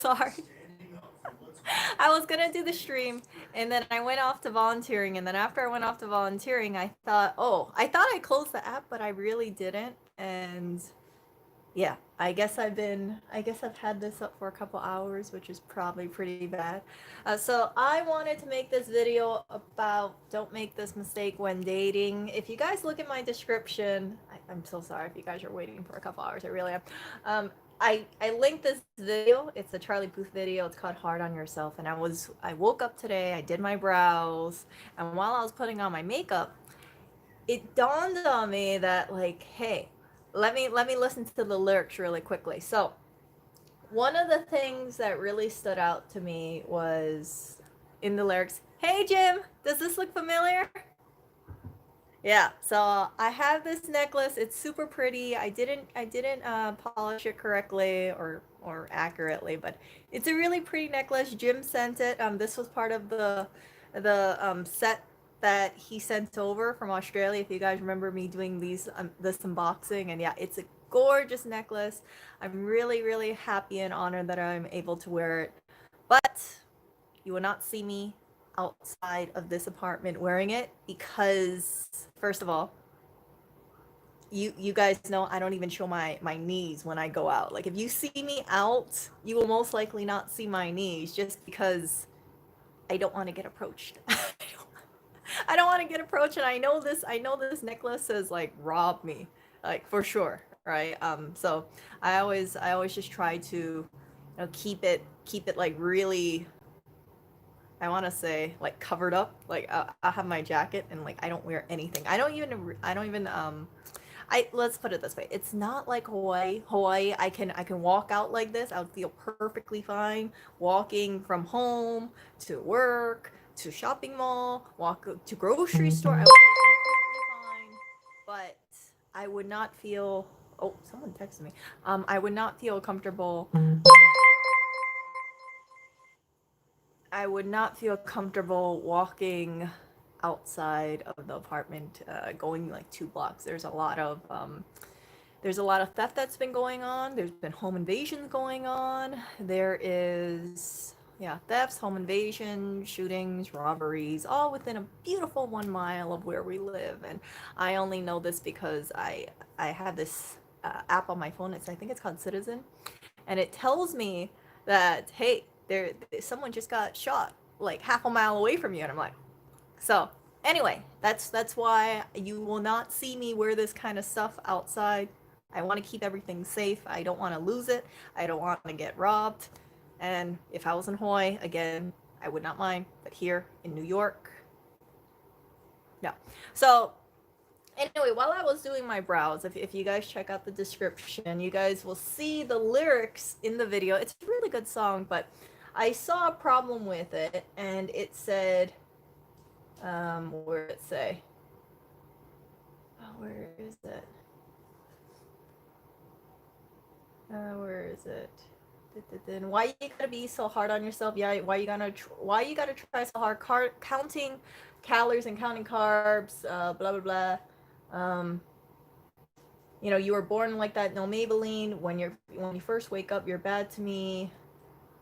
sorry. I was gonna do the stream, and then I went off to volunteering, and then after I went off to volunteering, I thought, oh, I thought I closed the app, but I really didn't, and yeah, I guess I've had this up for a couple hours, which is probably pretty bad. So I wanted to make this video about don't make this mistake when dating. If you guys look at my description, I'm so sorry if you guys are waiting for a couple hours. I really am. I linked this video. It's a Charlie Puth video. It's called Hard on Yourself. And I woke up today. I did my brows, and while I was putting on my makeup, it dawned on me that like, hey, let me listen to the lyrics really quickly. So one of the things that really stood out to me was in the lyrics, hey Jim, does this look familiar? Yeah, so I have this necklace. It's super pretty. I didn't polish it correctly or accurately, but it's a really pretty necklace. Jim sent it. This was part of the set that he sent over from Australia. If you guys remember me doing this unboxing, and yeah, it's a gorgeous necklace. I'm really happy and honored that I'm able to wear it. But you will not see me outside of this apartment wearing it because first of all, you guys know I don't even show my knees when I go out. Like if you see me out, you will most likely not see my knees just because I don't want to get approached. I don't want to get approached, and I know this necklace says like rob me, like for sure, right? So I always just try to keep it like really, I want to say like covered up. Like I have my jacket and like I don't wear anything. I don't even I let's put it this way. It's not like Hawaii. Hawaii, I can walk out like this. I would feel perfectly fine walking from home to work to shopping mall, walk to grocery store. I would feel completely fine. But I would not feel. Oh, someone texted me. I would not feel comfortable. I would not feel comfortable walking outside of the apartment, going like 2 blocks. There's a lot of theft that's been going on. There's been home invasions going on. There is, yeah, thefts, home invasion, shootings, robberies, all within a beautiful 1 mile of where we live. And I only know this because I have this app on my phone. I think it's called Citizen, and it tells me that hey, someone just got shot like half a mile away from you, and I'm like, so anyway, that's why you will not see me wear this kind of stuff outside. I want to keep everything safe. I don't want to lose it. I don't want to get robbed. And if I was in Hawaii, again, I would not mind. But here in New York, no. So anyway, while I was doing my brows, if you guys check out the description, you guys will see the lyrics in the video. It's a really good song, but I saw a problem with it, and it said, where did it say? Oh, where is it? Where is it? Then why you gotta be so hard on yourself? Yeah, why you gotta try so hard? Counting calories and counting carbs, blah blah blah. Um, you were born like that. No Maybelline. When you first wake up, you're bad to me.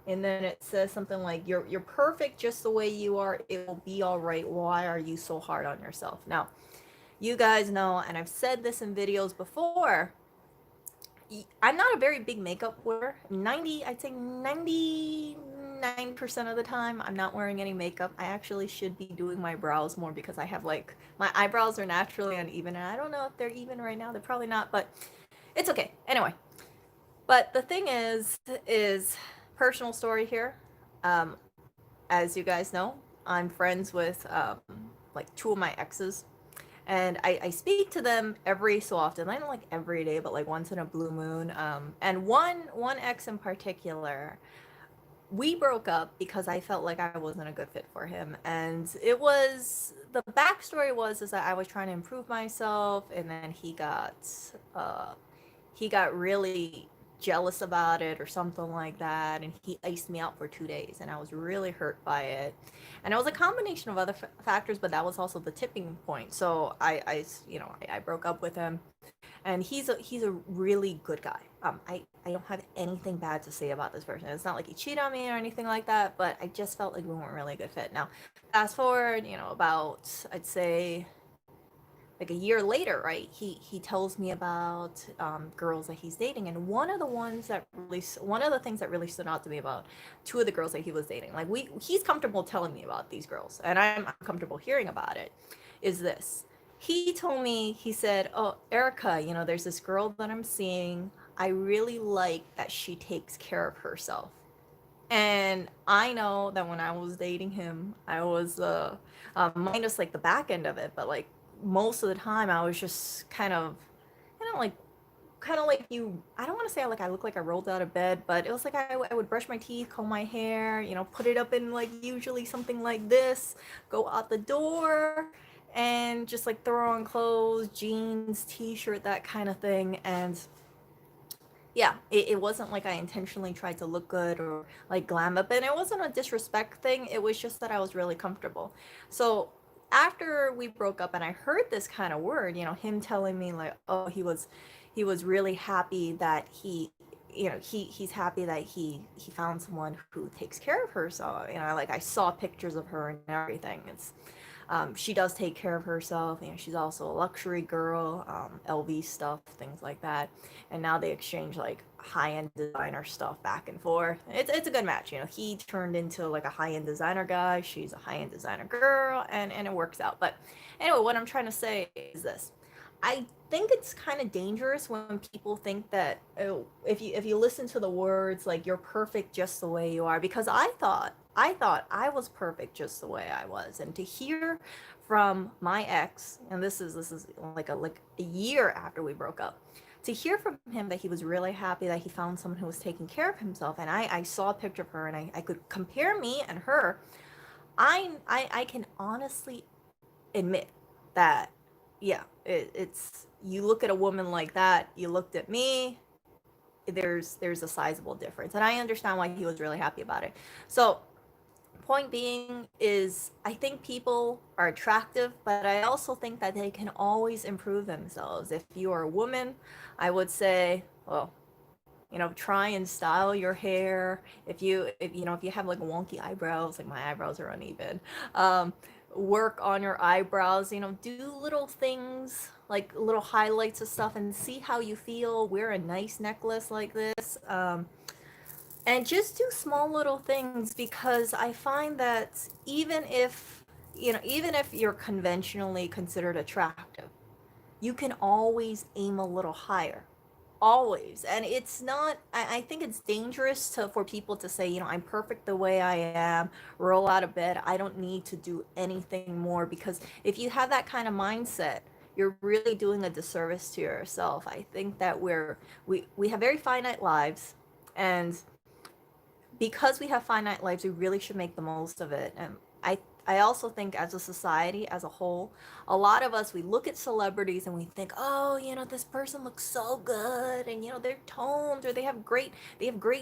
And then it says something like you're perfect just the way you are. It will be all right. Why are you so hard on yourself? Now, you guys know, and I've said this in videos before, I'm not a very big makeup wearer. I'd say 99% of the time, I'm not wearing any makeup. I actually should be doing my brows more because I have like, my eyebrows are naturally uneven, and I don't know if they're even right now. They're probably not, but it's okay. Anyway, but the thing is personal story here. Um, as you guys know, I'm friends with like 2 of my exes, and I speak to them every so often. I don't like every day, but like once in a blue moon. And one ex in particular, we broke up because I felt like I wasn't a good fit for him, and the backstory was is that I was trying to improve myself, and then he got really jealous about it or something like that, and he iced me out for 2 days, and I was really hurt by it. And it was a combination of other factors, but that was also the tipping point. So I broke up with him, and he's a really good guy. I don't have anything bad to say about this person. It's not like he cheated on me or anything like that, but I just felt like we weren't really a good fit. Now, fast forward, about, I'd say, like a year later, right? He tells me about girls that he's dating, and one of the things that really stood out to me about two of the girls that he was dating, like he's comfortable telling me about these girls, and I'm comfortable hearing about it, is this. He told me, he said, "Oh, Erica, there's this girl that I'm seeing. I really like that she takes care of herself." And I know that when I was dating him, I was minus like the back end of it, but like most of the time I was just like kind of like you. I don't want to say like I look like I rolled out of bed, but it was like I would brush my teeth, comb my hair, put it up in like usually something like this, go out the door, and just like throw on clothes, jeans, t-shirt, that kind of thing. And yeah, it wasn't like I intentionally tried to look good or like glam up, and it wasn't a disrespect thing. It was just that I was really comfortable. So after we broke up and I heard this kind of word, him telling me like, oh, he was really happy that he's happy that he found someone who takes care of her. So like I saw pictures of her and everything. She does take care of herself. She's also a luxury girl, LV stuff, things like that. And now they exchange like high-end designer stuff back and forth. It's a good match. He turned into like a high-end designer guy. She's a high-end designer girl, and it works out. But anyway, what I'm trying to say is this. I think it's kind of dangerous when people think that, oh, if you listen to the words like you're perfect just the way you are, because I thought I was perfect just the way I was, and to hear from my ex, and this is like a year after we broke up, to hear from him that he was really happy that he found someone who was taking care of himself, and I saw a picture of her, and I could compare me and her. I can honestly admit that, yeah, it's you look at a woman like that, you looked at me, there's a sizable difference, and I understand why he was really happy about it. So point being is, I think people are attractive, but I also think that they can always improve themselves. If you are a woman, I would say, well, try and style your hair. If you have like wonky eyebrows, like my eyebrows are uneven, work on your eyebrows. Do little things like little highlights of stuff and see how you feel. Wear a nice necklace like this. And just do small little things, because I find that even if you're conventionally considered attractive, you can always aim a little higher, always. And it's not, I think it's dangerous for people to say, I'm perfect the way I am, roll out of bed, I don't need to do anything more, because if you have that kind of mindset, you're really doing a disservice to yourself. I think that we have very finite lives, and because we have finite lives, we really should make the most of it. And I also think, as a society as a whole, a lot of us, we look at celebrities and we think, oh, this person looks so good, and they're toned, or they have great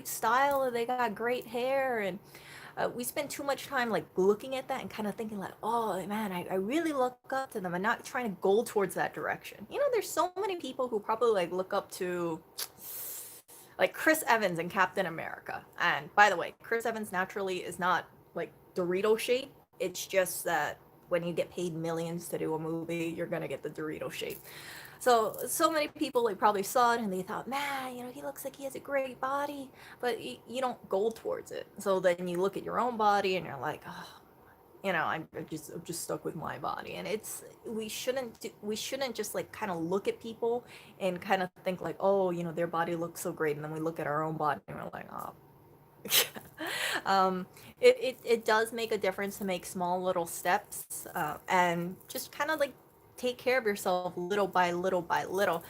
style, or they got great hair, and we spend too much time like looking at that and kind of thinking like, oh man, I really look up to them, and not trying to go towards that direction. There's so many people who probably like look up to like Chris Evans in Captain America. And by the way, Chris Evans naturally is not like Dorito shape. It's just that when you get paid millions to do a movie, you're gonna get the Dorito shape. So many people like probably saw it and they thought, man, he looks like he has a great body, but you don't go towards it. So then you look at your own body and you're like, oh, I'm just stuck with my body. And we shouldn't just like kind of look at people and kind of think like, oh, their body looks so great, and then we look at our own body and we're like, oh. It does make a difference to make small little steps, and just kind of like take care of yourself little by little by little.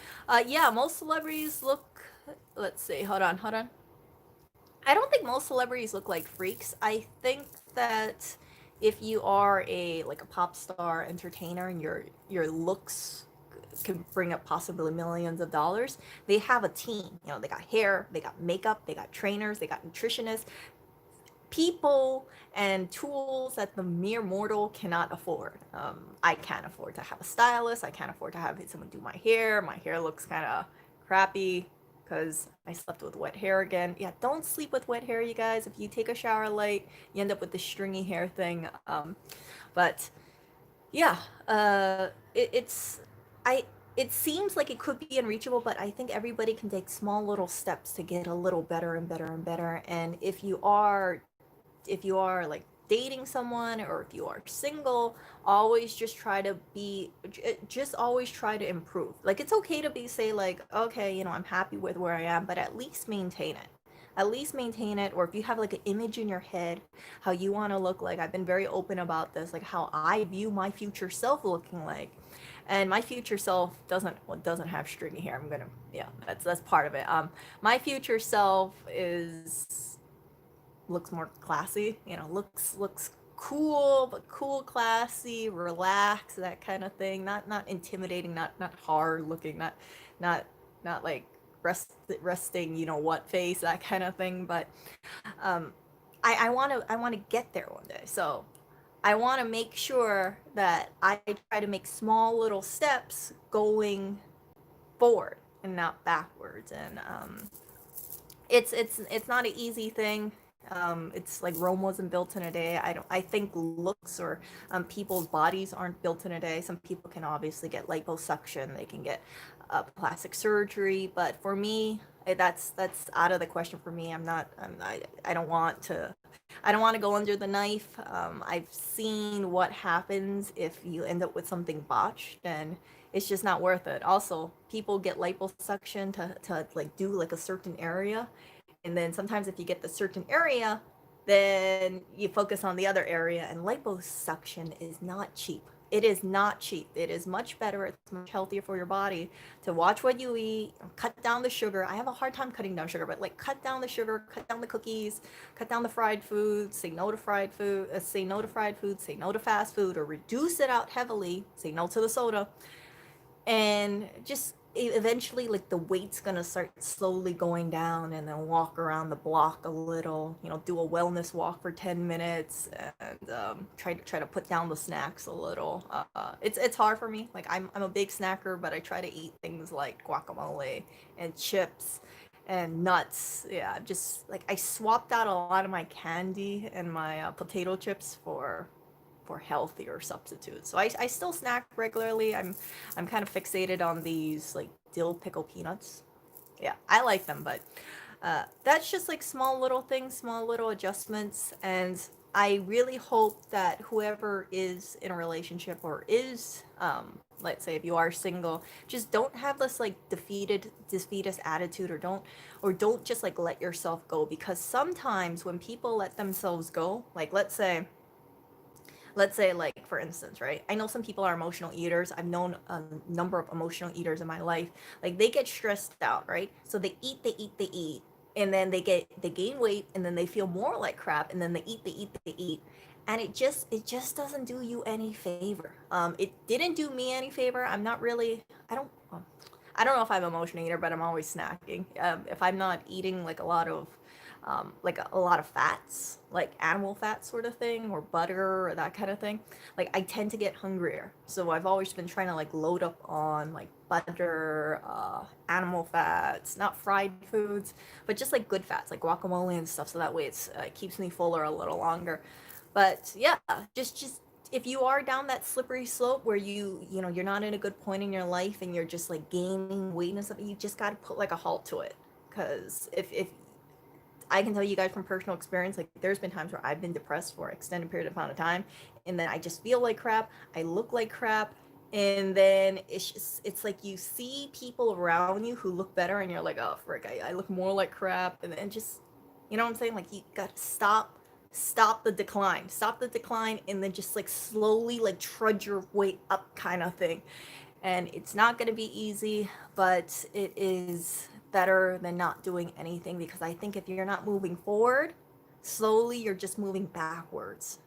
Yeah, most celebrities look, let's see, hold on. I don't think most celebrities look like freaks. I think that if you are a pop star entertainer and your looks can bring up possibly millions of dollars. They have a team. You know, they got hair, they got makeup, they got trainers, they got nutritionists, people and tools that the mere mortal cannot afford. I can't afford to have a stylist. I can't afford to have someone do my hair. My hair looks kind of crappy because I slept with wet hair again. Yeah, don't sleep with wet hair, you guys. If you take a shower late, you end up with the stringy hair thing. But yeah, it's I. It seems like it could be unreachable, but I think everybody can take small little steps to get a little better and better and better. And if you are like dating someone, or if you are single, always just try to be just always try to improve. Like, it's okay to be, say, like, okay, I'm happy with where I am, but at least maintain it. At least maintain it. Or if you have like an image in your head how you want to look like, I've been very open about this, like how I view my future self looking like. And my future self doesn't have stringy hair. I'm gonna, yeah, that's part of it. My future self is looks more classy, looks cool, but cool, classy, relaxed, that kind of thing. Not intimidating, not hard looking, not not like resting, what face, that kind of thing. But um I want to get there one day. So I want to make sure that I try to make small little steps going forward and not backwards. And it's not an easy thing. It's like Rome wasn't built in a day. I think looks, or people's bodies aren't built in a day. Some people can obviously get liposuction, they can get plastic surgery, but for me, that's out of the question for me. I don't want to. I don't want to go under the knife. I've seen what happens if you end up with something botched, and it's just not worth it. Also, people get liposuction to like do like a certain area, and then sometimes if you get the certain area, then you focus on the other area, and liposuction is not cheap. It is not cheap. It is much better. It's much healthier for your body to watch what you eat, cut down the sugar. I have a hard time cutting down sugar, but like cut down the sugar, cut down the cookies, cut down the fried food, say no to fried food, say no to fried food, say no to fast food, or reduce it out heavily, say no to the soda, and just eventually, like, the weight's gonna start slowly going down, and then walk around the block a little, do a wellness walk for 10 minutes, and try to put down the snacks a little. It's hard for me. Like, I'm a big snacker, but I try to eat things like guacamole and chips and nuts. Yeah, just like I swapped out a lot of my candy and my potato chips for healthier substitutes. So I still snack regularly. I'm kind of fixated on these like dill pickle peanuts. Yeah, I like them, but that's just like small little things, small little adjustments, and I really hope that whoever is in a relationship, or is, let's say if you are single, just don't have this like defeatist attitude, or don't just like let yourself go, because sometimes when people let themselves go, like let's say, like, for instance, right, I know some people are emotional eaters. I've known a number of emotional eaters in my life. Like, they get stressed out, right, so they eat, and then they gain weight, and then they feel more like crap, and then they eat, and it just doesn't do you any favor. It didn't do me any favor. I'm not really, I don't know if I'm an emotional eater, but I'm always snacking. If I'm not eating like a lot of fats, like animal fat sort of thing, or butter, or that kind of thing, like, I tend to get hungrier. So I've always been trying to like load up on like butter, animal fats, not fried foods, but just like good fats, like guacamole and stuff. So that way it keeps me fuller a little longer. But yeah, just if you are down that slippery slope where you're not in a good point in your life, and you're just like gaining weight and stuff, you just got to put like a halt to it. Because if I can tell you guys from personal experience, like, there's been times where I've been depressed for an extended period of amount of time, and then I just feel like crap, I look like crap, and then it's like you see people around you who look better, and you're like, oh frick, I look more like crap, and then just, you know what I'm saying? Like, you got to stop the decline, and then just like slowly like trudge your way up, kind of thing. And it's not going to be easy, but it is better than not doing anything, because I think if you're not moving forward, slowly you're just moving backwards.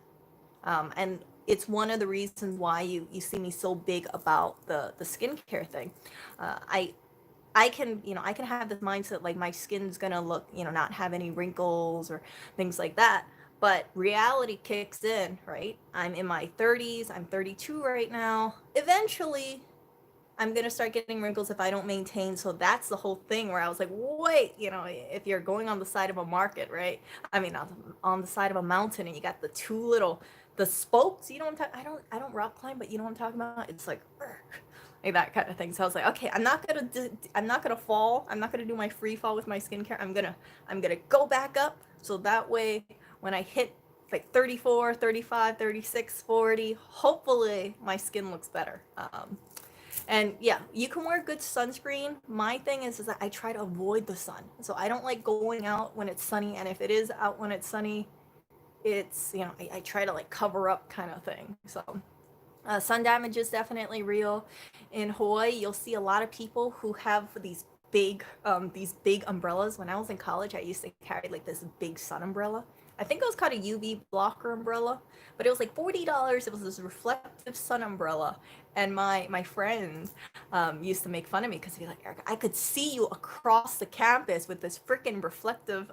And it's one of the reasons why you see me so big about the skincare thing. I can, I can have this mindset like my skin's gonna look, not have any wrinkles or things like that. But reality kicks in, right? I'm in my 30s, I'm 32 right now. Eventually, I'm gonna start getting wrinkles if I don't maintain. So that's the whole thing where I was like, wait, if you're going on the side of a market, right? I mean, on the side of a mountain, and you got the two little the spokes. You know what I'm talking? I don't rock climb, but you know what I'm talking about. It's like that kind of thing. So I was like, okay, I'm not gonna fall. I'm not gonna do my free fall with my skincare. I'm gonna go back up. So that way, when I hit like 34, 35, 36, 40, hopefully my skin looks better. And yeah, you can wear good sunscreen. My thing is that I try to avoid the sun. So I don't like going out when it's sunny. And if it is out when it's sunny, it's, I try to like cover up kind of thing. So sun damage is definitely real. In Hawaii, you'll see a lot of people who have these big umbrellas. When I was in college, I used to carry like this big sun umbrella. I think it was called a UV blocker umbrella, but it was like $40. It was this reflective sun umbrella, and my friends used to make fun of me because they'd be like, Erica, I could see you across the campus with this freaking reflective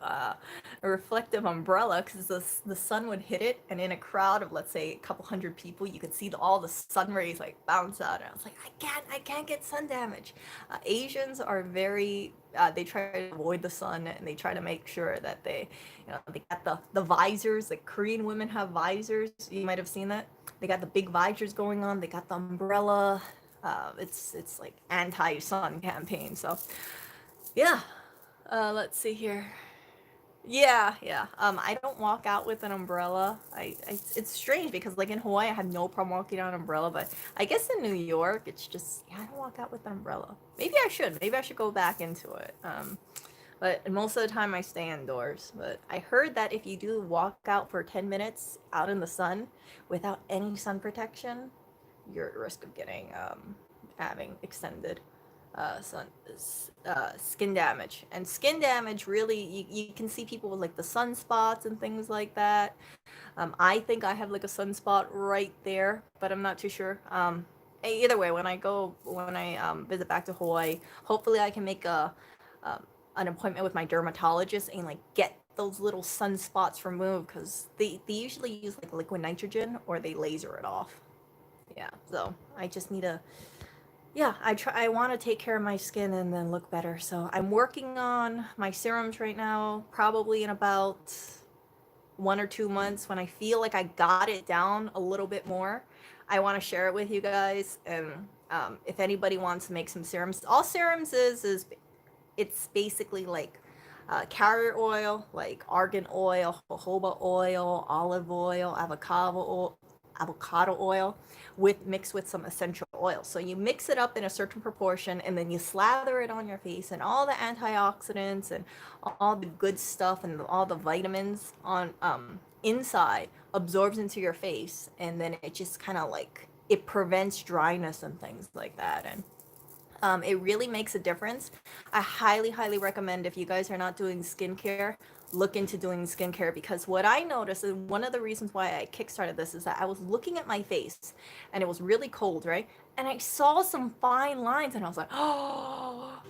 umbrella because the sun would hit it, and in a crowd of let's say a couple hundred people, you could see all the sun rays like bounce out. And I was like, I can't get sun damage. Asians are very they try to avoid the sun, and they try to make sure that they got the visors. Like Korean women have visors. You might have seen that. They got the big visors going on. They got the umbrella. It's like anti-sun campaign. So yeah. Let's see here. Yeah, yeah. I don't walk out with an umbrella. It's strange because like in Hawaii, I have no problem walking out an umbrella, but I guess in New York, it's just I don't walk out with an umbrella. Maybe I should. Maybe I should go back into it. But most of the time I stay indoors. But I heard that if you do walk out for 10 minutes out in the sun without any sun protection, you're at risk of getting having extended sun skin damage. And skin damage really you can see people with like the sunspots and things like that. I think I have like a sunspot right there, but I'm not too sure. Either way, when I visit back to Hawaii, hopefully I can make an appointment with my dermatologist and like get those little sunspots removed because they usually use like liquid nitrogen or they laser it off. Yeah, so I just need to yeah, I want to take care of my skin and then look better. So I'm working on my serums right now, probably in about 1 or 2 months when I feel like I got it down a little bit more. I want to share it with you guys. And if anybody wants to make some serums, all serums is it's basically like carrier oil, like argan oil, jojoba oil, olive oil, avocado oil with mixed with some essential oil. So you mix it up in a certain proportion and then you slather it on your face, and all the antioxidants and all the good stuff and all the vitamins on inside absorbs into your face, and then it just kind of like it prevents dryness and things like that. And it really makes a difference. I highly, highly recommend if you guys are not doing skincare, look into doing skincare because what I noticed, and one of the reasons why I kickstarted this is that I was looking at my face and it was really cold, right? And I saw some fine lines and I was like, oh.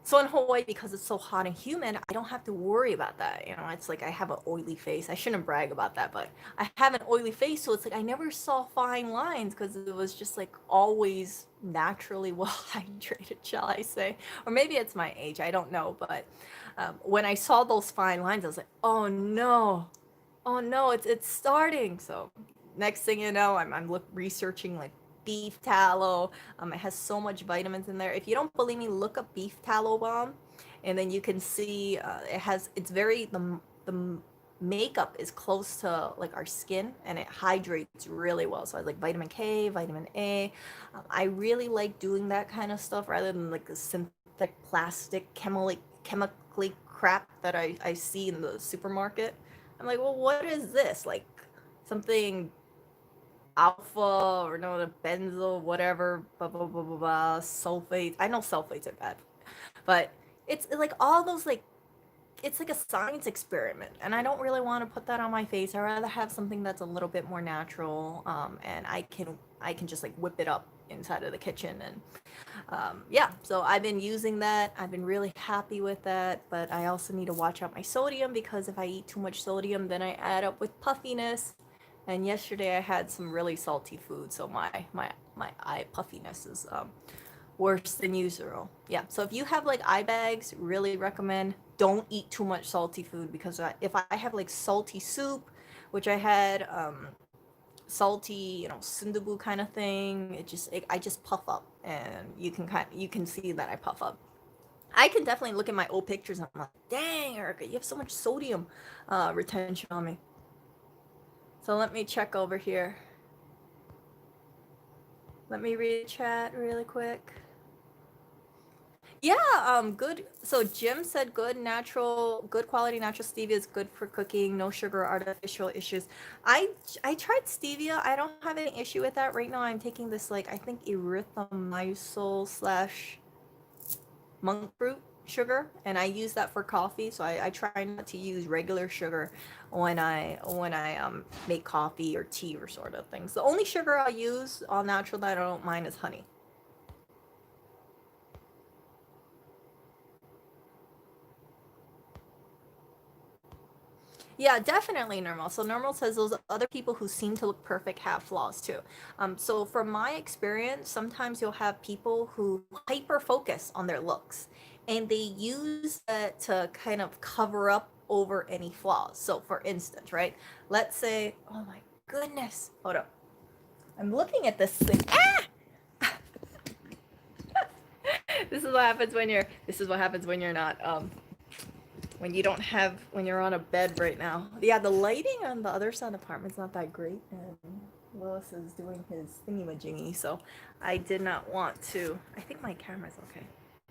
So in Hawaii, because it's so hot and humid, I don't have to worry about that. It's like I have an oily face. I shouldn't brag about that, but I have an oily face, so it's like I never saw fine lines because it was just like always naturally well hydrated, shall I say? Or maybe it's my age. I don't know. But when I saw those fine lines, I was like, oh no, it's starting. So next thing you know, I'm researching like beef tallow. It has so much vitamins in there. If you don't believe me, look up beef tallow balm, and then you can see it's very the makeup is close to like our skin, and it hydrates really well. So I like vitamin K, vitamin A. I really like doing that kind of stuff rather than like the synthetic plastic chemically crap that I see in the supermarket. I'm like, well, what is this? Like something alpha or no the benzo whatever blah blah blah blah blah sulfates. I know sulfates are bad, but it's like all those like it's like a science experiment, and I don't really want to put that on my face. I rather have something that's a little bit more natural, and I can just like whip it up inside of the kitchen. And yeah, so I've been using that. I've been really happy with that, but I also need to watch out my sodium, because if I eat too much sodium, then I add up with puffiness. And yesterday I had some really salty food, so my eye puffiness is worse than usual. Yeah, so if you have like eye bags, really recommend don't eat too much salty food, because if I have like salty soup, which I had salty, sundubu kind of thing, I just puff up, and you can see that I puff up. I can definitely look at my old pictures and I'm like, dang, Erica, you have so much sodium retention on me. So let me check over here. Let me read chat really quick. Yeah, good. So Jim said good quality natural stevia is good for cooking, no sugar or artificial issues. I I tried stevia. I don't have any issue with that. Right now I'm taking this, like, I think erythritol slash monk fruit sugar, and I use that for coffee. So I try not to use regular sugar when I make coffee or tea or sort of things. The only sugar I'll use all natural that I don't mind is honey. Yeah, definitely normal. So normal says those other people who seem to look perfect have flaws too. So from my experience, sometimes you'll have people who hyper focus on their looks, and they use that to kind of cover up over any flaws. So for instance, right? Let's say, oh my goodness, hold up. I'm looking at this thing. Ah! This is what happens when you're not when you don't have when you're on a bed right now. Yeah, the lighting on the other side of the apartment's not that great, and Willis is doing his thingy-majingy, so I did not want to. I think my camera's okay.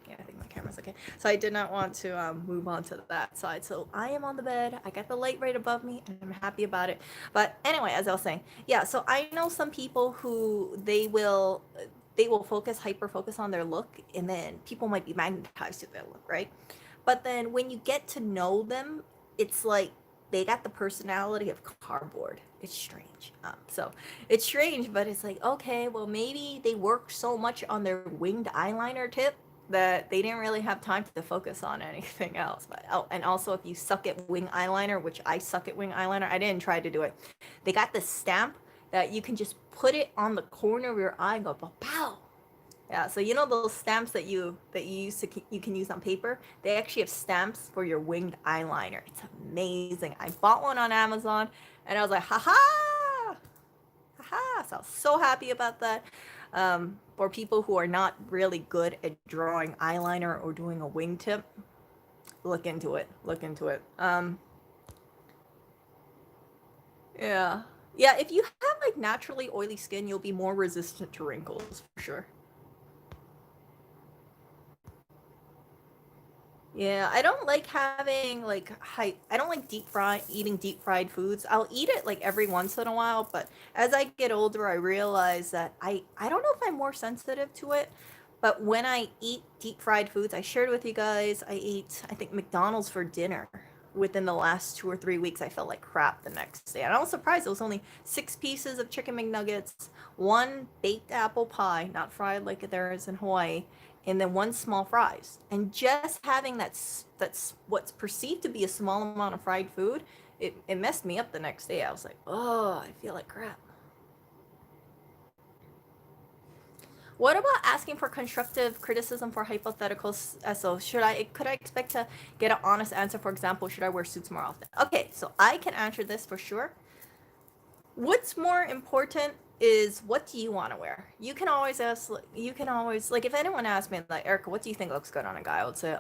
Yeah, I think my camera's okay. So I did not want to move on to that side. So I am on the bed. I got the light right above me, and I'm happy about it. But anyway, as I was saying, yeah. So I know some people who they will hyper focus on their look, and then people might be magnetized to their look, right? But then when you get to know them, it's like they got the personality of cardboard. It's strange. So it's strange, but it's like, okay, well, maybe they worked so much on their winged eyeliner tip that they didn't really have time to focus on anything else. But oh, and also, if you suck at wing eyeliner, which I suck at wing eyeliner, I didn't try to do it. They got this stamp that you can just put it on the corner of your eye and go, pow. Yeah, so you know those stamps you can use on paper? They actually have stamps for your winged eyeliner. It's amazing. I bought one on Amazon, and I was like, haha, haha. So I was so happy about that. For people who are not really good at drawing eyeliner or doing a wingtip, look into it. Look into it. Yeah. Yeah, if you have like naturally oily skin, you'll be more resistant to wrinkles for sure. Yeah, I don't like having like I don't like eating deep fried foods. I'll eat it like every once in a while, but as I get older, I realize that I don't know if I'm more sensitive to it, but when I eat deep fried foods, I shared with you guys, I ate, I think, McDonald's for dinner. Within the last 2 or 3 weeks, I felt like crap the next day. And I was surprised. It was only 6 pieces of chicken McNuggets, one baked apple pie, not fried like there is in Hawaii, and then one small fries. And just having that's what's perceived to be a small amount of fried food, it messed me up the next day. I was like, oh, I feel like crap. What about asking for constructive criticism for hypotheticals? So could I expect to get an honest answer? For example, should I wear suits more often? Okay, so I can answer this for sure. What's more important is, what do you want to wear? You can always ask. You can always, like, if anyone asks me like, Erica, what do you think looks good on a guy? I would say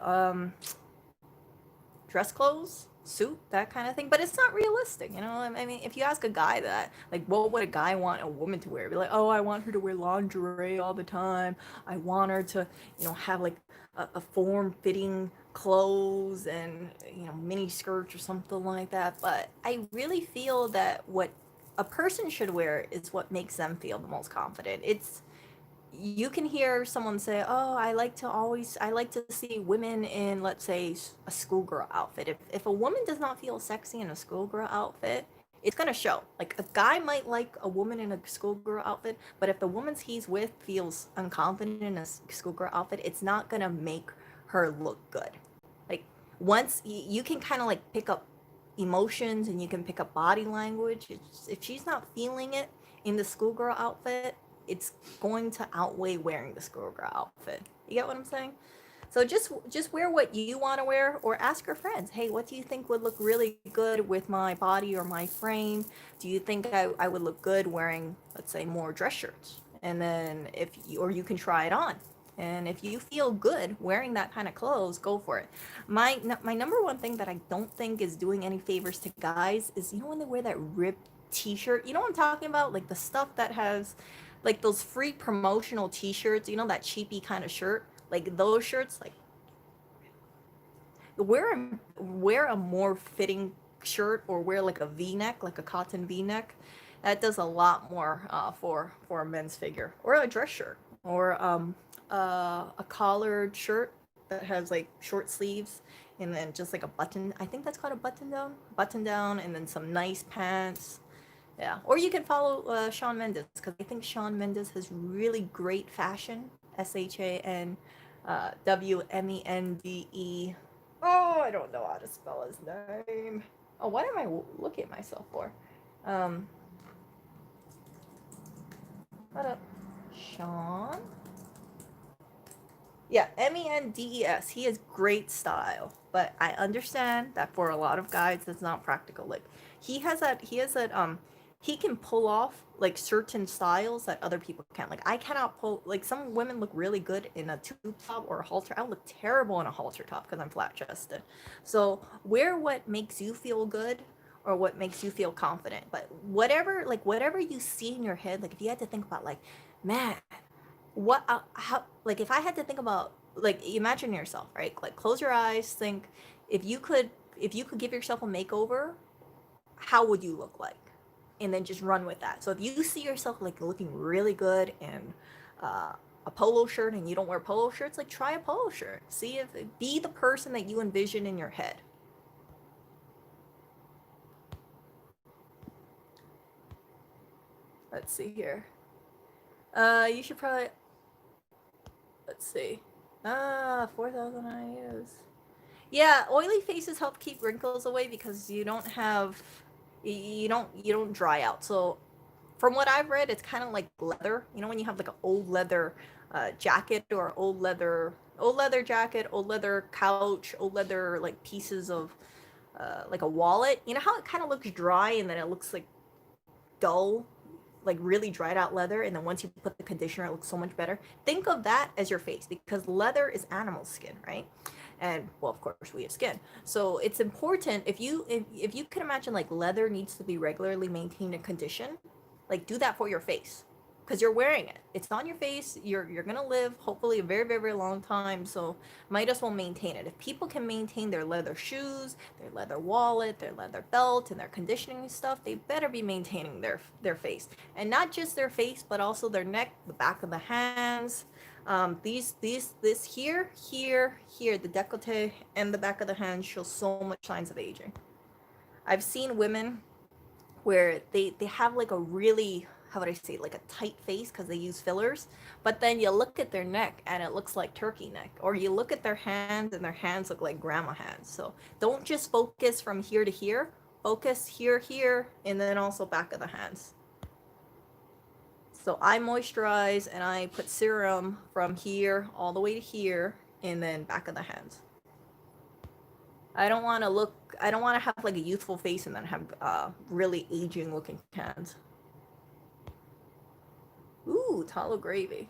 dress clothes, suit, that kind of thing. But it's not realistic, you know. I mean, if you ask a guy that, like, what would a guy want a woman to wear? Be like, oh, I want her to wear lingerie all the time. I want her to, have like a form-fitting clothes and mini skirts or something like that. But I really feel that what a person should wear is what makes them feel the most confident. you can hear someone say, "Oh, I like to see women in, let's say, a schoolgirl outfit." If a woman does not feel sexy in a schoolgirl outfit, it's gonna show. Like a guy might like a woman in a schoolgirl outfit, but if the woman he's with feels unconfident in a schoolgirl outfit, it's not gonna make her look good. Like once you can kind of like pick up emotions and you can pick up body language. If she's not feeling it in the schoolgirl outfit, it's going to outweigh wearing the schoolgirl outfit. You get what I'm saying? So just wear what you want to wear, or ask your friends, hey, what do you think would look really good with my body or my frame? Do you think I would look good wearing, let's say, more dress shirts? And then if you, or you can try it on. And if you feel good wearing that kind of clothes, go for it. My number one thing that I don't think is doing any favors to guys is, you know, when they wear that ripped t-shirt, you know what I'm talking about? Like the stuff that has like those free promotional t-shirts, you know, that cheapy kind of shirt, like those shirts, like wear a more fitting shirt, or wear like a v-neck, like a cotton v-neck. That does a lot more for a men's figure. Or a dress shirt, or a collared shirt that has like short sleeves, and then just like a button, I think that's called a button down, and then some nice pants. Yeah, or you can follow Shawn Mendes, because I think Shawn Mendes has really great fashion. SHAN WMENDE. Oh, I don't know how to spell his name. Oh, what am I looking at myself for? Um, what up, Sean? Yeah, MENDES. He has great style, but I understand that for a lot of guys, it's not practical. Like he can pull off like certain styles that other people can't. Like I cannot pull. Like some women look really good in a tube top or a halter. I look terrible in a halter top because I'm flat chested. So wear what makes you feel good, or what makes you feel confident. But whatever you see in your head, like if you had to think about, like, man, what how, like if I had to think about, like, imagine yourself, right? Like close your eyes, think, if you could give yourself a makeover, how would you look like? And then just run with that. So if you see yourself like looking really good in a polo shirt, and you don't wear polo shirts, like try a polo shirt. See if be the person that you envision in your head. Let's see here. You should probably, let's see. 4,000 IUs. Yeah, oily faces help keep wrinkles away because you don't dry out. So from what I've read, it's kind of like leather. You know, when you have like an old leather jacket, or old leather jacket, old leather couch, old leather like pieces of like a wallet. You know how it kind of looks dry, and then it looks like dull, like really dried out leather, and then once you put the conditioner, it looks so much better. Think of that as your face, because leather is animal skin, right? And well, of course we have skin, so it's important. If you can imagine, like, leather needs to be regularly maintained and conditioned, like do that for your face, because you're wearing it, it's on your face, you're gonna live hopefully a very, very, very long time, so might as well maintain it. If people can maintain their leather shoes, their leather wallet, their leather belt, and their conditioning stuff, they better be maintaining their face, and not just their face, but also their neck, the back of the hands. This here, the décolleté and the back of the hand show so much signs of aging. I've seen women where they have like a really, how would I say, like a tight face because they use fillers, but then you look at their neck and it looks like turkey neck, or you look at their hands and their hands look like grandma hands. So don't just focus from here to here, focus here, and then also back of the hands. So I moisturize and I put serum from here all the way to here, and then back of the hands. I don't want to have like a youthful face and then have really aging looking hands. Ooh, tallow gravy.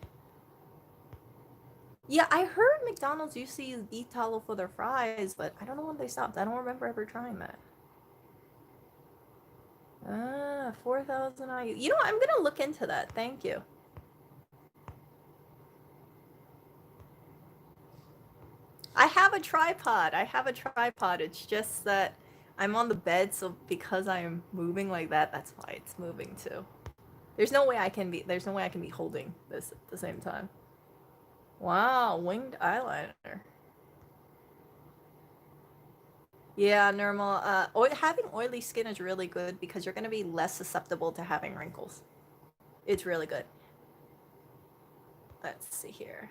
Yeah, I heard McDonald's used to use beef tallow for their fries, but I don't know when they stopped. I don't remember ever trying that. 4,000 IU. You know what? I'm gonna look into that. Thank you. I have a tripod. I have a tripod. It's just that I'm on the bed, so because I'm moving like that, that's why it's moving too. There's no way I can be holding this at the same time. Wow, winged eyeliner. Yeah, normal. Having oily skin is really good because you're gonna be less susceptible to having wrinkles. It's really good. Let's see here.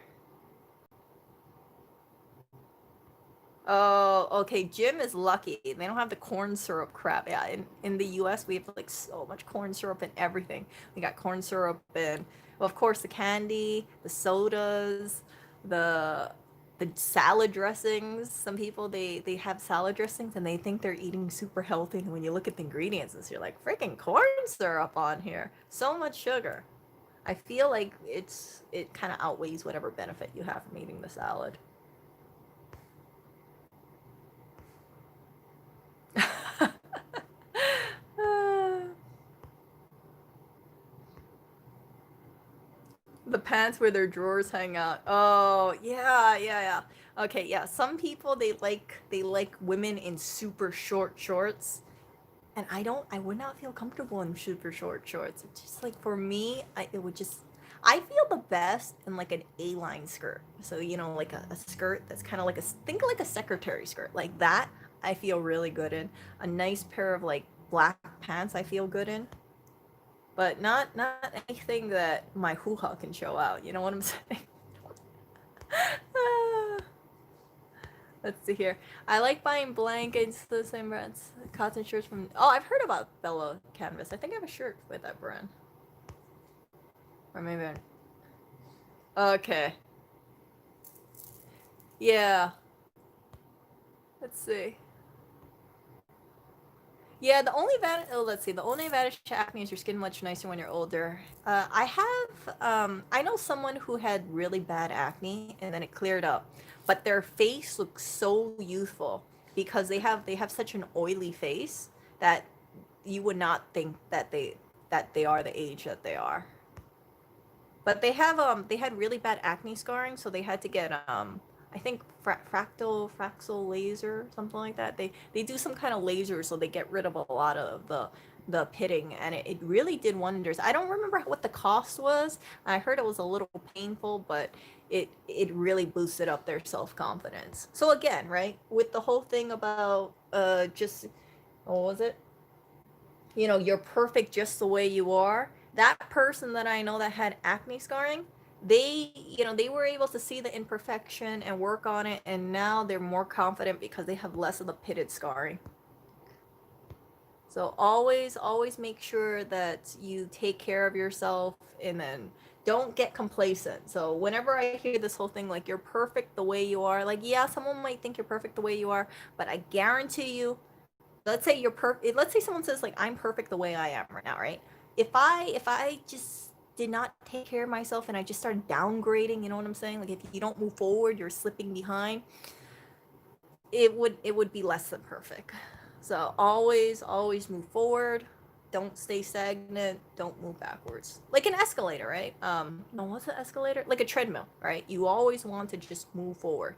Oh, okay. Jim is lucky. They don't have the corn syrup crap. Yeah, in the US, we have like so much corn syrup and everything. We got corn syrup and, well, of course, the candy, the sodas, the the salad dressings. Some people they have salad dressings and they think they're eating super healthy. And when you look at the ingredients, you're like freaking corn syrup on here. So much sugar. I feel like it kind of outweighs whatever benefit you have from eating the salad. The pants where their drawers hang out. Oh, yeah, yeah, yeah. Okay, yeah. Some people they like women in super short shorts, and I would not feel comfortable in super short shorts. It's just like for me, it would just I feel the best in like an A-line skirt. So, like a skirt that's kind of like think like a secretary skirt. Like that, I feel really good in. A nice pair of like black pants I feel good in, but not anything that my hoo-ha can show out. You know what I'm saying? Let's see here. I like buying blankets, the same brands, cotton shirts from. Oh, I've heard about Bella Canvas. I think I have a shirt with that brand, or maybe. Okay. Yeah. Let's see. Yeah, the only advantage. Oh, let's see. The only advantage to acne is your skin much nicer when you're older. I have. I know someone who had really bad acne and then it cleared up, but their face looks so youthful because they have such an oily face that you would not think that they are the age that they are. But they had really bad acne scarring, so they had to get I think fractal laser, something like that. They do some kind of laser so they get rid of a lot of the pitting, and it really did wonders. I don't remember what the cost was. I heard it was a little painful, but it really boosted up their self-confidence. So again, right, with the whole thing about just what was it? You're perfect just the way you are. That person that I know that had acne scarring, they were able to see the imperfection and work on it, and now they're more confident because they have less of the pitted scarring. So always make sure that you take care of yourself, and then don't get complacent. So whenever I hear this whole thing like you're perfect the way you are, like, yeah, someone might think you're perfect the way you are, but I guarantee you, let's say someone says like I'm perfect the way I am right now, right? If I just did not take care of myself and I just started downgrading, you know what I'm saying? Like if you don't move forward, you're slipping behind. It would be less than perfect. So always move forward. Don't stay stagnant. Don't move backwards. Like an escalator, right? No, what's an escalator? Like a treadmill, right? You always want to just move forward.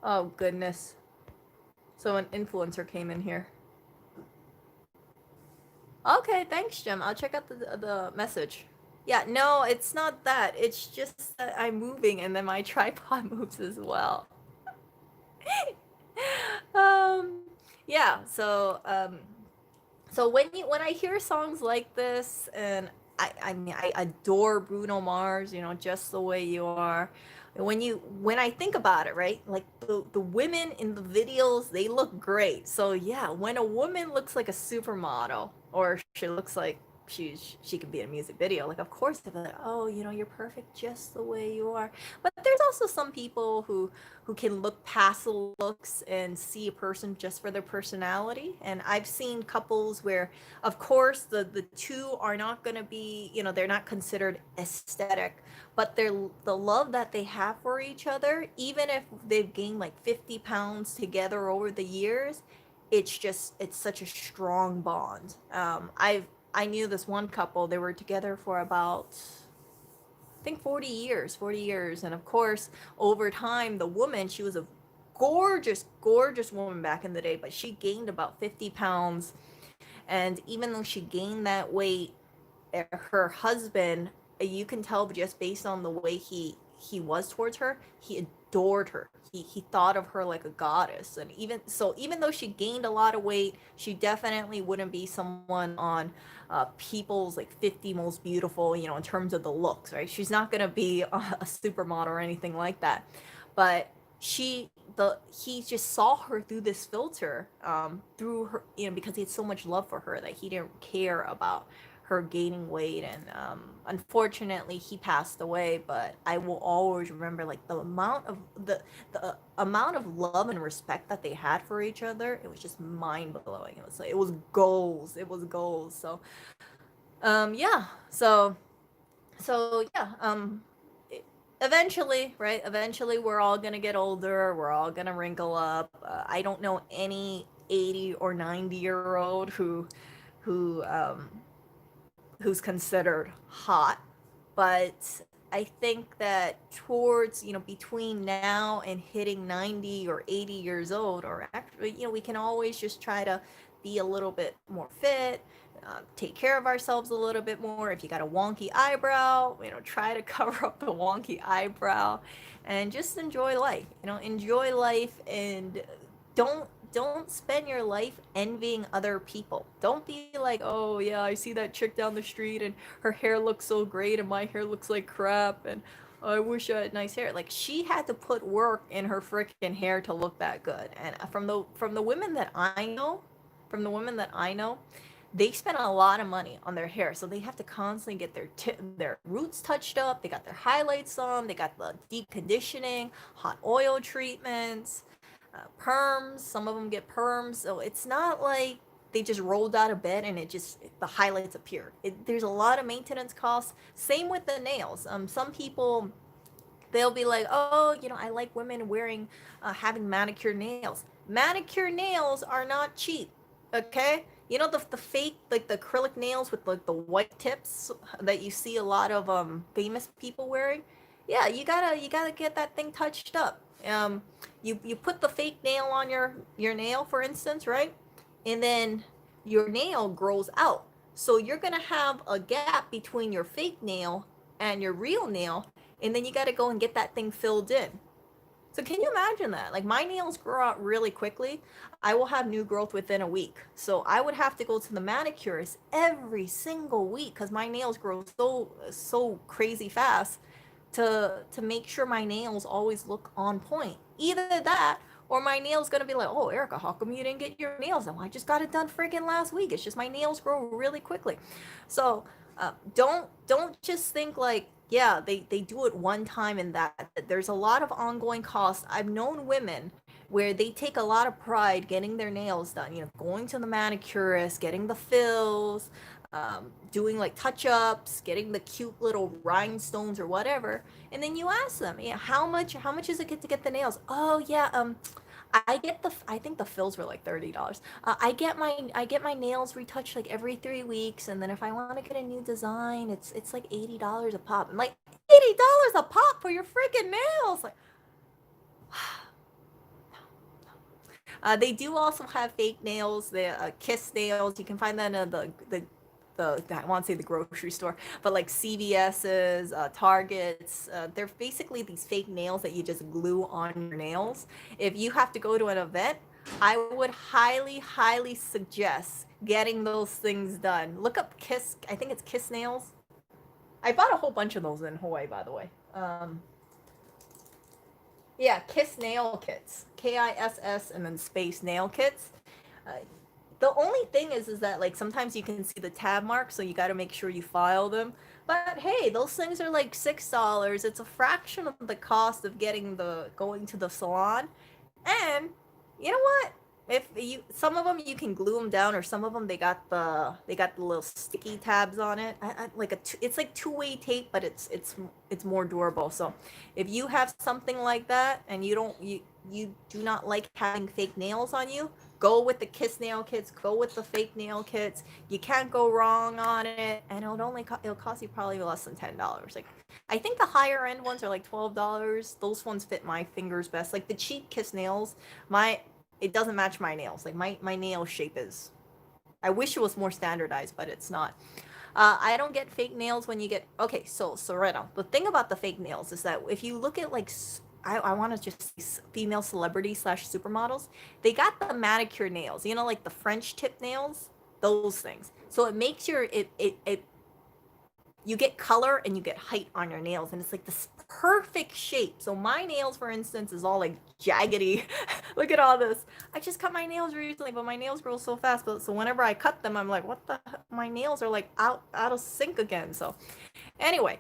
Oh goodness. So an influencer came in here. Okay, thanks, Jim. I'll check out the message. Yeah, no, it's not that. It's just that I'm moving and then my tripod moves as well. um, yeah, so when I hear songs like this, and I mean I adore Bruno Mars, just the way you are. When I think about it, right? Like the women in the videos, they look great. So yeah, when a woman looks like a supermodel, or she looks like she could be in a music video, like of course they're like, oh, you're perfect just the way you are. But there's also some people who can look past the looks and see a person just for their personality. And I've seen couples where, of course, the two are not going to be, they're not considered aesthetic, but the love that they have for each other, even if they've gained like 50 pounds together over the years, it's such a strong bond. I knew this one couple, they were together for about, I think 40 years, and of course, over time, the woman, she was a gorgeous woman back in the day, but she gained about 50 pounds. And even though she gained that weight, her husband, you can tell just based on the way he was towards her, he adored her. He thought of her like a goddess. And even so, even though she gained a lot of weight, she definitely wouldn't be someone on people's like 50 most beautiful, in terms of the looks, right? She's not gonna be a supermodel or anything like that. But he just saw her through this filter, through her, because he had so much love for her that he didn't care about her gaining weight. And unfortunately he passed away, but I will always remember like the amount of love and respect that they had for each other. It was just mind-blowing. It was goals. So yeah, so yeah, eventually, right, eventually we're all gonna get older, we're all gonna wrinkle up. I don't know any 80 or 90-year old who who's considered hot. But I think that towards, between now and hitting 90 or 80 years old, or actually, we can always just try to be a little bit more fit, take care of ourselves a little bit more. If you got a wonky eyebrow, try to cover up the wonky eyebrow and just enjoy life. Enjoy life, and don't spend your life envying other people. Don't be like, oh yeah, I see that chick down the street and her hair looks so great and my hair looks like crap, and I wish I had nice hair. Like, she had to put work in her freaking hair to look that good. And from the women that I know, they spend a lot of money on their hair, so they have to constantly get their roots touched up. They got their highlights on. They got the deep conditioning, hot oil treatments, perms. Some of them get perms, so it's not like they just rolled out of bed and the highlights appeared. There's a lot of maintenance costs. Same with the nails. Some people, they'll be like, oh, I like women wearing, having manicure nails. Manicure nails are not cheap, okay? The fake, like the acrylic nails with like the white tips that you see a lot of famous people wearing. Yeah, you gotta get that thing touched up. You put the fake nail on your nail, for instance, right? And then your nail grows out. So you're gonna have a gap between your fake nail and your real nail, and then you gotta go and get that thing filled in. So can you imagine that? Like, my nails grow out really quickly. I will have new growth within a week. So I would have to go to the manicurist every single week because my nails grow so crazy fast, to make sure my nails always look on point. Either that, or my nails gonna be like, oh, Erica, how come you didn't get your nails done? Well, I just got it done freaking last week. It's just my nails grow really quickly. So don't just think like, yeah, they do it one time and that. There's a lot of ongoing costs. I've known women where they take a lot of pride getting their nails done, going to the manicurist, getting the fills, doing like touch-ups, getting the cute little rhinestones or whatever. And then you ask them, yeah, how much is it to get the nails? Oh yeah, I think the fills were like $30. I get my nails retouched like every 3 weeks, and then if I want to get a new design, it's like $80 a pop. I'm like, $80 a pop for your freaking nails? Like, they do also have fake nails, the kiss nails. You can find that in the I want to say the grocery store, but like CVS's, Targets. They're basically these fake nails that you just glue on your nails. If you have to go to an event, I would highly suggest getting those things done. Look up Kiss. I think it's Kiss nails. I bought a whole bunch of those in Hawaii, by the way. Yeah, Kiss nail kits. KISS and then space nail kits. Uh, the only thing is that like sometimes you can see the tab marks, so you got to make sure you file them. But hey, those things are like $6. It's a fraction of the cost of going to the salon. And you know what? If you some of them you can glue them down, or some of them they got the little sticky tabs on it. It's like two-way tape, but it's more durable. So if you have something like that and you do not like having fake nails on you, go with the Kiss nail kits. Go with the fake nail kits. You can't go wrong on it, and it'll cost you probably less than $10. Like, I think the higher end ones are like $12. Those ones fit my fingers best. Like the cheap kiss nails, my it doesn't match my nails. Like my nail shape is. I wish it was more standardized, but it's not. I don't get fake nails when you get okay. So right on. The thing about the fake nails is that if you look at like I want to just say female celebrities slash supermodels, they got the manicure nails. You know, like the French tip nails, those things. So it makes your it you get color and you get height on your nails, and it's like this perfect shape. So my nails, for instance, is all like jaggedy. Look at all this. I just cut my nails recently, but my nails grow so fast. But so whenever I cut them, I'm like, what the? My nails are like out of sync again. So anyway,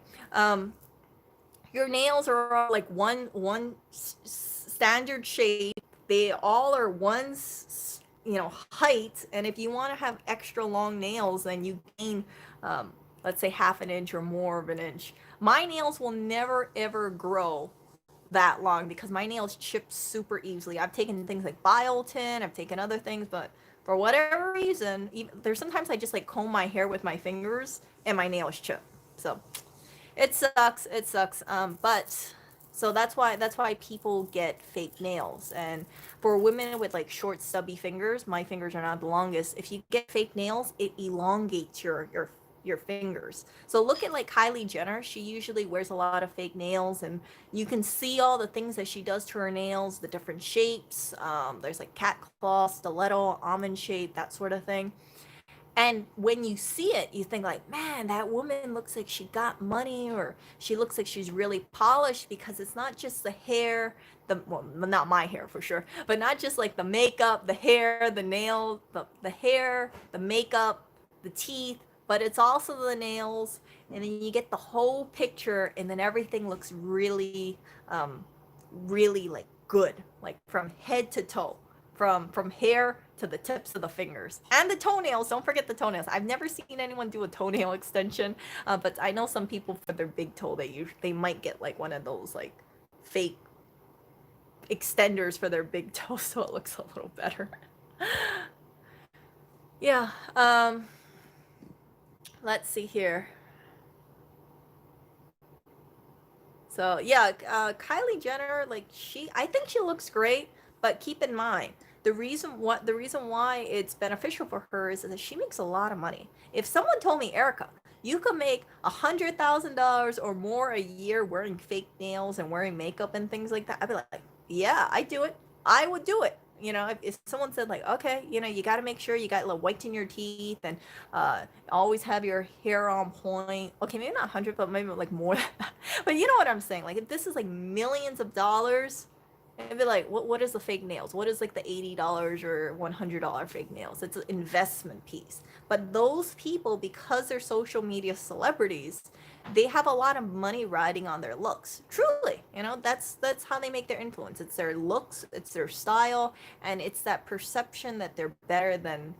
your nails are all like one standard shape. They all are one height, and if you want to have extra long nails, then you gain let's say half an inch or more of an inch. My nails will never ever grow that long because my nails chip super easily. I've taken things like biotin, I've taken other things, but for whatever reason, there's sometimes I just like comb my hair with my fingers and my nails chip. So it sucks. It sucks. But so that's why people get fake nails. And for women with like short stubby fingers, my fingers are not the longest. If you get fake nails, it elongates your fingers. So look at like Kylie Jenner. She usually wears a lot of fake nails, and you can see all the things that she does to her nails, the different shapes. There's like cat claw, stiletto, almond shape, that sort of thing. And when you see it, you think like, man, that woman looks like she got money, or she looks like she's really polished, because it's not just the hair, well, not my hair for sure, but not just like the makeup, the hair, the nail, the hair, the makeup, the teeth, but it's also the nails. And then you get the whole picture, and then everything looks really, really like good, like from head to toe, from hair to the tips of the fingers and the toenails. Don't forget the toenails. I've never seen anyone do a toenail extension, but I know some people for their big toe they might get like one of those like fake extenders for their big toe, so it looks a little better. Yeah. Let's see here. So yeah, Kylie Jenner, like I think she looks great, but keep in mind the reason why it's beneficial for her is that she makes a lot of money. If someone told me, Erica, you could make $100,000 or more a year wearing fake nails and wearing makeup and things like that, I'd be like, yeah, I do it. I would do it. You know, if someone said like, okay, you know, you got to make sure you got like whiten your teeth, and always have your hair on point. Okay, maybe not 100, but maybe like more than that. But you know what I'm saying? Like if this is like millions of dollars, it'd be like, what is the fake nails? What is like the $80 or $100 fake nails? It's an investment piece. But those people, because they're social media celebrities, they have a lot of money riding on their looks. Truly, you know, that's how they make their influence. It's their looks, it's their style, and it's that perception that they're better than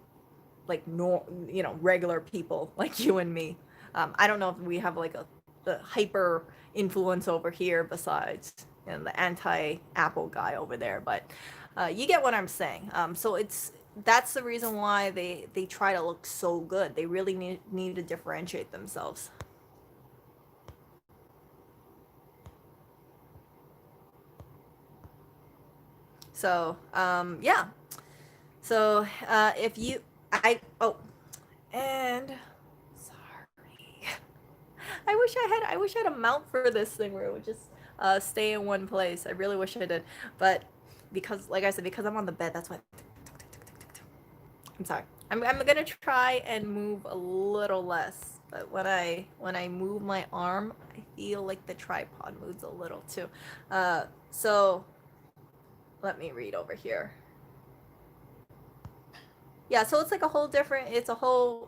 like regular people like you and me. I don't know if we have like the hyper influence over here besides the anti Apple guy over there, but you get what I'm saying. So that's the reason why they try to look so good. They really need to differentiate themselves. So yeah. So if you I oh and sorry. I wish I had a mount for this thing where it would just stay in one place. I really wish I did. But because like I said, because I'm on the bed, that's why I'm sorry. I'm gonna try and move a little less. But when I move my arm, I feel like the tripod moves a little too. So let me read over here. Yeah, so it's like a whole different, it's a whole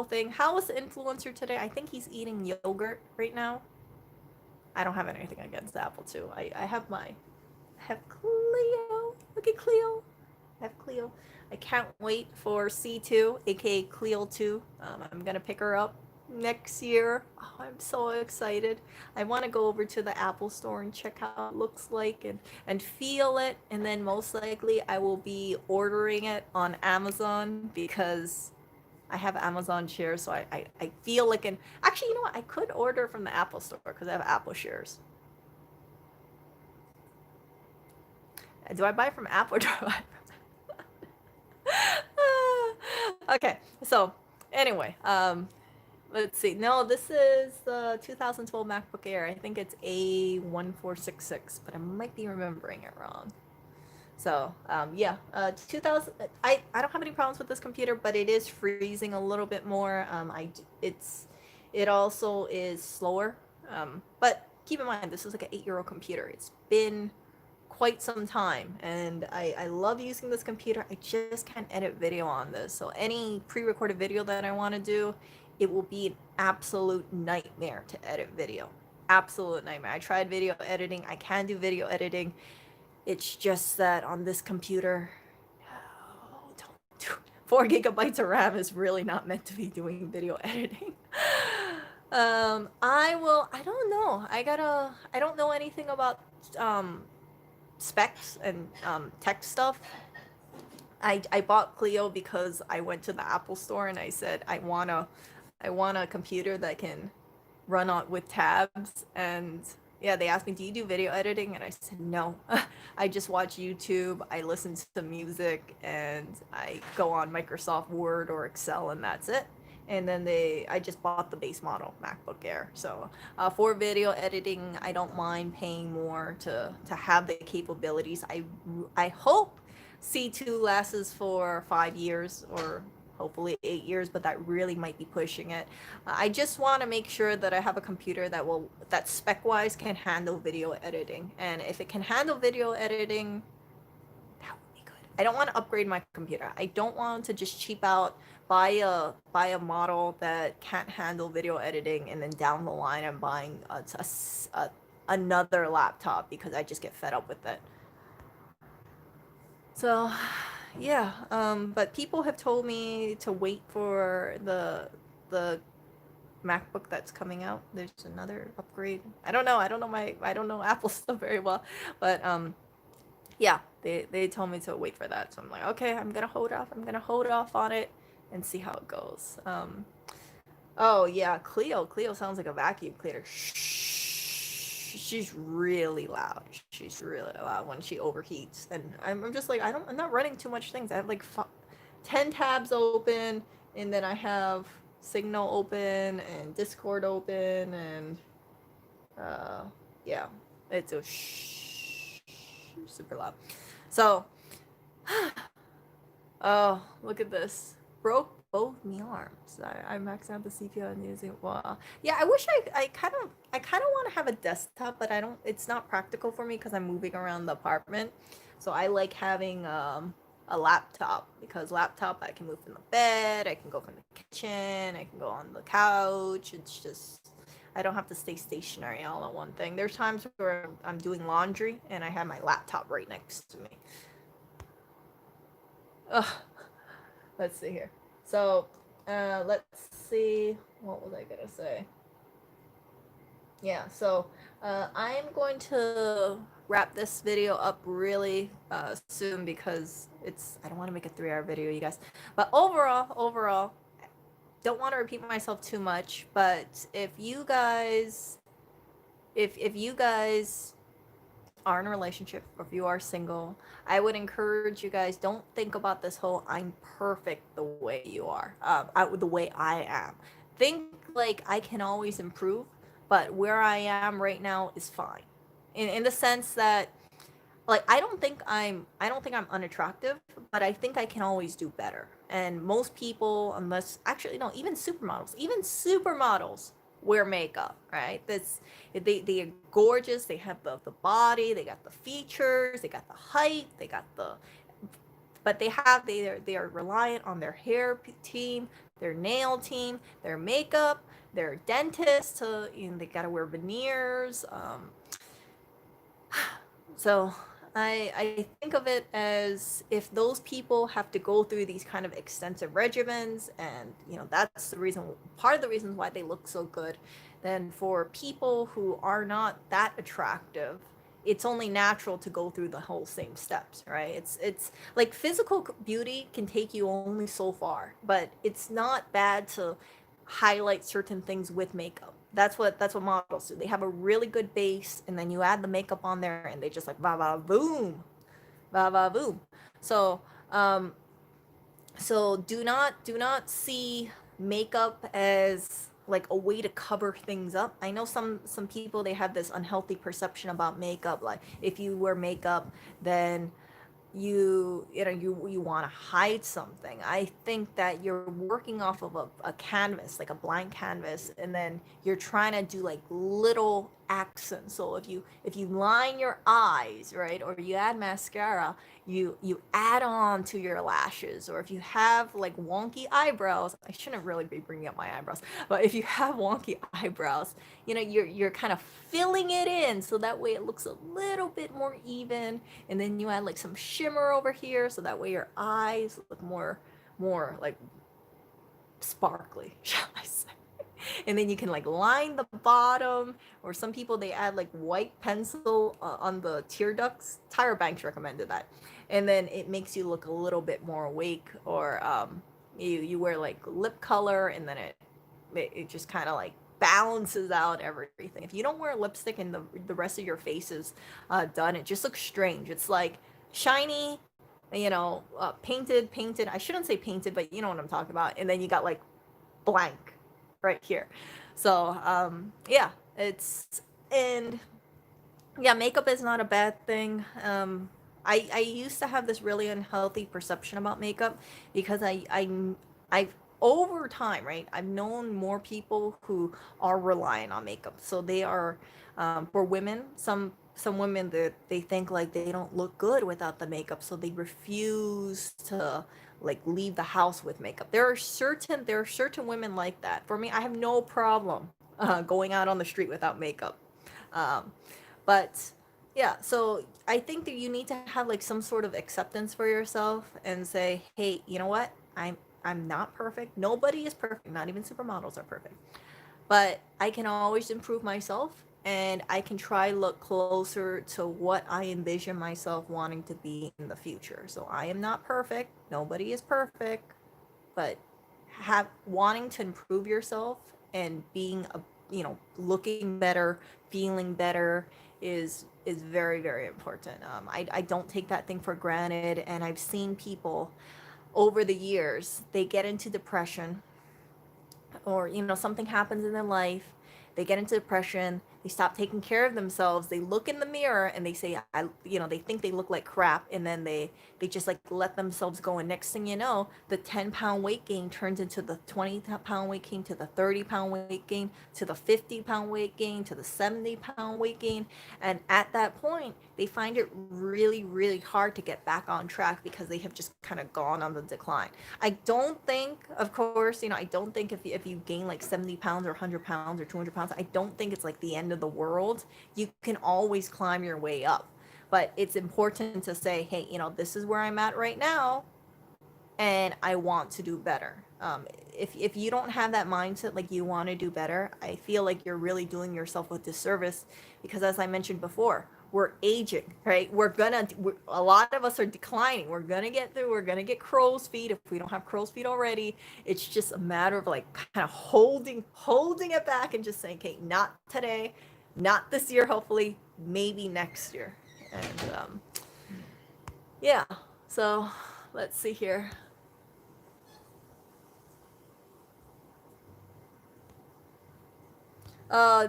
thing. How was the influencer today? I think he's eating yogurt right now. I don't have anything against Apple too. I have Cleo. Look at Cleo. I have Cleo. I can't wait for C2, aka Cleo 2. I'm gonna pick her up next year. Oh, I'm so excited. I want to go over to the Apple store and check how it looks like, and feel it, and then most likely I will be ordering it on Amazon because I have Amazon shares, so I feel like an actually, you know what? I could order from the Apple store because I have Apple shares. Do I buy from Apple or do I buy okay, so anyway, let's see. No, this is the 2012 MacBook Air. I think it's A1466, but I might be remembering it wrong. So yeah, 2000. I don't have any problems with this computer, but it is freezing a little bit more. It also is slower. But keep in mind, this is like an 8-year-old computer. It's been quite some time, and I love using this computer. I just can't edit video on this. So any pre-recorded video that I want to do, it will be an absolute nightmare to edit video. Absolute nightmare. I tried video editing. I can do video editing. It's just that on this computer, no, don't do it. 4 gigabytes of RAM is really not meant to be doing video editing. I don't know. I don't know anything about specs and tech stuff. I bought Clio because I went to the Apple store and I said I want a computer that can run on with tabs. And yeah, they asked me, do you do video editing? And I said no. I just watch YouTube, I listen to music, and I go on Microsoft Word or Excel, and that's it. And then I just bought the base model MacBook Air. So for video editing, I don't mind paying more to have the capabilities. I hope C2 lasts for 5 years or hopefully 8 years, but that really might be pushing it. I just want to make sure that I have a computer that spec-wise can handle video editing. And if it can handle video editing, that would be good. I don't want to upgrade my computer. I don't want to just cheap out, buy a model that can't handle video editing, and then down the line I'm buying another laptop because I just get fed up with it. So yeah, but people have told me to wait for the MacBook that's coming out. There's another upgrade. I don't know Apple stuff very well, but yeah, they told me to wait for that. So I'm like, okay, I'm gonna hold off on it and see how it goes. Oh yeah, Cleo sounds like a vacuum cleaner. She's really loud. She's really loud when she overheats, and I'm just like, I'm not running too much things. I have like 10 tabs open, and then I have Signal open and Discord open, and yeah, it's a super loud. So oh, look at this. Broke both me arms. I maxed out the CPU and using it. Wow. Yeah, I wish I kind of want to have a desktop, but I don't. It's not practical for me because I'm moving around the apartment. So I like having a laptop, because laptop I can move from the bed, I can go from the kitchen, I can go on the couch. It's just I don't have to stay stationary all on one thing. There's times where I'm doing laundry and I have my laptop right next to me. Ugh. Let's see here. So, let's see. What was I gonna say? Yeah, so I'm going to wrap this video up really soon because I don't want to make a 3-hour video, you guys. But overall, don't want to repeat myself too much. But if you guys are in a relationship, or if you are single, I would encourage you guys, don't think about this whole I'm perfect the way you are, the way I am. Think like I can always improve, but where I am right now is fine. In the sense that, like, I don't think I'm unattractive, but I think I can always do better. And most people, unless actually no, even supermodels wear makeup, right? They are gorgeous. They have the body, they got the features, they got the height, but they are reliant on their hair team, their nail team, their makeup, their dentist. They gotta wear veneers. So I think of it as, if those people have to go through these kind of extensive regimens, and that's part of the reasons why they look so good, then for people who are not that attractive, it's only natural to go through the whole same steps, right? It's like physical beauty can take you only so far, but it's not bad to highlight certain things with makeup. That's what models do. They have a really good base, and then you add the makeup on there, and they just like va va boom, va va boom. So um, so do not see makeup as like a way to cover things up. I know some people, they have this unhealthy perception about makeup, like if you wear makeup, then you want to hide something. I think that you're working off of a canvas, like a blank canvas, and then you're trying to do like little accents. So if you line your eyes, right, or you add mascara, you add on to your lashes. Or if you have like wonky eyebrows, I shouldn't really be bringing up my eyebrows, but if you have wonky eyebrows, you're kind of filling it in so that way it looks a little bit more even. And then you add like some shimmer over here so that way your eyes look more like sparkly, shall I say. And then you can like line the bottom, or some people, they add like white pencil on the tear ducts. Tyra Banks recommended that. And then it makes you look a little bit more awake. Or you wear like lip color, and then it just kind of like balances out everything. If you don't wear lipstick and the rest of your face is done, it just looks strange. It's like shiny, painted. I shouldn't say painted, but you know what I'm talking about. And then you got like blank right here. So yeah, it's and yeah, makeup is not a bad thing. I used to have this really unhealthy perception about makeup because I've over time, right? I've known more people who are relying on makeup. So they are, for women, some women that they think like they don't look good without the makeup, so they refuse to like leave the house with makeup. There are certain women like that. For me, I have no problem going out on the street without makeup. Um, but yeah, so I think that you need to have like some sort of acceptance for yourself and say, hey, you know what? I'm not perfect. Nobody is perfect. Not even supermodels are perfect. But I can always improve myself, and I can try look closer to what I envision myself wanting to be in the future. So I am not perfect. Nobody is perfect, but have wanting to improve yourself and being looking better, feeling better is very, very important. I don't take that thing for granted, and I've seen people over the years, they get into depression, or something happens in their life, they get into depression, they stop taking care of themselves, they look in the mirror and they say, they think they look like crap, and then they just like let themselves go, and next thing you know, the 10-pound weight gain turns into the 20-pound weight gain, to the 30-pound weight gain, to the 50-pound weight gain, to the 70-pound weight gain. And at that point, they find it really, really hard to get back on track because they have just kind of gone on the decline. I don't think, of course, I don't think if you gain like 70 pounds or 100 pounds or 200 pounds, I don't think it's like the end of the world. You can always climb your way up. But it's important to say, hey, this is where I'm at right now, and I want to do better. If you don't have that mindset, like you want to do better, I feel like you're really doing yourself a disservice, because as I mentioned before, we're aging, right? A lot of us are declining. We're gonna get crow's feet if we don't have crow's feet already. It's just a matter of like kind of holding it back and just saying, okay, not today, not this year, hopefully, maybe next year. And yeah, so let's see here.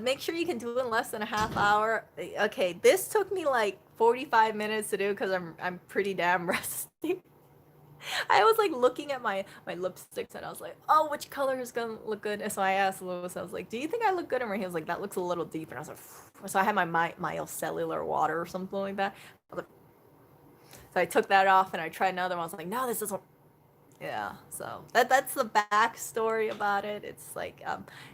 Make sure you can do it in less than a half hour. Okay, this took me like 45 minutes to do because I'm pretty damn rusty. I was like looking at my lipsticks, and I was like, oh, which color is gonna look good? And so I asked Lewis, I was like, do you think I look good? And he was like, that looks a little deep. And I was like, so I had my micellar water or something like that. So I took that off and I tried another one. I was like, no, this isn't. Yeah, so that's the backstory about it. It's like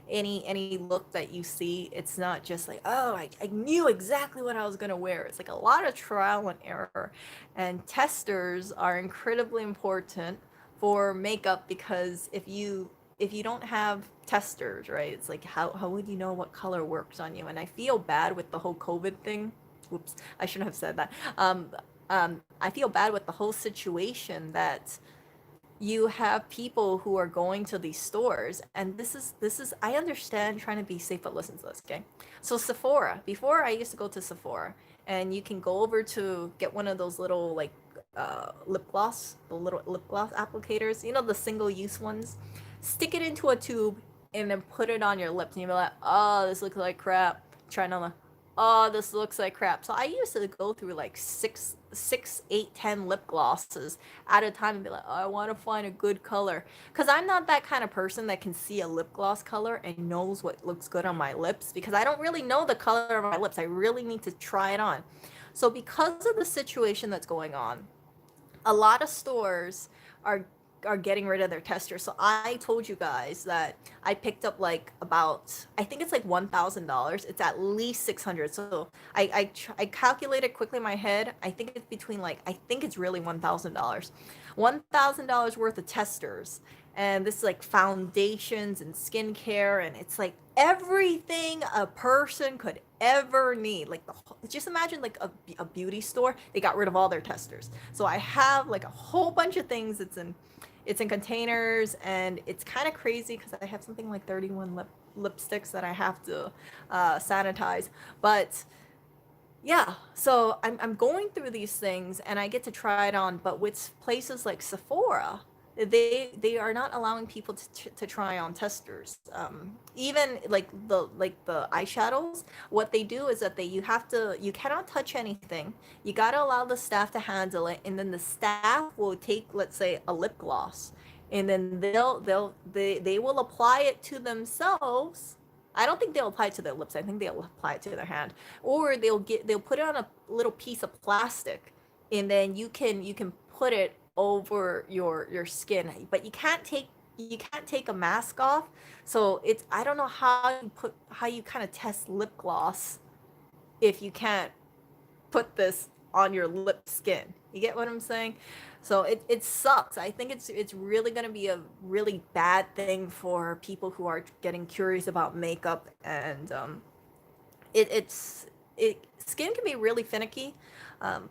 any look that you see, it's not just like, oh, I knew exactly what I was gonna wear. It's like a lot of trial and error, and testers are incredibly important for makeup, because if you don't have testers, right, it's like how would you know what color works on you? And I feel bad with the whole COVID thing, Whoops, I shouldn't have said that. I feel bad with the whole situation that you have people who are going to these stores, and this is I understand trying to be safe, but listen to this, okay? So Sephora, before I used to go to Sephora, and you can go over to get one of those little like lip gloss, the little lip gloss applicators, you know, the single use ones. Stick it into a tube and then put it on your lips, and you'll be like, oh, this looks like crap. Try another. Oh, this looks like crap. So I used to go through like six, eight, 10 lip glosses at a time and be like, oh, I want to find a good color. Because I'm not that kind of person that can see a lip gloss color and knows what looks good on my lips, because I don't really know the color of my lips. I really need to try it on. So because of the situation that's going on, a lot of stores are are getting rid of their testers. So I told you guys that I picked up like about, I think it's like $1,000. It's at least 600. So I calculated quickly in my head. I think it's between like, I think it's really $1,000. $1,000 worth of testers. And this is like foundations and skincare, and it's like everything a person could ever need. Like just imagine like a beauty store. They got rid of all their testers. So I have like a whole bunch of things. It's in containers, and it's kind of crazy because I have something like 31 lipsticks that I have to sanitize. But yeah, so I'm going through these things and I get to try it on, but with places like Sephora, they are not allowing people to try on testers. Even like the eyeshadows, what they do is that you cannot touch anything. You gotta allow the staff to handle it, and then the staff will take, let's say, a lip gloss, and then they will apply it to themselves. I don't think they'll apply it to their lips. I think they'll apply it to their hand, or they'll put it on a little piece of plastic, and then you can put it over your skin. But you can't take a mask off. So it's, I don't know how you kind of test lip gloss if you can't put this on your lip skin. You get what I'm saying? So it sucks. I think it's really going to be a really bad thing for people who are getting curious about makeup, and it skin can be really finicky.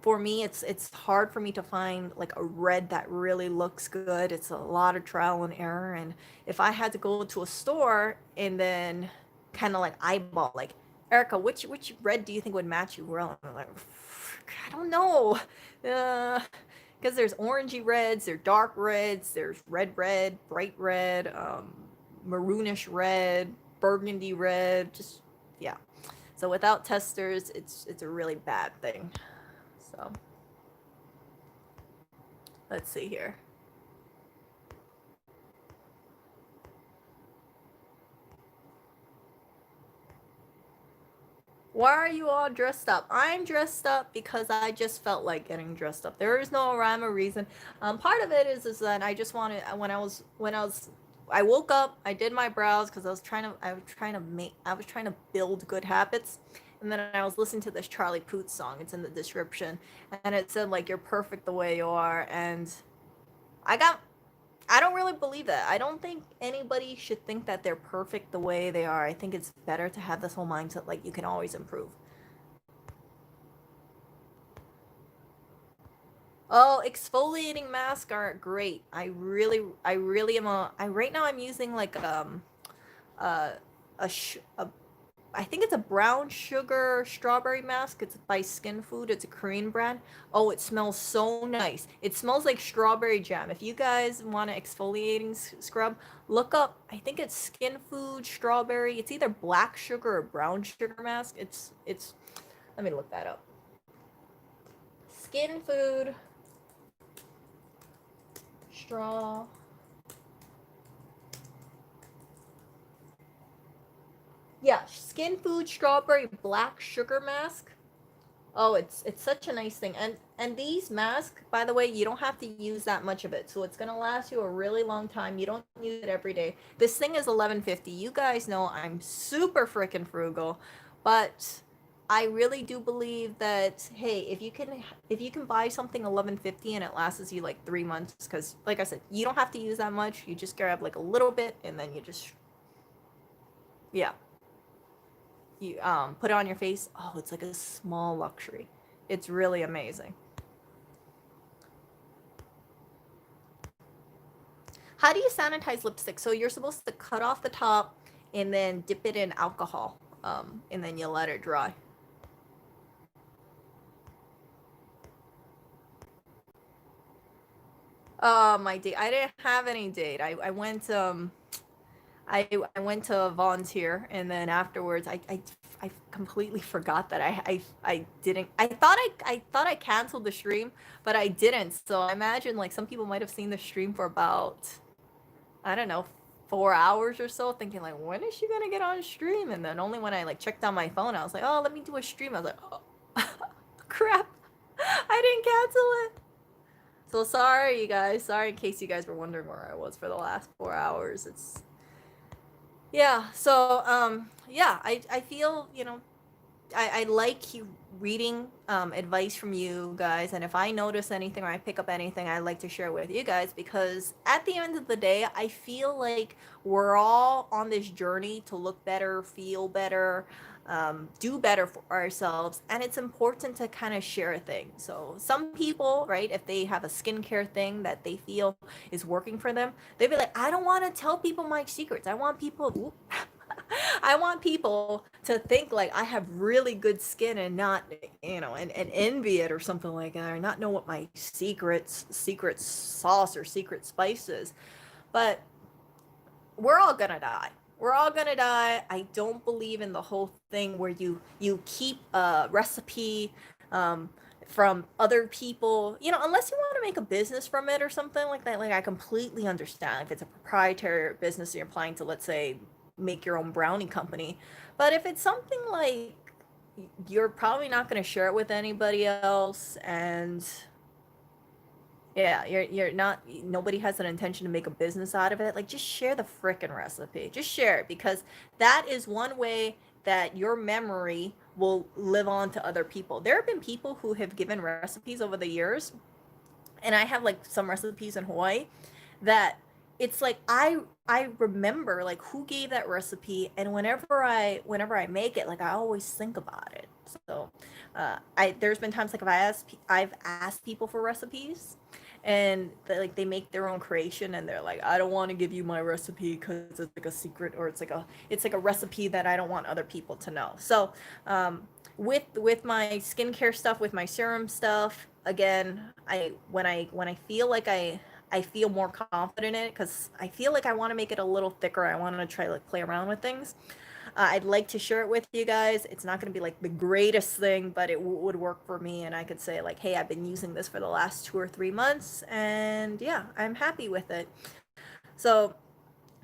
For me, it's hard for me to find like a red that really looks good. It's a lot of trial and error, and if I had to go to a store and then kind of like eyeball, like, Erica, which red do you think would match you well? And I'm like, I don't know, because there's orangey reds, there's dark reds, there's red, bright red, maroonish red, burgundy red, just yeah. So without testers, it's a really bad thing. So let's see here. Why are you all dressed up? I'm dressed up because I just felt like getting dressed up. There is no rhyme or reason. Part of it is that I just wanted, I woke up, I did my brows because I was trying to build good habits. And then I was listening to this Charlie Puth song. It's in the description, and it said like, you're perfect the way you are. And I got I don't really believe that. I don't think anybody should think that they're perfect the way they are. I think it's better to have this whole mindset like you can always improve. Oh, exfoliating masks are great. I really am right now I'm using like uh, a I think it's a brown sugar strawberry mask. It's by Skin Food. It's a Korean brand. Oh, it smells so nice. It smells like strawberry jam. If you guys want an exfoliating scrub, look up. I think it's Skin Food strawberry. It's either black sugar or brown sugar mask. It's. Let me look that up. Skin Food straw. Yeah, Skin Food strawberry black sugar mask. Oh, it's such a nice thing. And these masks, by the way, you don't have to use that much of it. So it's gonna last you a really long time. You don't use it every day. This thing is 11.50. You guys know I'm super freaking frugal, but I really do believe that, hey, if you can buy something 11.50 and it lasts you like 3 months, because like I said, you don't have to use that much. You just grab like a little bit and then you just, yeah. you put it on your face. Oh, it's like a small luxury. It's really amazing. How do you sanitize lipstick? So you're supposed to cut off the top and then dip it in alcohol, and then you let it dry. My date. I didn't have any date. I went I went to volunteer, and then afterwards I completely forgot that I didn't. I thought I canceled the stream, but I didn't. So I imagine like some people might have seen the stream for about, I don't know, 4 hours or so, thinking like, when is she gonna get on stream? And then only when I like checked on my phone, I was like, oh, let me do a stream. I was like, oh, crap, I didn't cancel it. So sorry, you guys. Sorry in case you guys were wondering where I was for the last 4 hours. It's yeah. So yeah, I feel, I like you reading advice from you guys, and if I notice anything or I pick up anything, I like to share with you guys, because at the end of the day, I feel like we're all on this journey to look better, feel better, do better for ourselves, and it's important to kind of share things. So some people, right, if they have a skincare thing that they feel is working for them, they'd be like, I don't want to tell people my secrets. I want people I want people to think like I have really good skin and not, and envy it or something like that, or not know what my secret sauce or secret spice is. But we're all gonna die. We're all gonna die. I don't believe in the whole thing where you keep a recipe from other people, unless you want to make a business from it or something like that. Like, I completely understand if it's a proprietary business and you're applying to, let's say, make your own brownie company. But if it's something like you're probably not going to share it with anybody else, and yeah, you're not, nobody has an intention to make a business out of it, like, just share the frickin' recipe. Just share it, because that is one way that your memory will live on to other people. There have been people who have given recipes over the years, and I have like some recipes in Hawaii that it's like I remember like who gave that recipe, and whenever I make it, like, I always think about it. So I there's been times like if I've asked people for recipes, and they make their own creation, and they're like, I don't want to give you my recipe because it's like a secret, or it's like a recipe that I don't want other people to know. So with my skincare stuff, with my serum stuff, again, when I feel like I feel more confident in it, because I feel like I want to make it a little thicker. I want to try like play around with things. I'd like to share it with you guys. It's not going to be like the greatest thing, but it would work for me, and I could say like, hey, I've been using this for the last 2 or 3 months, and yeah, I'm happy with it. So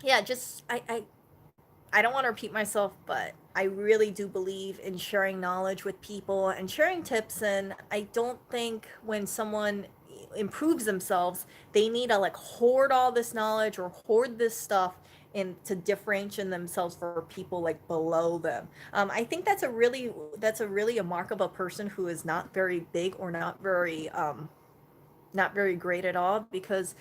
yeah, just I don't want to repeat myself, but I really do believe in sharing knowledge with people and sharing tips. And I don't think when someone improves themselves, they need to like hoard all this knowledge or hoard this stuff and to differentiate themselves for people like below them. I think that's a mark of a person who is not very big or not very great at all, because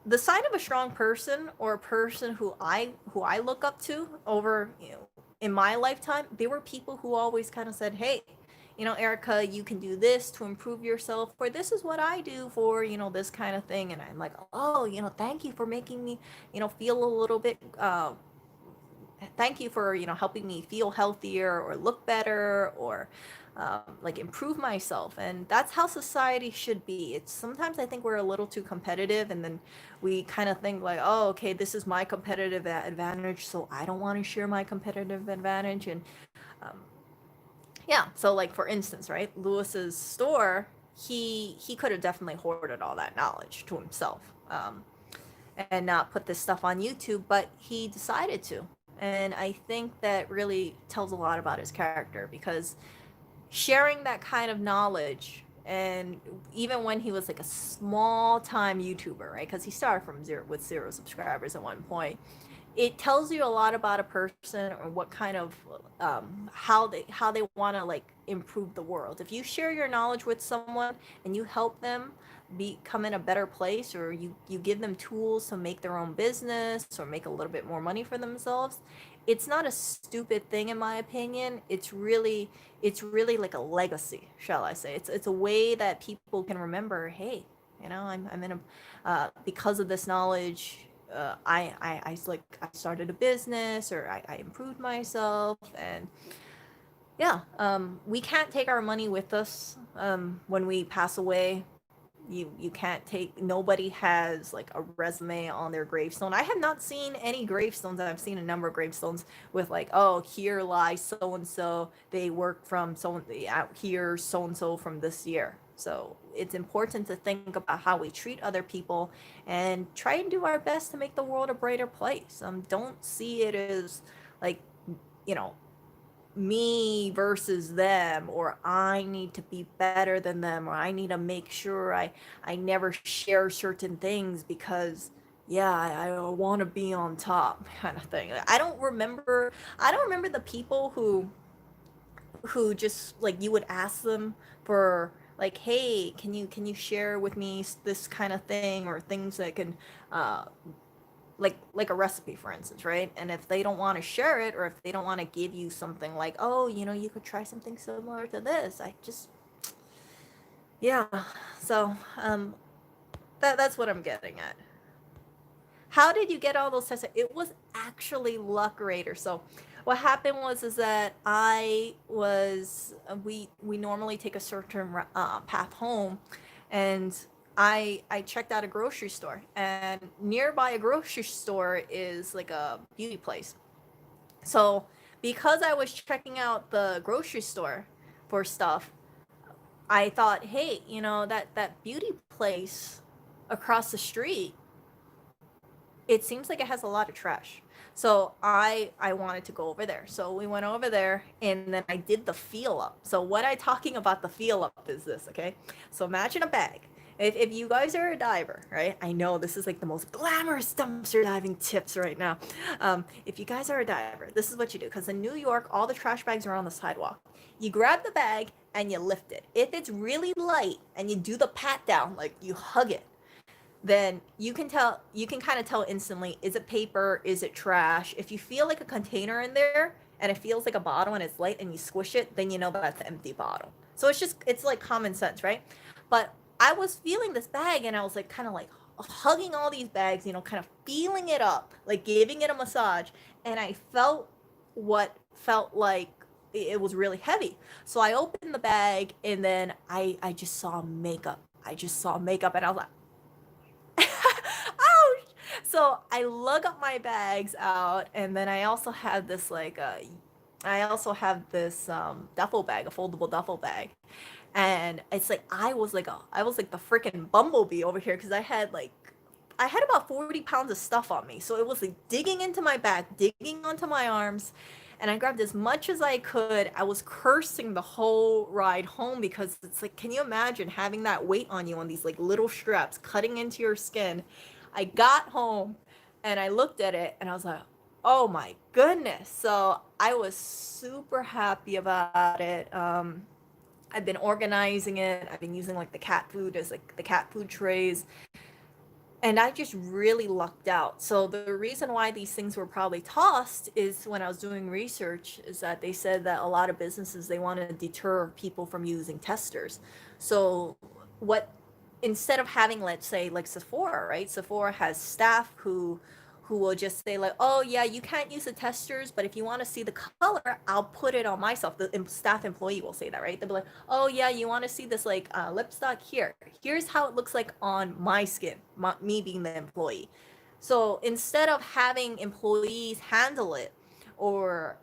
the sign of a strong person, or a person who I look up to over, in my lifetime, they were people who always kind of said, hey, Erica, you can do this to improve yourself, or this is what I do for, this kind of thing. And I'm like, oh, thank you for making me, feel a little bit, thank you for, helping me feel healthier or look better, or like improve myself. And that's how society should be. It's sometimes I think we're a little too competitive, and then we kind of think like, oh, okay, this is my competitive advantage, so I don't want to share my competitive advantage. And um, yeah, so like for instance, right, Lewis's store, he could have definitely hoarded all that knowledge to himself, and not put this stuff on YouTube, but he decided to. And I think that really tells a lot about his character, because sharing that kind of knowledge, and even when he was like a small time YouTuber, right? Because he started from zero subscribers at one point. It tells you a lot about a person, or what kind of how they want to like improve the world. If you share your knowledge with someone and you help them, become in a better place, or you give them tools to make their own business or make a little bit more money for themselves, it's not a stupid thing in my opinion. It's really like a legacy, shall I say. It's a way that people can remember, hey, I'm in a because of this knowledge, I started a business, or I improved myself. And yeah, we can't take our money with us when we pass away. You can't take, nobody has like a resume on their gravestone. I have not seen any gravestones. I've seen a number of gravestones with like, oh, here lies so and so, they work from so out here, so and so from this year. So it's important to think about how we treat other people and try and do our best to make the world a brighter place. Don't see it as like, you know me versus them, or I need to be better than them, or I need to make sure I never share certain things because yeah, I want to be on top, kind of thing. I don't remember the people who just like, you would ask them for like, hey, can you share with me this kind of thing, or things that can uh like a recipe, for instance, right? And if they don't want to share it, or if they don't want to give you something like, oh, you could try something similar to this, I just, yeah. So that's what I'm getting at. How did you get all those tests? It was actually luck, Raider. So what happened was is that I was we normally take a certain path home, and I checked out a grocery store, and nearby a grocery store is like a beauty place. So because I was checking out the grocery store for stuff, I thought, hey, that beauty place across the street, it seems like it has a lot of trash. So I wanted to go over there. So we went over there, and then I did the feel up. So what I talking about the feel up is this, okay? So imagine a bag. If you guys are a diver, right? I know this is like the most glamorous dumpster diving tips right now. If you guys are a diver, this is what you do. Because in New York, all the trash bags are on the sidewalk. You grab the bag and you lift it. If it's really light and you do the pat down, like you hug it, then you can kind of tell instantly, is it paper, is it trash? If you feel like a container in there and it feels like a bottle and it's light and you squish it, then you know that's an empty bottle. So it's like common sense, right? But I was feeling this bag, and I was like kind of like hugging all these bags, kind of feeling it up, like giving it a massage, and I felt what felt like it was really heavy. So I opened the bag, and then I just saw makeup. I just saw makeup, and I was like, ouch! So I lug up my bags out, and then I also have this duffel bag, a foldable duffel bag, and it's like I was like the freaking bumblebee over here, because I had about 40 pounds of stuff on me, so it was like digging into my back, digging onto my arms, and I grabbed as much as I could. I was cursing the whole ride home, because it's like, can you imagine having that weight on you, on these like little straps cutting into your skin? I got home and I looked at it, and I was like, oh my goodness. So I was super happy about it. I've been organizing it. I've been using like the cat food as like the cat food trays, and I just really lucked out. So the reason why these things were probably tossed is, when I was doing research, is that they said that a lot of businesses, they want to deter people from using testers. So what instead of having, let's say, like Sephora, right? Sephora has staff who will just say like, oh yeah, you can't use the testers, but if you want to see the color, I'll put it on myself. The staff employee will say that, right? They'll be like, oh yeah, you want to see this like lip stock, here's how it looks like on my skin, me being the employee. So instead of having employees handle it, or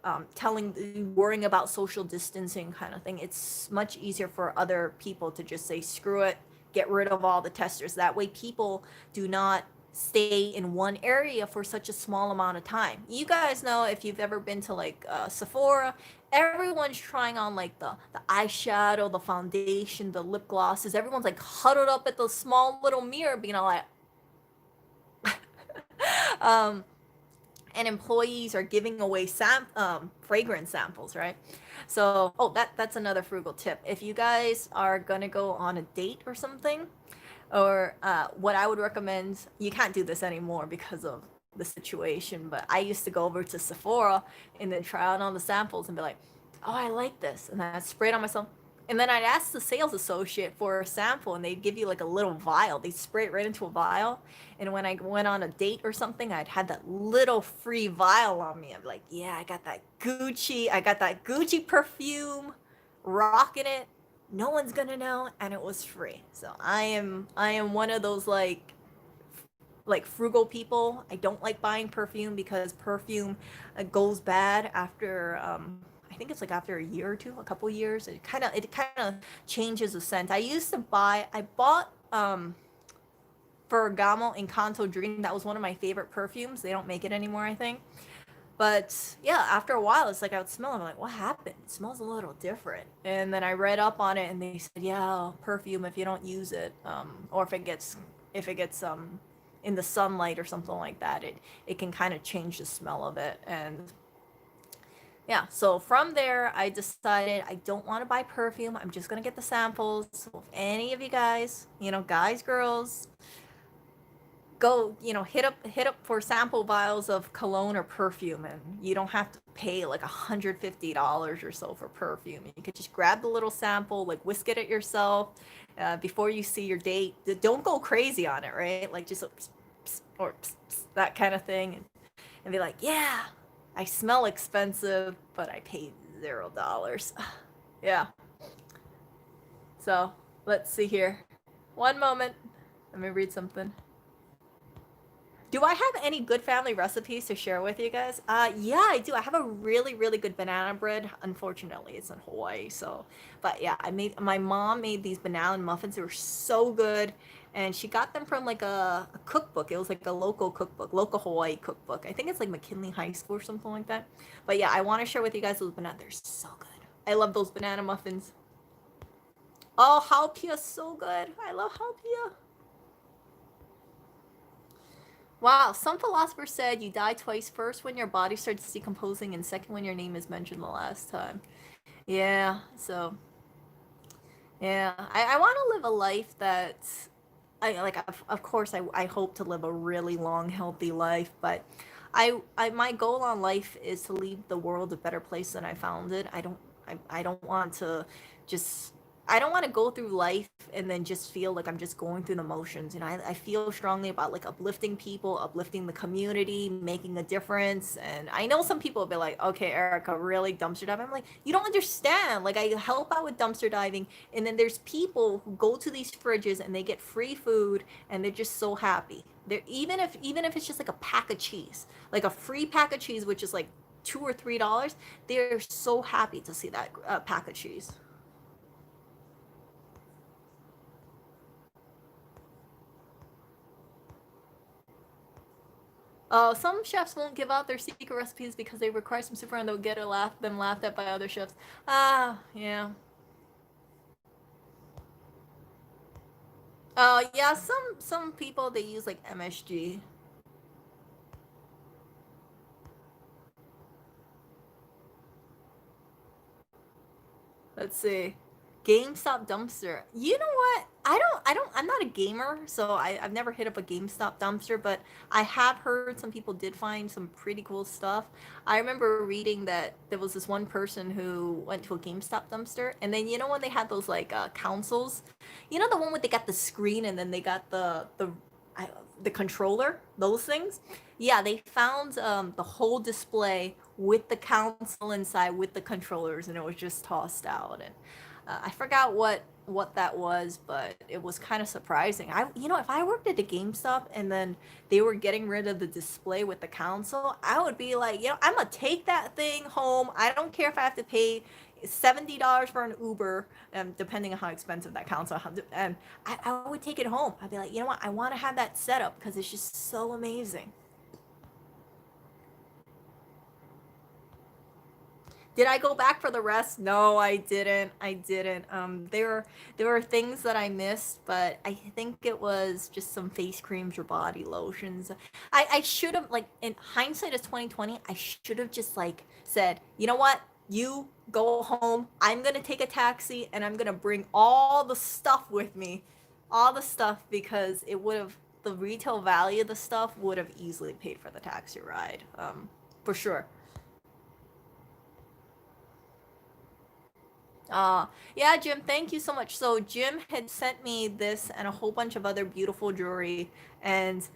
worrying about social distancing kind of thing, it's much easier for other people to just say, screw it, get rid of all the testers. That way people do not stay in one area for such a small amount of time. You guys know, if you've ever been to like Sephora, everyone's trying on like the eyeshadow, the foundation, the lip glosses. Everyone's like huddled up at the small little mirror, being all like, um, and employees are giving away fragrance samples, right? So, oh, that's another frugal tip. If you guys are gonna go on a date or something, Or what I would recommend, you can't do this anymore because of the situation, but I used to go over to Sephora and then try on all the samples and be like, oh, I like this. And then I'd spray it on myself. And then I'd ask the sales associate for a sample and they'd give you like a little vial. They'd spray it right into a vial. And when I went on a date or something, I'd had that little free vial on me. I'd be like, yeah, I got that Gucci perfume, rocking it. No one's gonna know, and it was free. So I am one of those like frugal people. I don't like buying perfume because perfume goes bad after I think it's like after a year or two, a couple years. It kind of changes the scent. I bought Ferragamo Encanto Dream. That was one of my favorite perfumes. They don't make it anymore, I think. But yeah, after a while, it's like I would smell it. I'm like, what happened? It smells a little different. And then I read up on it, and they said, yeah, perfume, if you don't use it, or if it gets in the sunlight or something like that, it can kind of change the smell of it. And yeah, so from there, I decided I don't want to buy perfume. I'm just gonna get the samples. So if any of you guys, guys, girls, go hit up for sample vials of cologne or perfume, and you don't have to pay like $150 or so for perfume. You could just grab the little sample, like whisk it yourself before you see your date. Don't go crazy on it, right? Like just pss, pss, or pss, pss, that kind of thing, and be like, yeah, I smell expensive, but I paid $0. Yeah. So let's see here, one moment, let me read something. Do I have any good family recipes to share with you guys? Yeah, I do. I have a really, really good banana bread. Unfortunately, it's in Hawaii, so. But yeah, my mom made these banana muffins. They were so good, and she got them from like a cookbook. It was like a local cookbook, local Hawaii cookbook. I think it's like McKinley High School or something like that. But yeah, I want to share with you guys those bananas. They're so good. I love those banana muffins. Oh, haupia, so good. I love haupia. Wow, some philosopher said you die twice. First when your body starts decomposing, and second when your name is mentioned the last time. Yeah, so yeah, I want to live a life that I like. Of course, I hope to live a really long, healthy life, but my goal on life is to leave the world a better place than I found it. I don't want to just I don't want to go through life and then just feel like I'm just going through the motions. I feel strongly about like uplifting people, uplifting the community, making a difference. And I know some people will be like, okay, Erica, really dumpster diving? I'm like, you don't understand. Like I help out with dumpster diving, and then there's people who go to these fridges and they get free food and they're just so happy. They're even if it's just like a pack of cheese, like a free pack of cheese, which is like $2 or $3, they're so happy to see that pack of cheese. Some chefs won't give out their secret recipes because they require some super and they'll get them laughed at by other chefs. Ah, yeah. Yeah, some people they use like MSG. Let's see. GameStop dumpster. You know what? I'm not a gamer, so I've never hit up a GameStop dumpster, but I have heard some people did find some pretty cool stuff. I remember reading that there was this one person who went to a GameStop dumpster, and then when they had those like consoles, the one where they got the screen and then they got the controller, those things. Yeah, they found the whole display with the console inside with the controllers, and it was just tossed out. And I forgot what that was, but it was kind of surprising. If I worked at a GameStop and then they were getting rid of the display with the console, I would be like, I'm gonna take that thing home. I don't care if I have to pay $70 for an Uber, depending on how expensive that console. And I would take it home. I'd be like, you know what? I want to have that set up because it's just so amazing. Did I go back for the rest? No, I didn't. I didn't. There were things that I missed, but I think it was just some face creams or body lotions. I should have, like, in hindsight is 2020, I should have just like said, you know what? You go home. I'm gonna take a taxi and I'm gonna bring all the stuff with me. all the stuff because it would have, the retail value of the stuff would have easily paid for the taxi ride, for sure. Uh, yeah, Jim, thank you so much. So Jim had sent me this and a whole bunch of other beautiful jewelry, and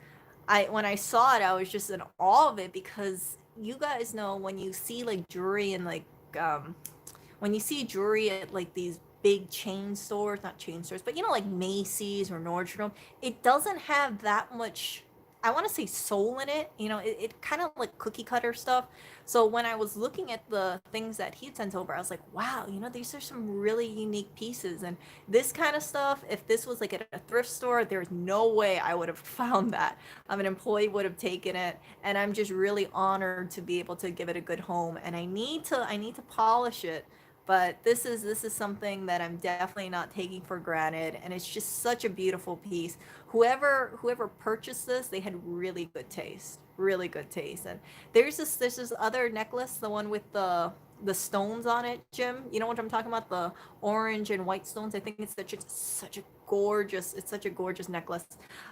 when I saw it, I was just in awe of it because you guys know when you see like jewelry and like um when you see jewelry at like these big chain stores, not chain stores, but you know, like Macy's or Nordstrom, it doesn't have that much, I want to say, soul in it. You know, it kind of like cookie cutter stuff. So when I was looking at the things that he'd sent over, I was like, wow, you know, these are some really unique pieces. And this kind of stuff, if this was like at a thrift store, there's no way I would have found that. An employee would have taken it, and I'm just really honored to be able to give it a good home. And I need to polish it, but this is something that I'm definitely not taking for granted, and it's just such a beautiful piece. Whoever purchased this, they had really good taste, really good taste. And there's this other necklace, the one with the stones on it, Jim. You know what I'm talking about? The orange and white stones. I think it's such a gorgeous necklace.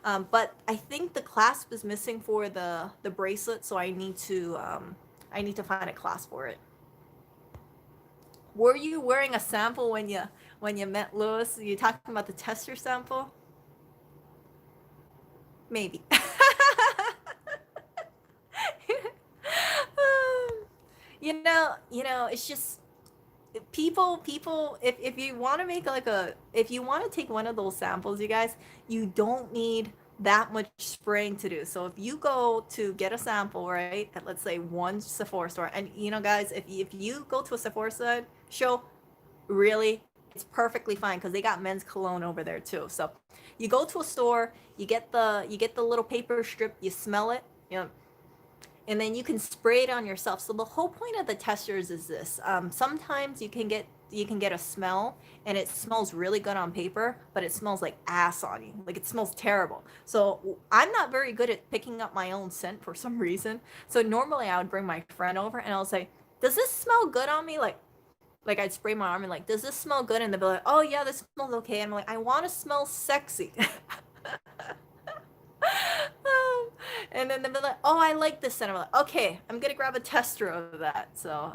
But I think the clasp is missing for the bracelet, so I need to find a clasp for it. Were you wearing a sample when you met Lewis? You talking about the tester sample? Maybe. It's just people, if you want to make like if you want to take one of those samples, you guys, you don't need that much spraying to do. So if you go to get a sample, right, at let's say one Sephora store, and guys, if you go to a Sephora show, really, it's perfectly fine because they got men's cologne over there too. So you go to a store, you get the little paper strip, you smell it, and then you can spray it on yourself. So the whole point of the testers is this: sometimes you can get a smell, and it smells really good on paper, but it smells like ass on you. Like, it smells terrible. So I'm not very good at picking up my own scent for some reason. So normally I would bring my friend over and I'll say, "Does this smell good on me?" Like I'd spray my arm and like, "Does this smell good?" And they'd be like, "Oh yeah, this smells okay." And I'm like, "I want to smell sexy." And then they'll be like, "Oh, I like this scent." I'm like, "Okay, I'm gonna grab a tester of that." So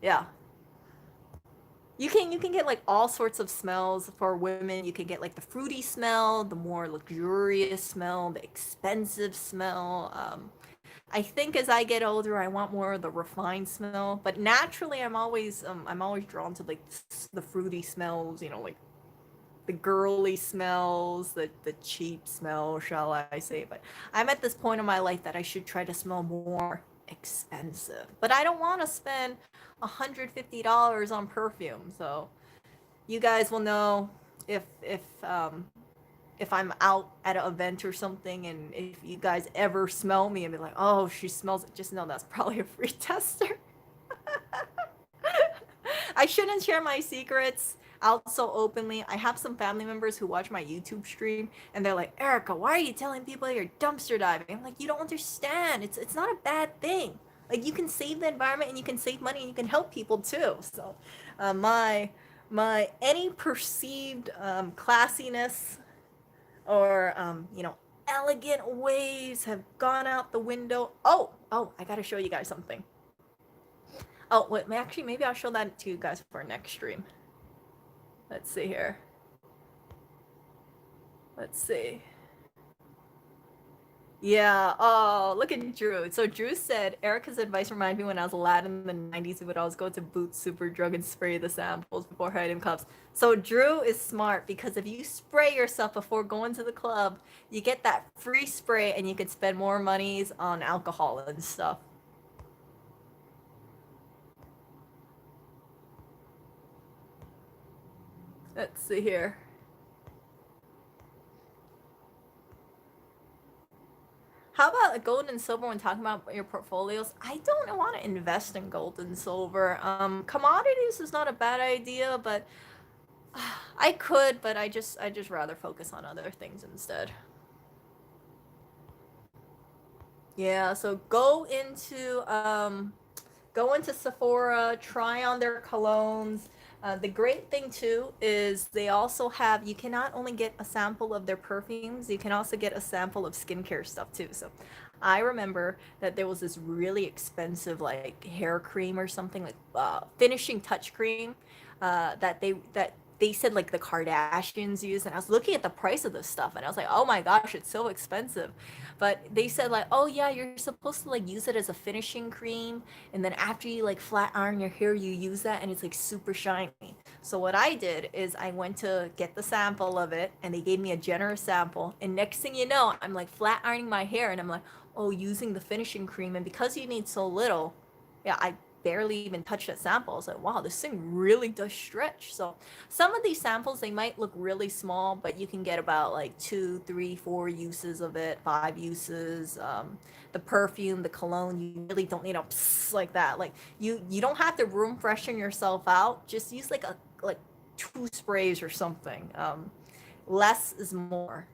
yeah, you can get like all sorts of smells for women. You can get like the fruity smell, the more luxurious smell, the expensive smell. I think as I get older, I want more of the refined smell. But naturally, I'm always drawn to like the fruity smells. Like the girly smells, the cheap smell, shall I say. But I'm at this point in my life that I should try to smell more expensive. But I don't want to spend $150 on perfume. So you guys will know if I'm out at an event or something, and if you guys ever smell me and be like, "Oh, she smells it," just know that's probably a free tester. I shouldn't share my secrets out so openly. I have some family members who watch my YouTube stream, and they're like, "Erica, why are you telling people you're dumpster diving?" I'm like, "You don't understand. It's not a bad thing. Like, you can save the environment, and you can save money, and you can help people too." So, my any perceived classiness or elegant ways have gone out the window. Oh, I gotta show you guys something. Oh, wait, actually, maybe I'll show that to you guys for our next stream. Let's see here. Let's see. Yeah. Oh, look at Drew. So Drew said, "Erica's advice reminded me when I was a lad in the 90s, we would always go to Boots Superdrug and spray the samples before hiding cups." So Drew is smart because if you spray yourself before going to the club, you get that free spray and you can spend more monies on alcohol and stuff. Let's see here. How about gold and silver when talking about your portfolios? I don't want to invest in gold and silver. Commodities is not a bad idea, but I could, but I just rather focus on other things instead. Yeah, so go into Sephora, try on their colognes, The great thing too is they also have, you can not only get a sample of their perfumes, you can also get a sample of skincare stuff too. So I remember that there was this really expensive like hair cream or something, like finishing touch cream, that they said like the Kardashians use, and I was looking at the price of this stuff and I was like, oh my gosh, it's so expensive. But they said like, oh yeah, you're supposed to like use it as a finishing cream, and then after you like flat iron your hair, you use that and it's like super shiny. So what I did is I went to get the sample of it and they gave me a generous sample, and next thing you know, I'm like flat ironing my hair and I'm like, oh, using the finishing cream, and because you need so little, yeah, I barely even touched that sample. I was like, wow, this thing really does stretch. So some of these samples, they might look really small, but you can get about like 2, 3, 4 uses of it, 5 uses. The perfume, the cologne, you really don't need a pss like that. Like you don't have to room freshen yourself out. Just use like 2 sprays or something. Less is more.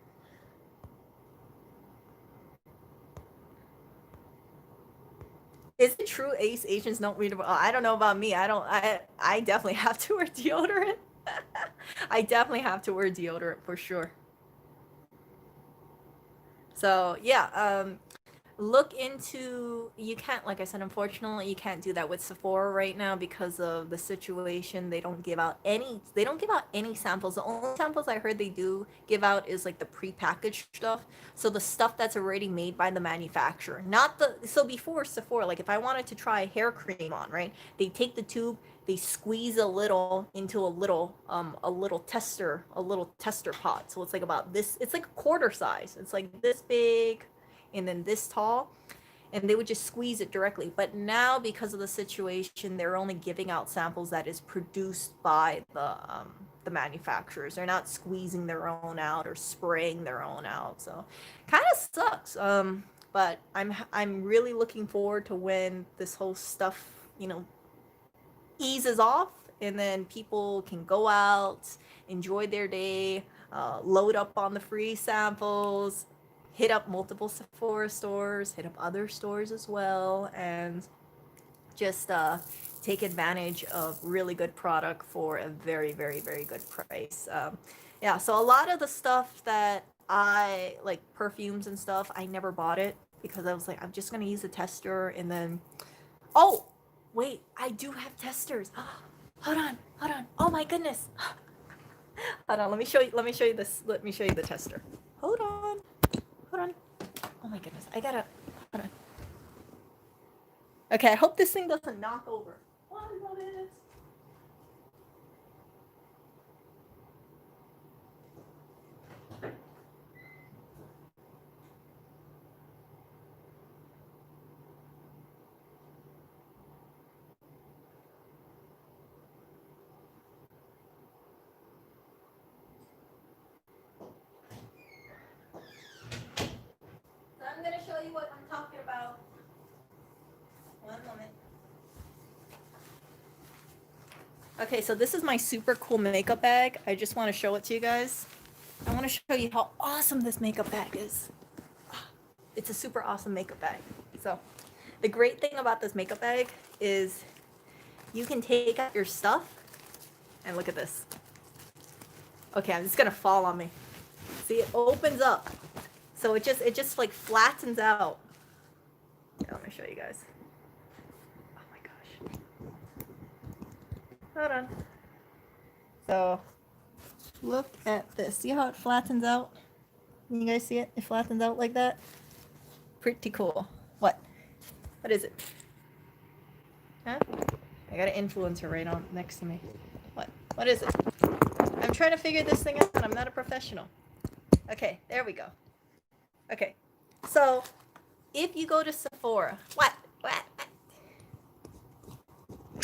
Is it true ace agents don't read about? I don't know about me. I don't. I definitely have to wear deodorant. I definitely have to wear deodorant for sure. So yeah, look into, you can't, like I said, unfortunately you can't do that with Sephora right now because of the situation. They don't give out any samples. The only samples I heard they do give out is like the prepackaged stuff, so the stuff that's already made by the manufacturer, not the, so before Sephora, like if I wanted to try hair cream on, right, they take the tube, they squeeze a little into a little tester pot, so it's like about this, it's like a quarter size, it's like this big and then this tall, and they would just squeeze it directly. But now because of the situation, they're only giving out samples that is produced by the manufacturers. They're not squeezing their own out or spraying their own out, so kind of sucks. But I'm really looking forward to when this whole stuff, you know, eases off, and then people can go out, enjoy their day, load up on the free samples, hit up multiple Sephora stores, hit up other stores as well, and just take advantage of really good product for a very, very, very good price. Yeah, so a lot of the stuff that I like, perfumes and stuff, I never bought it because I was like, I'm just gonna use a tester, and then, oh, wait, I do have testers. Hold on, hold on. Oh my goodness. Hold on, let me show you. Let me show you this. Let me show you the tester. Hold on, hold on. Oh my goodness, I gotta. Hold on. Okay, I hope this thing doesn't knock over. 1 minute. So I'm gonna show you what I'm talking about. 1 moment. Okay, so this is my super cool makeup bag. I just want to show it to you guys. I want to show you how awesome this makeup bag is. It's a super awesome makeup bag. So the great thing about this makeup bag is you can take out your stuff, and look at this. Okay, it's gonna fall on me. See, it opens up. So it just like flattens out. Yeah, let me show you guys. Oh my gosh. Hold on. So look at this. See how it flattens out? Can you guys see it? It flattens out like that. Pretty cool. What? What is it? Huh? I got an influencer right on next to me. What? What is it? I'm trying to figure this thing out. I'm not a professional. Okay, there we go. Okay, so if you go to Sephora, what?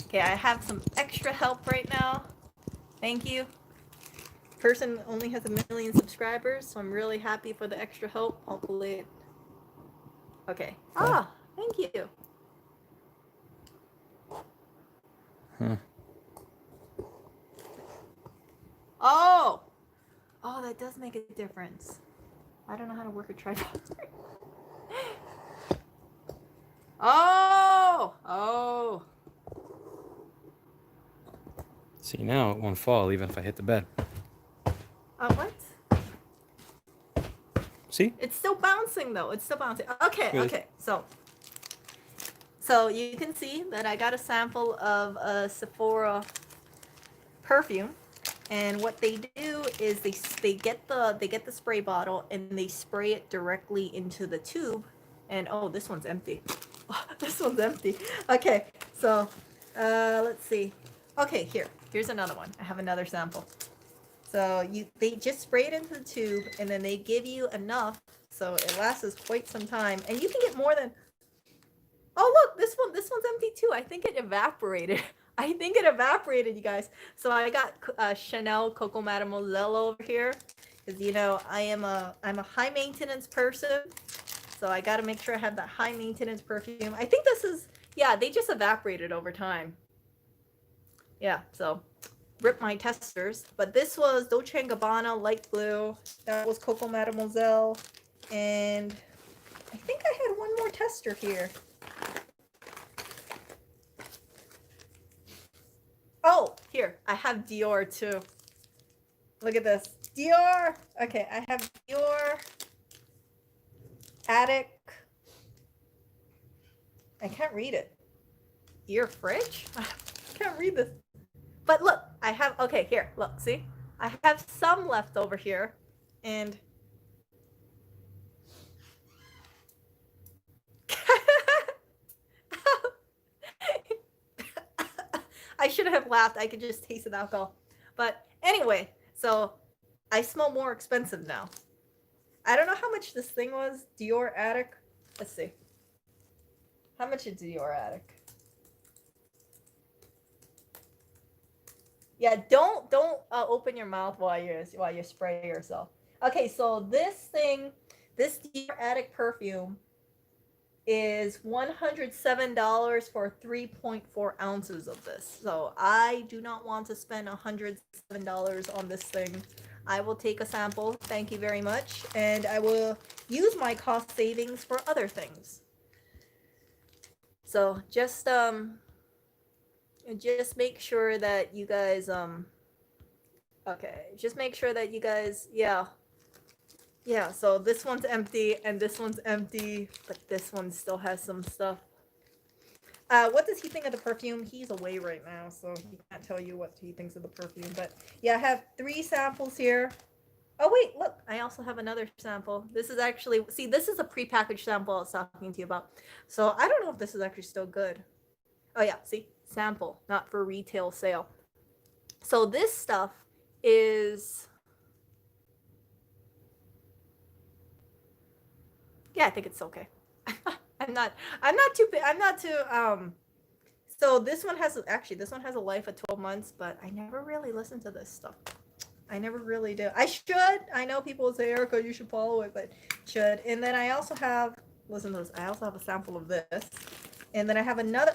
Okay, I have some extra help right now. Thank you. Person only has 1 million subscribers, so I'm really happy for the extra help. Hopefully, okay. Ah, thank you. Oh, that does make a difference. I don't know how to work a tripod. Oh. See, now it won't fall even if I hit the bed. What? See? It's still bouncing though. It's still bouncing. Okay, Good. okay. So you can see that I got a sample of a Sephora perfume, and what they do is they get the spray bottle and they spray it directly into the tube. And oh, this one's empty. Oh, this one's empty. Okay, so let's see. Okay, here's another one. I have another sample. So they just spray it into the tube, and then they give you enough so it lasts us quite some time, and you can get more than. Oh look, this one's empty too. I think it evaporated. I think it evaporated, you guys. So I got Chanel Coco Mademoiselle over here, because you know I'm a high maintenance person, so I got to make sure I have that high maintenance perfume. I think this is, yeah, they just evaporated over time. Yeah, so rip my testers. But this was Dolce & Gabbana light blue. That was Coco Mademoiselle, and I think I had one more tester here. Oh, here, I have Dior too. Look at this. Dior. Okay, I have Dior Attic. I can't read it. Ear fridge? I can't read this. But look, I have, okay, here, look, see? I have some left over here, and I should have laughed. I could just taste the alcohol. But anyway, so I smell more expensive now. I don't know how much this thing was. Dior Attic. Let's see. How much is Dior Attic? Yeah, don't open your mouth while you spray yourself. Okay, so this Dior Attic perfume is $107 for 3.4 ounces of this. So I do not want to spend $107 on this thing. I will take a sample, thank you very much, and I will use my cost savings for other things. So just make sure that you guys okay, just make sure that you guys, yeah, so this one's empty and this one's empty, but this one still has some stuff. What does he think of the perfume? He's away right now, so he can't tell you what he thinks of the perfume. But yeah, I have 3 samples here. Oh wait, look, I also have another sample. This is actually, see, this is a prepackaged sample I was talking to you about. So I don't know if this is actually still good. Oh yeah, see, sample, not for retail sale. So this stuff is, yeah, I think it's okay. I'm not too, so this one has a life of 12 months, but I never really listened to this stuff. I never really do. I should. I know people will say, Erica, you should follow it, but should. And then I also have, listen to this, I also have a sample of this. And then I have another,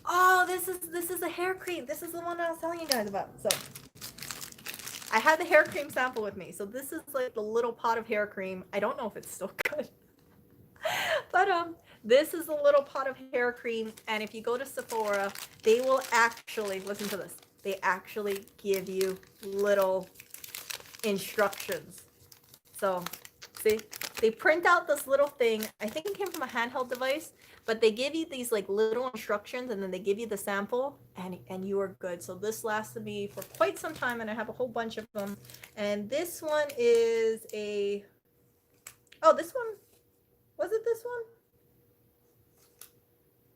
oh, this is a hair cream. This is the one I was telling you guys about. So I had the hair cream sample with me. So this is like the little pot of hair cream. I don't know if it's still good. But this is a little pot of hair cream, and if you go to Sephora, they will actually, listen to this, they actually give you little instructions. So see, they print out this little thing. I think it came from a handheld device, but they give you these like little instructions, and then they give you the sample, and you are good. So this lasted me for quite some time, and I have a whole bunch of them. And this one is a, oh, this one, was it this one?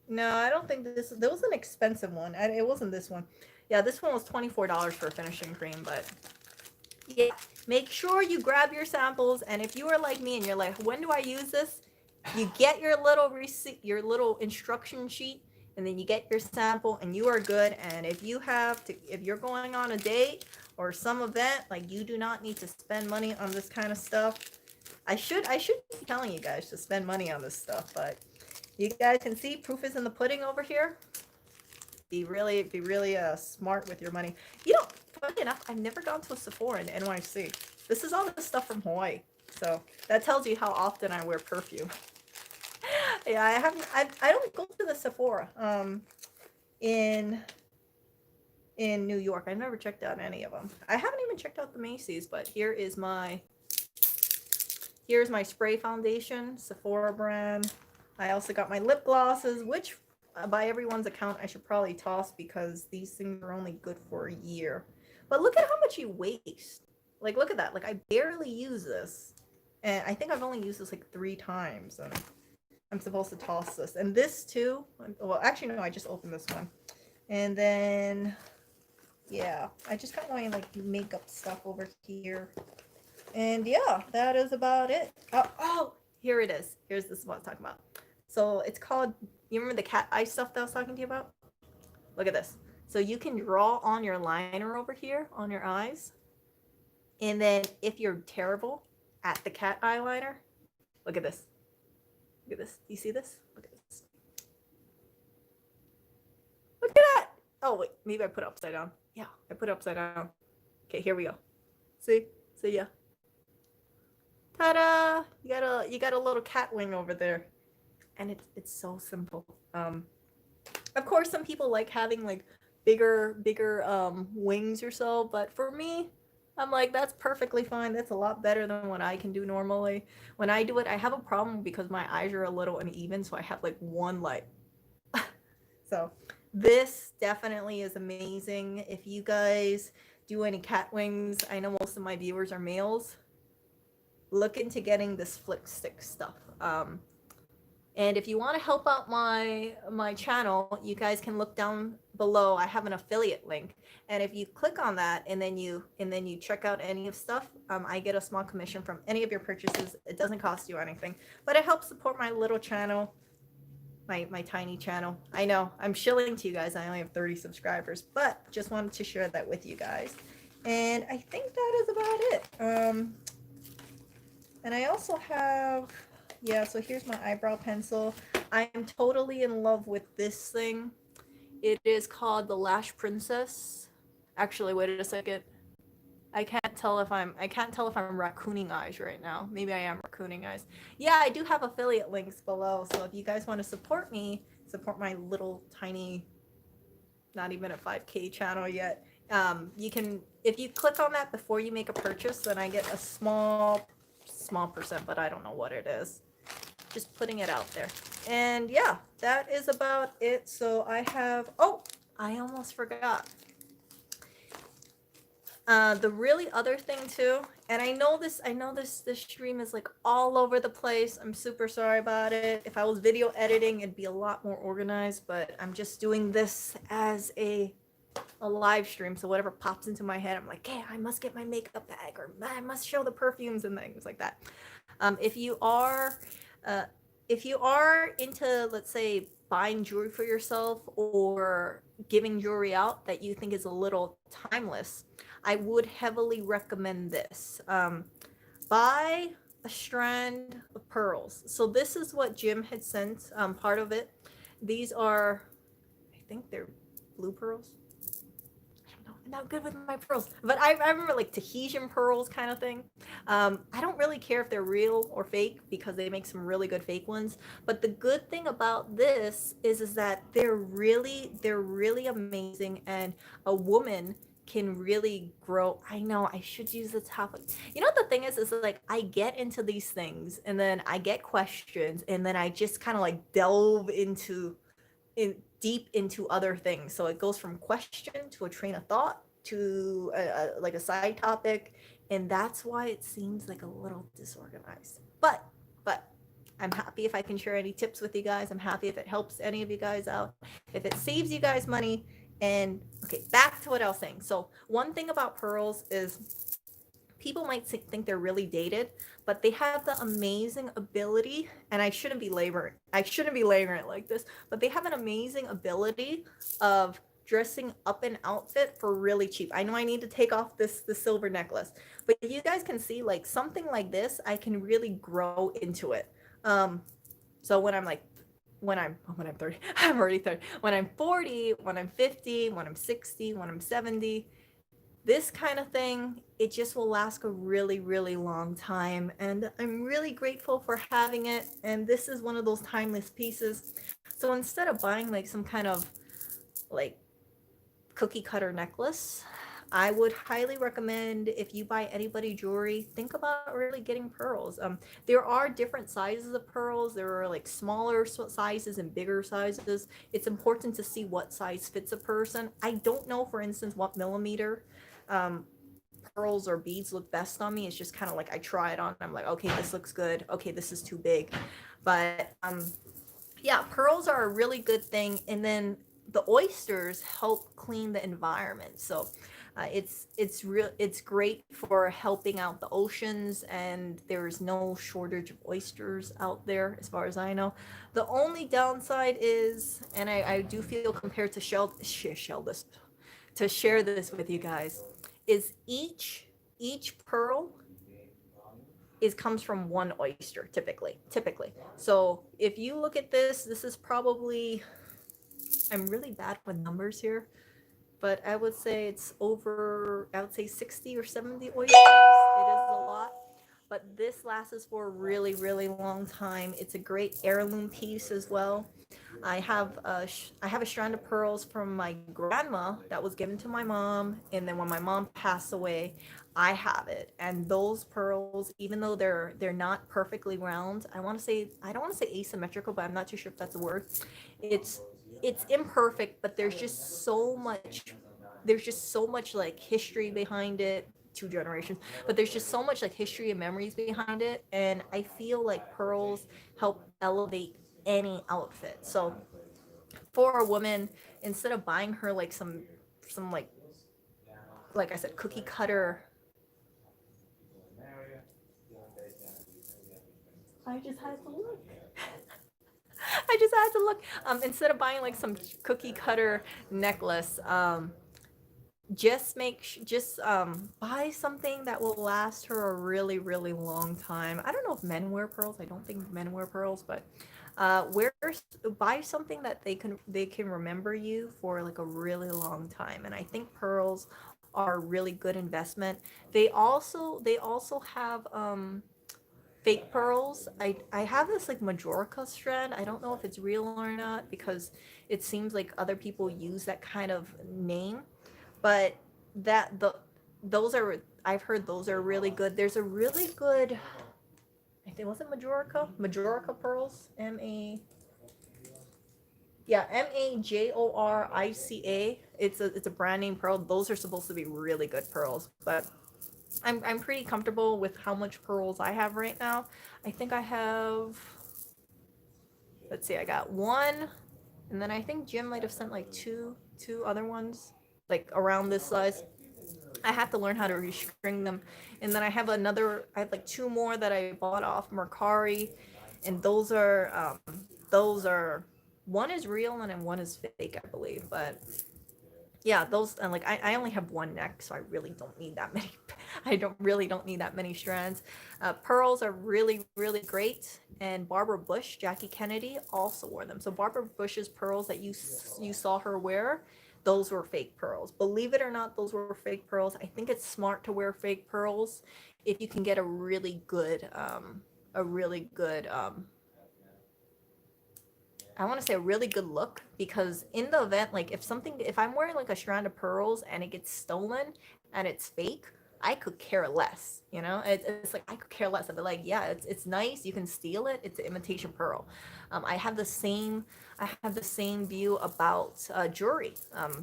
No, I don't think this, there was an expensive one. It wasn't this one. Yeah, this one was $24 for a finishing cream, but yeah, make sure you grab your samples. And if you are like me and you're like, when do I use this? You get your little receipt, your little instruction sheet, and then you get your sample and you are good. And if you have to, if you're going on a date or some event, like, you do not need to spend money on this kind of stuff. I should be telling you guys to spend money on this stuff, but you guys can see proof is in the pudding over here. Be really smart with your money. You know, funny enough, I've never gone to a Sephora in NYC. This is all the stuff from Hawaii, so that tells you how often I wear perfume. Yeah, I don't go to the Sephora in in New York. I've never checked out any of them. I haven't even checked out the Macy's, but here's my spray foundation, Sephora brand. I also got my lip glosses, which by everyone's account I should probably toss because these things are only good for a year. But look at how much you waste. Like, look at that. Like, I barely use this. And I think I've only used this like 3 times. And I'm supposed to toss this. And this too. Well, actually, no, I just opened this one. And then, yeah, I just got my like makeup stuff over here. And yeah, that is about it. Oh, here it is. Here's this one I'm talking about. So it's called, you remember the cat eye stuff that I was talking to you about? Look at this. So you can draw on your liner over here on your eyes. And then if you're terrible at the cat eyeliner, look at this. Look at this. Do you see this? Look at this. Look at that. Oh, wait. Maybe I put it upside down. Yeah, I put it upside down. Okay, here we go. See? So yeah. Ta-da! You got a little cat wing over there. And it's so simple. Of course some people like having like bigger wings or so, but for me, I'm like, that's perfectly fine. That's a lot better than what I can do normally. When I do it, I have a problem because my eyes are a little uneven, so I have like one light. So this definitely is amazing. If you guys do any cat wings, I know most of my viewers are males, look into getting this flick stick stuff. And if you want to help out my channel, you guys can look down below. I have an affiliate link, and if you click on that and then you check out any of stuff, I get a small commission from any of your purchases. It doesn't cost you anything, but it helps support my little channel, my tiny channel. I know I'm shilling to you guys. I only have 30 subscribers, but just wanted to share that with you guys. And I think that is about it. And I also have, yeah, so here's my eyebrow pencil. I am totally in love with this thing. It is called the Lash Princess. Actually, wait a second. I can't tell if I'm raccooning eyes right now. Maybe I am raccooning eyes. Yeah, I do have affiliate links below. So if you guys want to support me, support my little tiny, not even a 5K channel yet. You can, if you click on that before you make a purchase, then I get a small percent, but I don't know what it is. Just putting it out there. And yeah, that is about it. So I have, oh, I almost forgot. The really other thing too, and I know this stream is like all over the place. I'm super sorry about it. If I was video editing, it'd be a lot more organized, but I'm just doing this as a live stream, so whatever pops into my head, I'm like, hey, I must get my makeup bag, or I must show the perfumes and things like that. If you are into, let's say, buying jewelry for yourself or giving jewelry out that you think is a little timeless, I would heavily recommend this. Buy a strand of pearls. So this is what Jim had sent, part of it. These are, I think they're blue pearls. I'm not good with my pearls, but I remember like Tahitian pearls kind of thing. I don't really care if they're real or fake because they make some really good fake ones. But the good thing about this is that they're really amazing, and a woman can really grow. I know I should use the topic. You know, the thing is like I get into these things and then I get questions and then I just kind of like delve deep into other things. So it goes from question to a train of thought to like a side topic, and that's why it seems like a little disorganized. But I'm happy if I can share any tips with you guys. I'm happy if it helps any of you guys out, if it saves you guys money. And okay, back to what I was saying. So one thing about pearls is people might think they're really dated, but they have the amazing ability, and I shouldn't be laboring it like this, but they have an amazing ability of dressing up an outfit for really cheap. I know I need to take off the silver necklace, but you guys can see like something like this, I can really grow into it. So when I'm 30, I'm already 30. When I'm 40, when I'm 50, when I'm 60, when I'm 70, this kind of thing, it just will last a really, really long time. And I'm really grateful for having it. And this is one of those timeless pieces. So instead of buying like some kind of like cookie cutter necklace. I would highly recommend, if you buy anybody jewelry, think about really getting pearls. There are different sizes of pearls. There are like smaller sizes and bigger sizes. It's important to see what size fits a person. I don't know, for instance, what millimeter um, pearls or beads look best on me. It's just kind of like I try it on. I'm like, okay, this looks good. Okay, this is too big. But yeah, pearls are a really good thing. And then the oysters help clean the environment. So it's great for helping out the oceans, and there is no shortage of oysters out there, as far as I know. The only downside is, and I do feel compared to shell this to share this with you guys, is each pearl is comes from one oyster typically. So if you look at this is probably, I'm really bad with numbers here, but I would say it's over, I would say 60 or 70 oysters. It is a lot, but this lasts for a really, really long time. It's a great heirloom piece as well. I have a strand of pearls from my grandma that was given to my mom, and then when my mom passed away, I have it. And those pearls, even though they're not perfectly round, I don't want to say asymmetrical, but I'm not too sure if that's a word. It's it's imperfect, but there's just so much like history behind it, 2 generations, but there's just so much like history and memories behind it, and I feel like pearls help elevate any outfit. So for a woman, instead of buying her like some like I said, cookie cutter, I just had to look. I just had to look. Instead of buying like some cookie cutter necklace, just buy something that will last her a really, really long time. I don't know if men wear pearls. I don't think men wear pearls, but wear buy something that they can remember you for like a really long time. And I think pearls are a really good investment. They also have fake pearls. I have this like Majorca strand. I don't know if it's real or not, because it seems like other people use that kind of name, but that the those are, I've heard those are really good. There's a really good, I think, was it Majorca pearls, Majorica. It's a brand name pearl. Those are supposed to be really good pearls, but I'm pretty comfortable with how much pearls I have right now. I think I have, let's see, I got one, and then I think Jim might have sent like two other ones like around this size. I have to learn how to restring them. And then I have like two more that I bought off Mercari, and those are one is real and then one is fake, I believe. But yeah, those, and like I only have one neck, so I really don't need that many. I don't need that many strands. Pearls are really, really great, and Barbara Bush, Jackie Kennedy also wore them. So Barbara Bush's pearls that you saw her wear, those were fake pearls. Believe it or not, those were fake pearls. I think it's smart to wear fake pearls if you can get a really good I want to say a really good look, because in the event, like if I'm wearing like a strand of pearls and it gets stolen and it's fake, I could care less. It's like I could care less. I'd be like, yeah, it's nice. You can steal it. It's an imitation pearl. I have the same view about jewelry.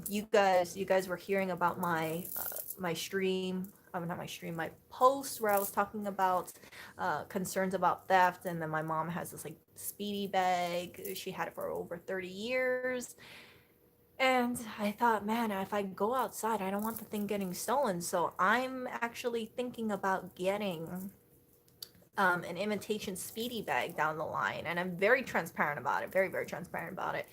You guys were hearing about my stream. Not my stream, my post where I was talking about concerns about theft, and then my mom has this like speedy bag. She had it for over 30 years, and I thought, man, if I go outside, I don't want the thing getting stolen. So I'm actually thinking about getting an imitation speedy bag down the line, and I'm very transparent about it, very, very transparent about it,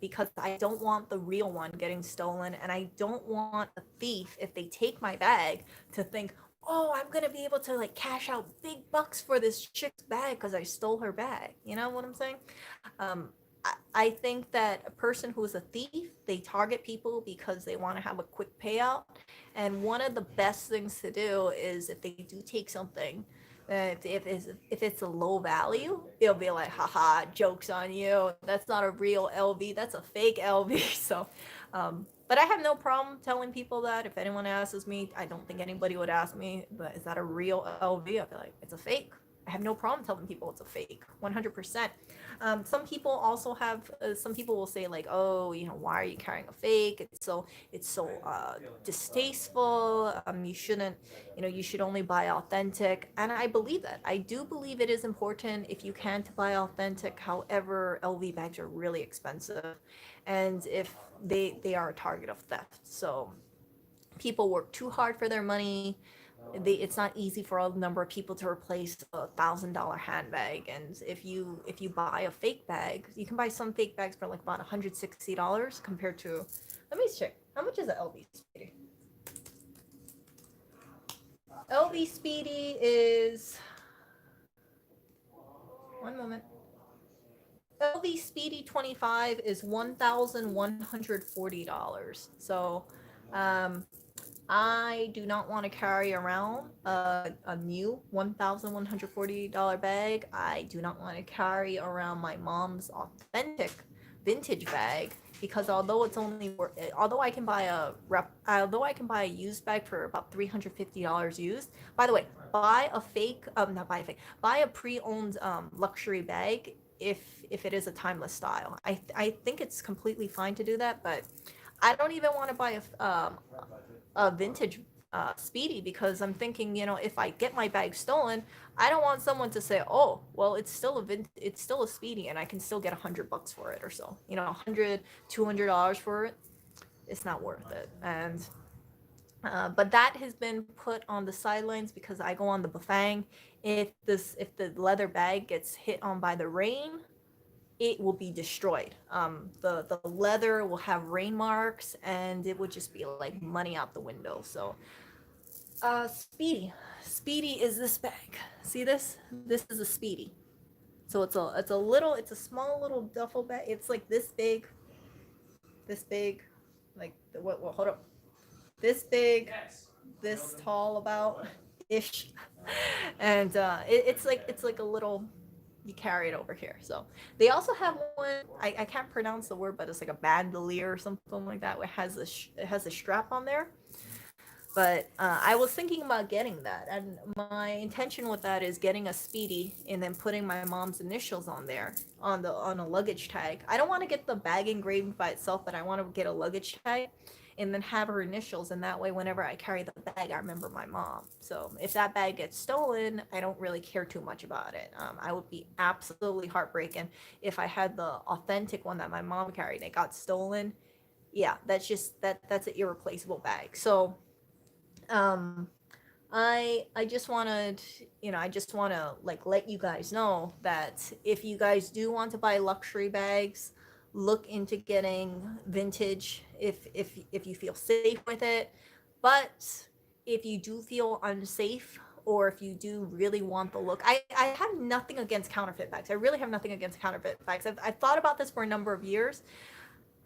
because I don't want the real one getting stolen, and I don't want a thief, if they take my bag, to think, oh, I'm gonna be able to like cash out big bucks for this chick's bag because I stole her bag. You know what I'm saying? I think that a person who is a thief, they target people because they want to have a quick payout. And one of the best things to do is, if they do take something, if it's a low value, it'll be like, haha, joke's on you. That's not a real LV. That's a fake LV. So But I have no problem telling people that. If anyone asks me, I don't think anybody would ask me, but is that a real LV? I'd be like, it's a fake. I have no problem telling people it's a fake, 100%. Some people also have, some people will say like, oh, why are you carrying a fake? It's so distasteful. You shouldn't, you should only buy authentic. And I believe that. I do believe it is important if you can to buy authentic. However, LV bags are really expensive, and if they are a target of theft. So people work too hard for their money. It's not easy for a number of people to replace $1,000 handbag. And if you buy a fake bag, you can buy some fake bags for like about $160 compared to, let me check, how much is an LV Speedy? LV Speedy is, one moment. LV Speedy 25 is $1,140. So I do not want to carry around a new $1,140 bag. I do not want to carry around my mom's authentic vintage bag, because although I can buy a used bag for about $350 used. By the way, buy a pre-owned luxury bag if it is a timeless style. I think it's completely fine to do that, but I don't even want to buy a vintage Speedy, because I'm thinking, if I get my bag stolen, I don't want someone to say, oh, well, it's still a Speedy, and I can still get $100 for it or so. $100, $200 for it. It's not worth it. And but that has been put on the sidelines because I go on the Bafang. If the leather bag gets hit on by the rain, it will be destroyed. The leather will have rain marks, and it would just be like money out the window. So, Speedy is this bag. See this? This is a Speedy. So it's a small little duffel bag. It's like this big, like hold up, this big, this tall about ish, and it's like a little. You carry it over here. So they also have one. I can't pronounce the word, but it's like a bandolier or something like that. It has a strap on there. But I was thinking about getting that, and my intention with that is getting a Speedy and then putting my mom's initials on there on a luggage tag. I don't want to get the bag engraved by itself, but I want to get a luggage tag and then have her initials, and that way whenever I carry the bag, I remember my mom. So if that bag gets stolen, I don't really care too much about it. I would be absolutely heartbroken if I had the authentic one that my mom carried and it got stolen. Yeah, that's an irreplaceable bag. So I just wanted, I just want to like let you guys know that if you guys do want to buy luxury bags, look into getting vintage if you feel safe with it. But if you do feel unsafe, or if you do really want the look, I have nothing against counterfeit bags. I really have nothing against counterfeit bags. I've thought about this for a number of years.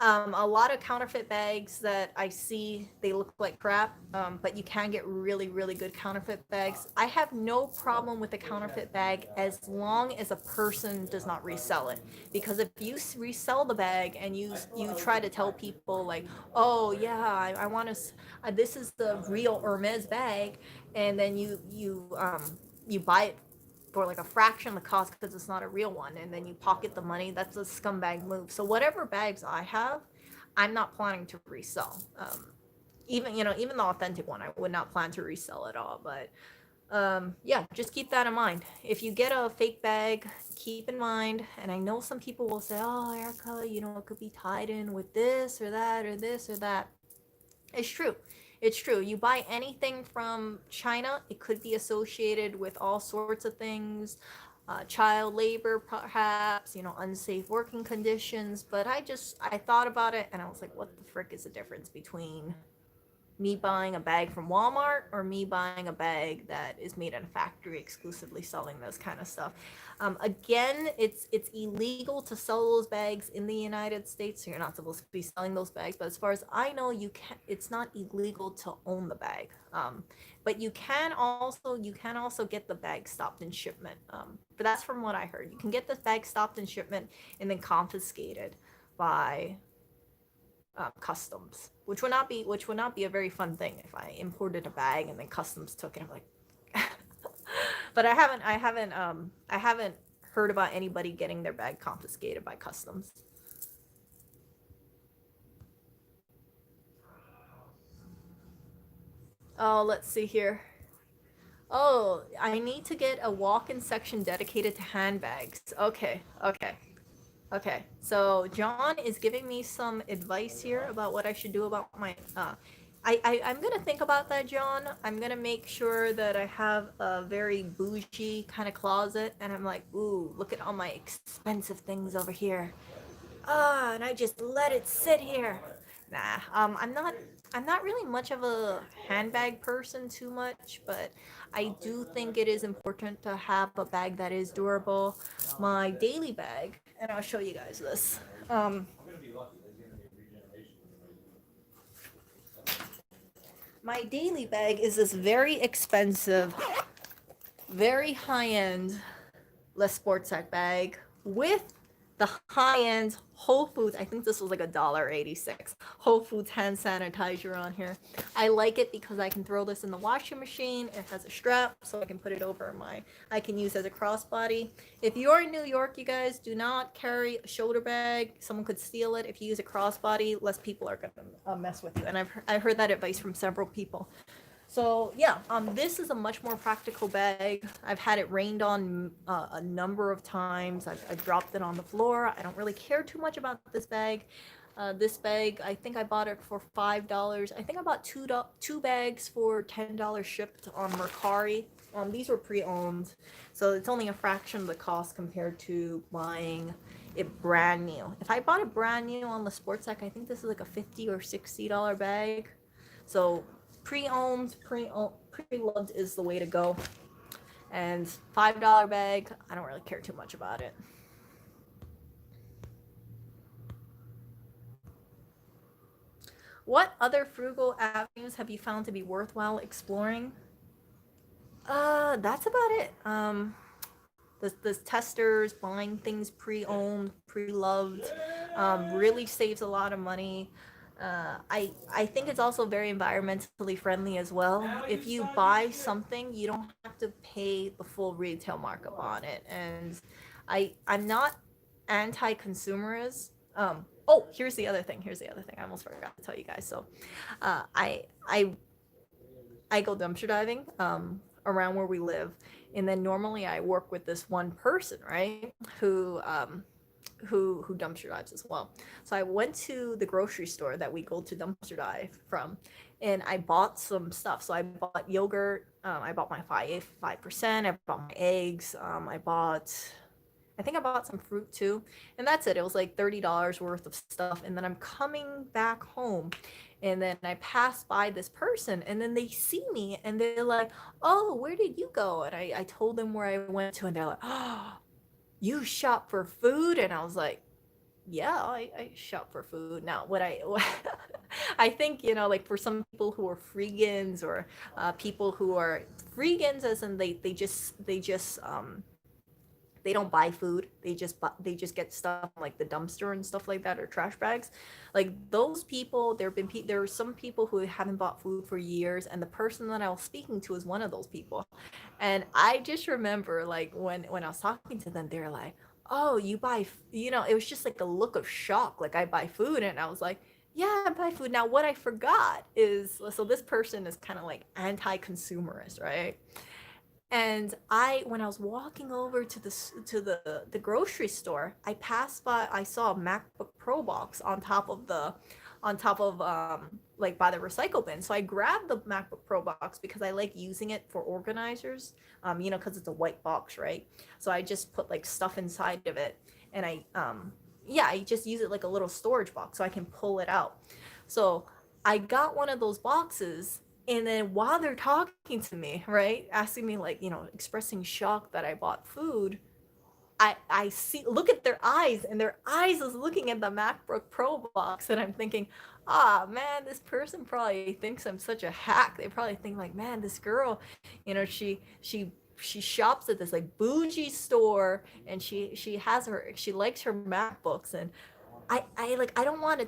A lot of counterfeit bags that I see, they look like crap, but you can get really, really good counterfeit bags. I have no problem with a counterfeit bag as long as a person does not resell it. Because if you resell the bag and you try to tell people like, oh yeah, I want to, this is the real Hermes bag, and then you buy it for like a fraction of the cost because it's not a real one, and then you pocket the money. That's a scumbag move. So whatever bags I have, I'm not planning to resell. Even the authentic one, I would not plan to resell at all. But yeah, just keep that in mind. If you get a fake bag, keep in mind, and I know some people will say, oh, Erica, it could be tied in with this or that or this or that. It's true. It's true. You buy anything from China, it could be associated with all sorts of things, child labor, perhaps, unsafe working conditions. But I thought about it and I was like, what the frick is the difference between me buying a bag from Walmart or me buying a bag that is made in a factory exclusively selling this kind of stuff? Again, it's illegal to sell those bags in the United States, so you're not supposed to be selling those bags. But as far as I know, it's not illegal to own the bag. But you can also get the bag stopped in shipment. But that's from what I heard. You can get the bag stopped in shipment and then confiscated by customs, which would not be a very fun thing if I imported a bag and then customs took it. I'm like, but I haven't heard about anybody getting their bag confiscated by customs. Oh, let's see here. Oh, I need to get a walk-in section dedicated to handbags. Okay, okay. Okay, so John is giving me some advice here about what I should do about my. I'm gonna think about that, John. I'm gonna make sure that I have a very bougie kind of closet, and I'm like, ooh, look at all my expensive things over here. Ah, and I just let it sit here. Nah, I'm not really much of a handbag person too much, but I do think it is important to have a bag that is durable. My daily bag, and I'll show you guys this. My daily bag is this very expensive, very high-end Les Sportsac bag with the high-end Whole Foods. I think this was like $1.86. Whole Foods hand sanitizer on here. I like it because I can throw this in the washing machine. It has a strap, so I can put it over I can use as a crossbody. If you're in New York, you guys, do not carry a shoulder bag. Someone could steal it. If you use a crossbody, less people are gonna mess with you. And I've heard that advice from several people. So yeah, this is a much more practical bag. I've had it rained on a number of times. I've dropped it on the floor. I don't really care too much about this bag. This bag, I think I bought it for $5. I think I bought two bags for $10 shipped on Mercari. These were pre-owned, so it's only a fraction of the cost compared to buying it brand new. If I bought it brand new on the Sportsac, I think this is like a $50 or $60 bag. So pre-owned, pre-loved is the way to go. And $5 bag, I don't really care too much about it. What other frugal avenues have you found to be worthwhile exploring? That's about it. The testers, buying things pre-owned, pre-loved, really saves a lot of money. I think it's also very environmentally friendly as well. If you buy something, you don't have to pay the full retail markup on it. And I'm not anti-consumerist. Oh, here's the other thing. I almost forgot to tell you guys. So, uh, I I I go dumpster diving around where we live, and then normally I work with this one person, right? Who dumpster dives as well. So I went to the grocery store that we go to dumpster dive from, and I bought some stuff. So I bought yogurt. I bought my 5%. I bought my eggs. I think I bought some fruit too, and that's it. It was like $30 worth of stuff, and then I'm coming back home, and then I pass by this person, and then they see me, and they're like, "Oh, where did you go?" And I told them where I went to, and they're like, "Oh, you shop for food?" And I was like, yeah, I shop for food. Now, I think, like for some people who are freegans or people who are freegans, as in they don't buy food. They just get stuff like the dumpster and stuff like that, or trash bags. Like those people, there are some people who haven't bought food for years, and the person that I was speaking to is one of those people. And I just remember, like, when I was talking to them, they're like, "Oh, you buy," it was just like a look of shock, like I buy food, and I was like, "Yeah, I buy food." Now, what I forgot is, so this person is kind of like anti-consumerist, right? And when I was walking over to the grocery store, I passed by, I saw a MacBook Pro box on top of like by the recycle bin. So I grabbed the MacBook Pro box because I like using it for organizers, because it's a white box, right? So I just put like stuff inside of it, and I just use it like a little storage box so I can pull it out. So I got one of those boxes, and then while they're talking to me, right, asking me, like, expressing shock that I bought food, I look at their eyes, and their eyes is looking at the MacBook Pro box, and I'm thinking, ah, man, this person probably thinks I'm such a hack. They probably think like, man, this girl, she shops at this like bougie store, and she likes her MacBooks, and I don't want to,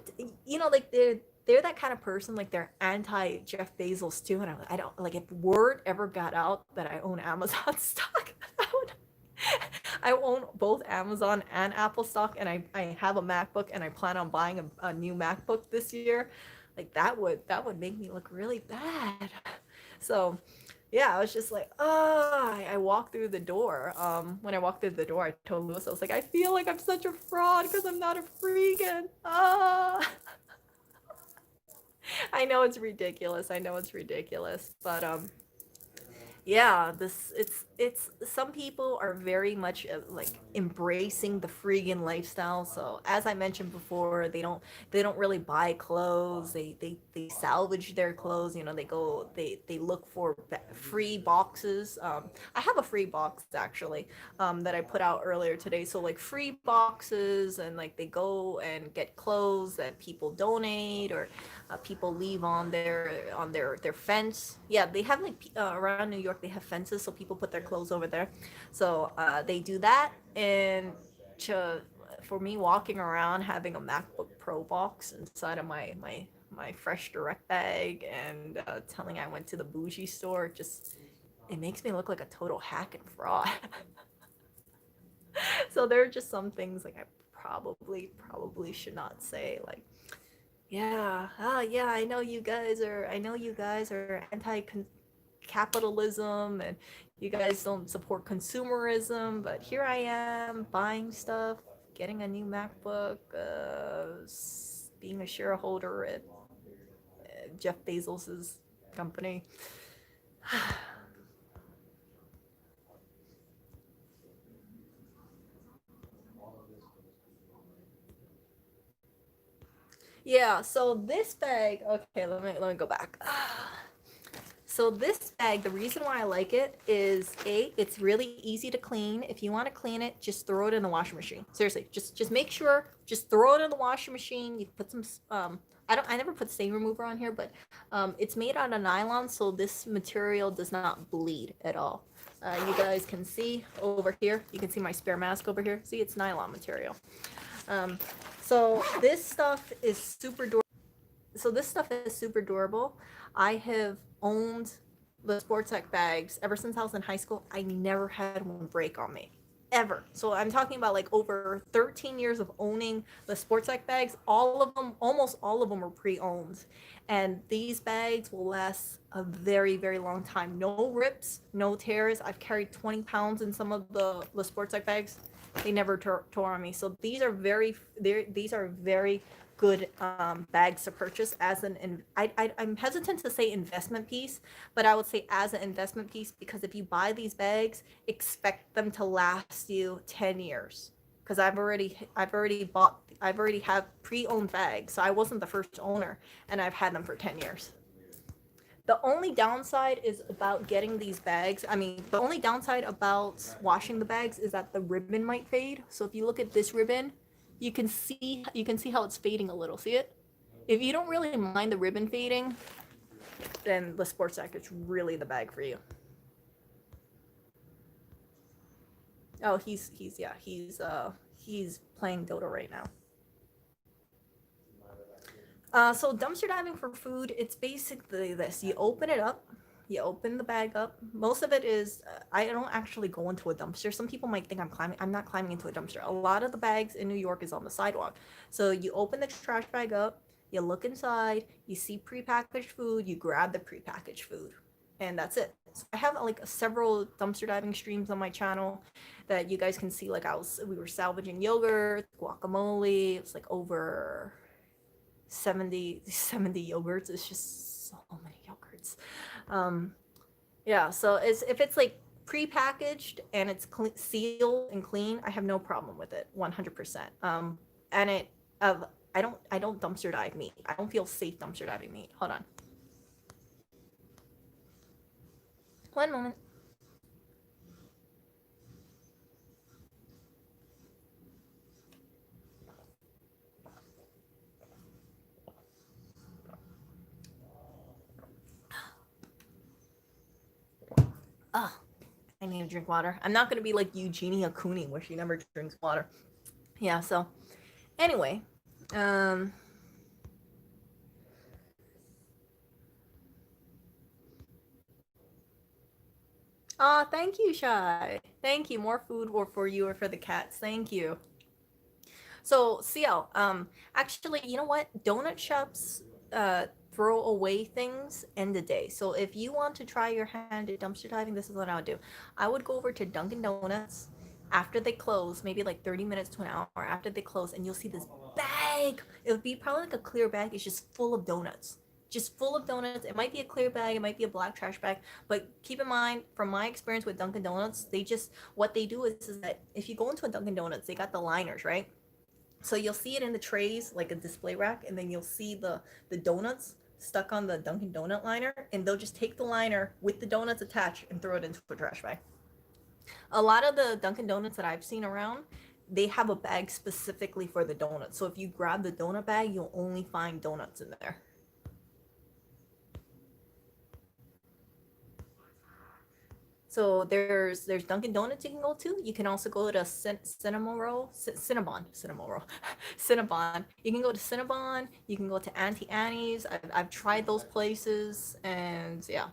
like they're that kind of person, like they're anti Jeff Bezos too, and I don't like if word ever got out that I own Amazon stock, I would. I own both Amazon and Apple stock, and I have a MacBook, and I plan on buying a new MacBook this year. Like that would make me look really bad. So yeah, I was just like, I walked through the door. When I walked through the door, I told Lewis, I was like, I feel like I'm such a fraud because I'm not a freegan. I know it's ridiculous. I know it's ridiculous, but yeah, this it's some people are very much like embracing the freegan lifestyle. So as I mentioned before, they don't really buy clothes. They salvage their clothes. They look for free boxes. I have a free box actually, that I put out earlier today. So like free boxes, and like they go and get clothes that people donate, or people leave on their fence. Yeah, they have like around New York they have fences, so people put their clothes over there. So they do that, and to, for me walking around having a MacBook Pro box inside of my fresh direct bag, and telling I went to the bougie store, just it makes me look like a total hack and fraud. So there are just some things like I probably should not say, like, yeah, yeah, I know you guys are anti capitalism, and you guys don't support consumerism, but here I am buying stuff, getting a new MacBook, being a shareholder at Jeff Bezos's company. Yeah, so this bag, okay, let me go back. So this bag, the reason why I like it is it's really easy to clean. If you want to clean it, just throw it in the washing machine. Seriously, just make sure, just throw it in the washing machine. You put some I never put stain remover on here, but it's made out of nylon, so this material does not bleed at all. You guys can see over here. You can see my spare mask over here. See, it's nylon material. Um, so this stuff is super durable. I have owned the sports tech bags ever since I was in high school. I never had one break on me. Ever. So I'm talking about like over 13 years of owning the sports tech bags. All of them, almost all of them, were pre-owned. And these bags will last a very, very long time. No rips, no tears. I've carried 20 pounds in some of the sports tech bags. They never tore on me. So these are very good bags to purchase as I'm hesitant to say investment piece, but I would say as an investment piece, because if you buy these bags, expect them to last you 10 years. Because I've already have pre-owned bags, so I wasn't the first owner, and I've had them for 10 years. The only downside is about getting these bags. I mean, the only downside about washing the bags is that the ribbon might fade. So if you look at this ribbon, you can see how it's fading a little. See it? If you don't really mind the ribbon fading, then the sports tech is really the bag for you. Oh, he's playing Dota right now. So dumpster diving for food, it's basically this. You open it up, you open the bag up. Most of it is, I don't actually go into a dumpster. Some people might think I'm climbing. I'm not climbing into a dumpster. A lot of the bags in New York is on the sidewalk. So you open the trash bag up, you look inside, you see prepackaged food, you grab the prepackaged food, and that's it. So I have like several dumpster diving streams on my channel that you guys can see. Like we were salvaging yogurt, guacamole. It's like over 70 yogurts. It's just so many yogurts. um yeah, so if it's like pre-packaged and it's sealed and clean, I have no problem with it, 100%. And I don't dumpster dive meat. I don't feel safe dumpster diving meat. Hold on, one moment. Oh, I need to drink water. I'm not gonna be like Eugenia Cooney where she never drinks water. Yeah, so anyway, Um. Oh, thank you, Shy. Thank you. More food or for you or for the cats. Thank you. So, CL, actually, you know what? Donut shops throw away things in the day. So if you want to try your hand at dumpster diving, this is what I would do. I would go over to Dunkin' Donuts after they close, maybe like 30 minutes to an hour after they close, and you'll see this bag. It would be probably like a clear bag. It's just full of donuts. Just full of donuts. It might be a clear bag, it might be a black trash bag, but keep in mind, from my experience with Dunkin' Donuts, they just what they do is that if you go into a Dunkin' Donuts, they got the liners, right? So you'll see it in the trays, like a display rack, and then you'll see the donuts stuck on the Dunkin' Donut liner, and they'll just take the liner with the donuts attached and throw it into a trash bag. A lot of the Dunkin' Donuts that I've seen around, they have a bag specifically for the donuts. So if you grab the donut bag, you'll only find donuts in there. So there's Dunkin' Donuts you can go to. You can also go to Cinema Roll, Cinnabon Roll, Cinnabon. You can go to Cinnabon. You can go to Auntie Annie's. I've tried those places, and yeah.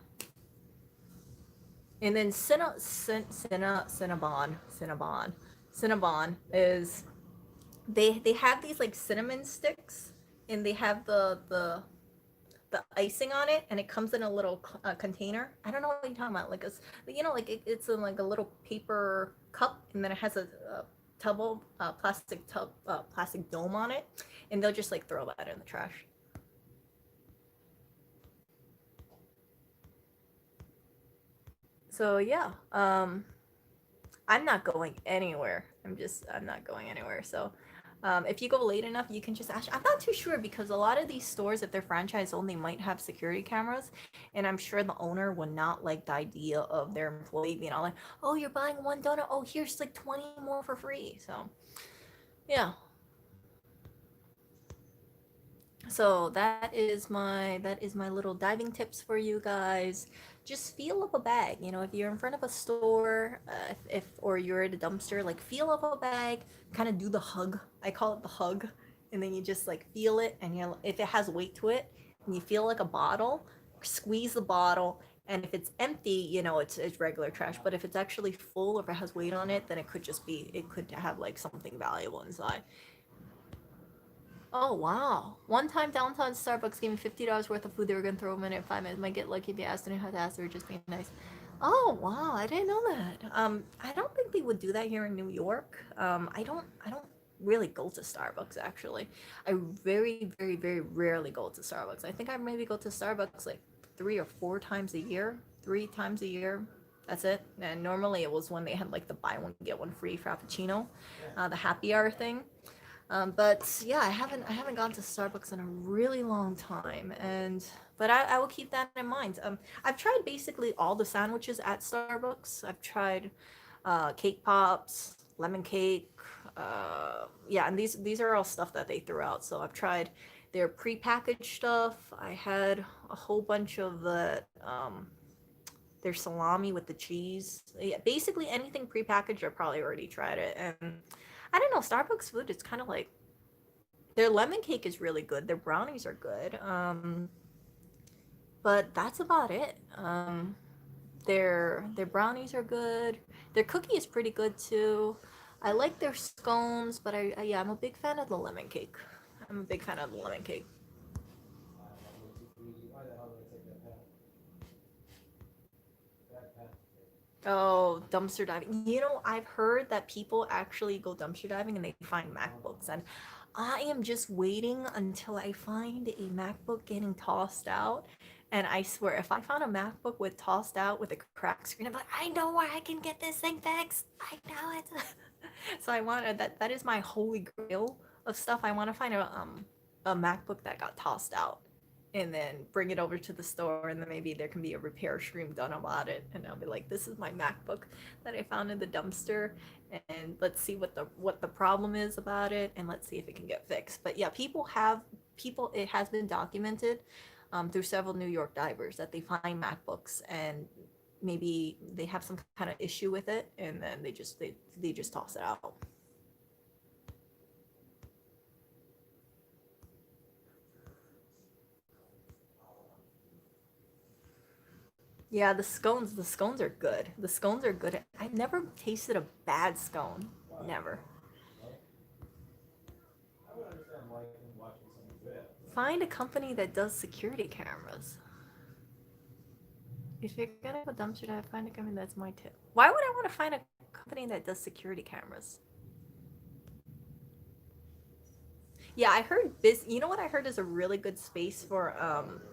And then Cinnabon is they have these like cinnamon sticks, and they have the icing on it, and it comes in a little container. I don't know what you're talking about. Like like it's in like a little paper cup, and then it has a tub of plastic dome on it, and they'll just like throw that in the trash. So yeah, I'm not going anywhere. I'm not going anywhere. So if you go late enough, you can just ask. I'm not too sure because a lot of these stores, if they're franchise only, might have security cameras, and I'm sure the owner would not like the idea of their employee being all like, "Oh, you're buying one donut. Oh, here's like 20 more for free." So yeah, so that is my little diving tips for you guys. Just feel up a bag. If you're in front of a store, if or you're at a dumpster, like feel up a bag, kind of do the hug. I call it the hug, and then you just like feel it, and if it has weight to it, and you feel like a bottle, squeeze the bottle. And if it's empty, it's regular trash. But if it's actually full, or if it has weight on it, then it could have like something valuable inside. Oh wow! One time downtown Starbucks gave me $50 worth of food. They were gonna throw them in at 5 minutes. Might get lucky if you asked. I didn't have to ask. They were just being nice. Oh wow! I didn't know that. I don't think they would do that here in New York. I don't really go to Starbucks actually. I very very very rarely go to Starbucks. I think I maybe go to Starbucks like 3 or 4 times a year. 3 times a year. That's it. And normally it was when they had like the buy one get one free frappuccino, the happy hour thing. But yeah, I haven't gone to Starbucks in a really long time, and but I will keep that in mind. I've tried basically all the sandwiches at Starbucks. I've tried cake pops, lemon cake, yeah, and these are all stuff that they threw out. So I've tried their prepackaged stuff. I had a whole bunch of their salami with the cheese. Yeah, basically anything prepackaged. I probably already tried it, and I don't know. Starbucks food is kind of like their lemon cake is really good. Their brownies are good. But that's about it. Their brownies are good. Their cookie is pretty good too. I like their scones, but yeah, I'm a big fan of the lemon cake. I'm a big fan of the lemon cake. Oh, dumpster diving. I've heard that people actually go dumpster diving and they find MacBooks. And I am just waiting until I find a MacBook getting tossed out. And I swear, if I found a MacBook with tossed out with a cracked screen, I'm like, I know where I can get this thing fixed. I know it. So I want that is my holy grail of stuff. I want to find a MacBook that got tossed out and then bring it over to the store, and then maybe there can be a repair stream done about it, and I'll be like, this is my MacBook that I found in the dumpster, and let's see what the problem is about it, and let's see if it can get fixed. But yeah, people it has been documented through several New York divers that they find MacBooks, and maybe they have some kind of issue with it, and then they just toss it out. Yeah, the scones are good. The scones are good. I've never tasted a bad scone. Never. Find a company that does security cameras. If you're gonna put dumpster dive, find a company. That's my tip. Why would I want to find a company that does security cameras? Yeah, I heard this. You know what I heard is a really good space for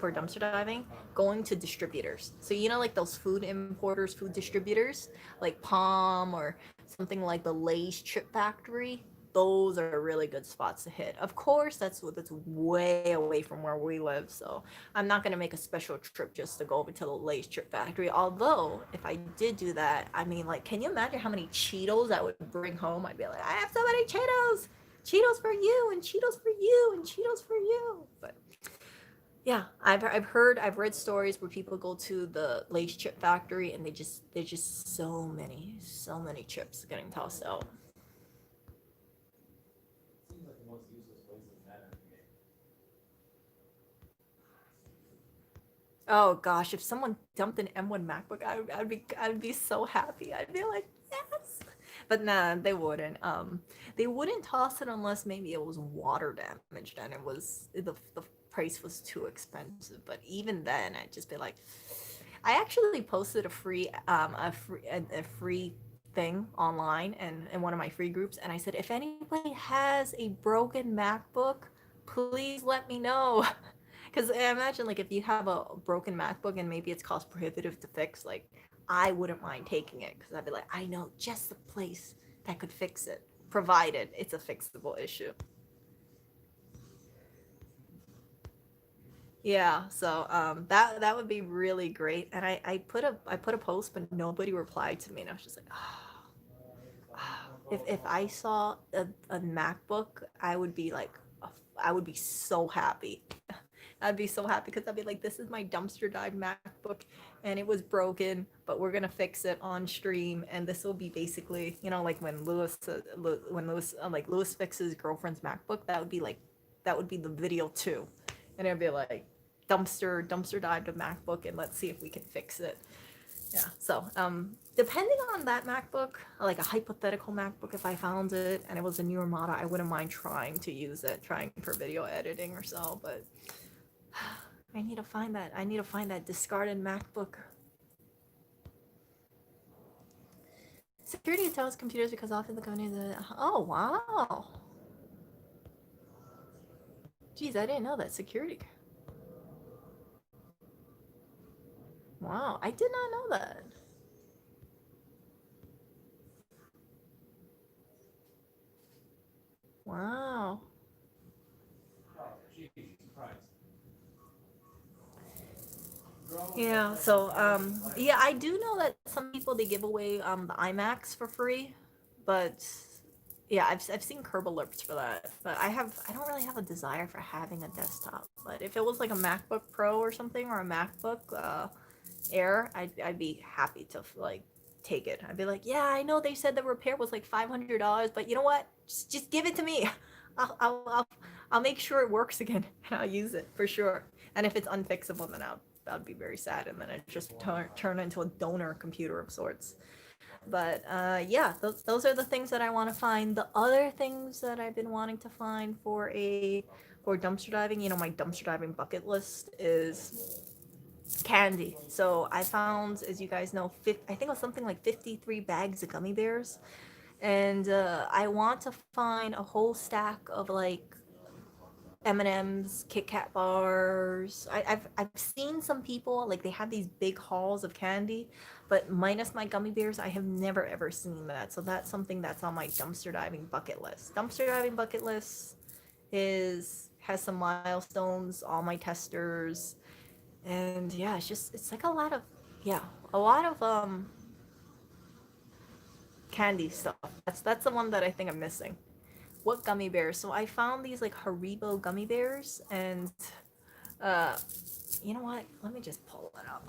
dumpster diving? Going to distributors. So you know like those food importers, food distributors, like Palm or something like the Lay's Chip Factory. Those are really good spots to hit. Of course, that's way away from where we live, so I'm not gonna make a special trip just to go over to the Lay's Chip Factory. Although, if I did do that, I mean, like, can you imagine how many Cheetos I would bring home? I'd be like, I have so many Cheetos. Cheetos for you and Cheetos for you and Cheetos for you. But yeah, I've read stories where people go to the Lay's chip factory and there's just so many chips getting tossed out. Oh gosh, if someone dumped an M1 MacBook, I'd be so happy. I'd be like, yes. But nah, they wouldn't. They wouldn't toss it unless maybe it was water damaged and the price was too expensive. But even then, I'd just be like, I actually posted a free thing online and in one of my free groups, and I said, if anybody has a broken MacBook, please let me know. Because I imagine, like, if you have a broken MacBook and maybe it's cost prohibitive to fix, like, I wouldn't mind taking it because I'd be like, I know just the place that could fix it, provided it's a fixable issue. Yeah, so that would be really great. And I put a post, but nobody replied to me, and I was just like, if I saw a MacBook, I would be like, I would be so happy. I'd be so happy because I'd be like, this is my dumpster dive MacBook and it was broken, but we're gonna fix it on stream. And this will be basically, like when Lewis fixes girlfriend's MacBook, that would be the video too. And it'd be like dumpster dive the MacBook and let's see if we can fix it. Yeah. So, depending on that MacBook, like a hypothetical MacBook, if I found it and it was a newer model, I wouldn't mind trying to use it, trying for video editing or so. But I need to find that. I need to find that discarded MacBook. Security tells computers because often the company that. Oh wow. Geez, I didn't know that security. Wow, I did not know that. Wow. Yeah, so yeah, I do know that some people they give away the iMacs for free, but yeah, I've seen curb alerts for that. But I don't really have a desire for having a desktop. But if it was like a MacBook Pro or something or a MacBook Air, I'd be happy to like take it. I'd be like, yeah, I know they said the repair was like $500, but you know what? Just give it to me. I'll make sure it works again and I'll use it for sure. And if it's unfixable, then I'd be very sad, and then it just turn into a donor computer of sorts. But yeah, those are the things that I want to find. The other things that I've been wanting to find for dumpster diving, my dumpster diving bucket list is candy. So I found, as you guys know, I think it was something like 53 bags of gummy bears, and I want to find a whole stack of like M&Ms, Kit Kat bars. I've seen some people like they have these big hauls of candy, but minus my gummy bears, I have never ever seen that. So that's something that's on my dumpster diving bucket list. Dumpster diving bucket list is has some milestones, all my testers, and yeah, it's like a lot of candy stuff. That's the one that I think I'm missing. What gummy bears? So I found these like Haribo gummy bears, and uh, you know what? Let me just pull it up.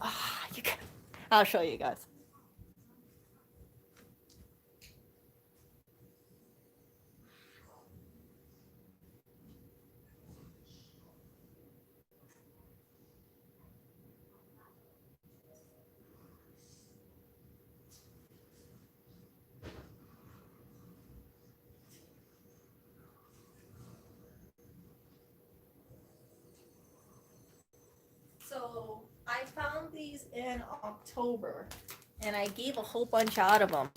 I'll show you guys. these in October, and I gave a whole bunch out of them.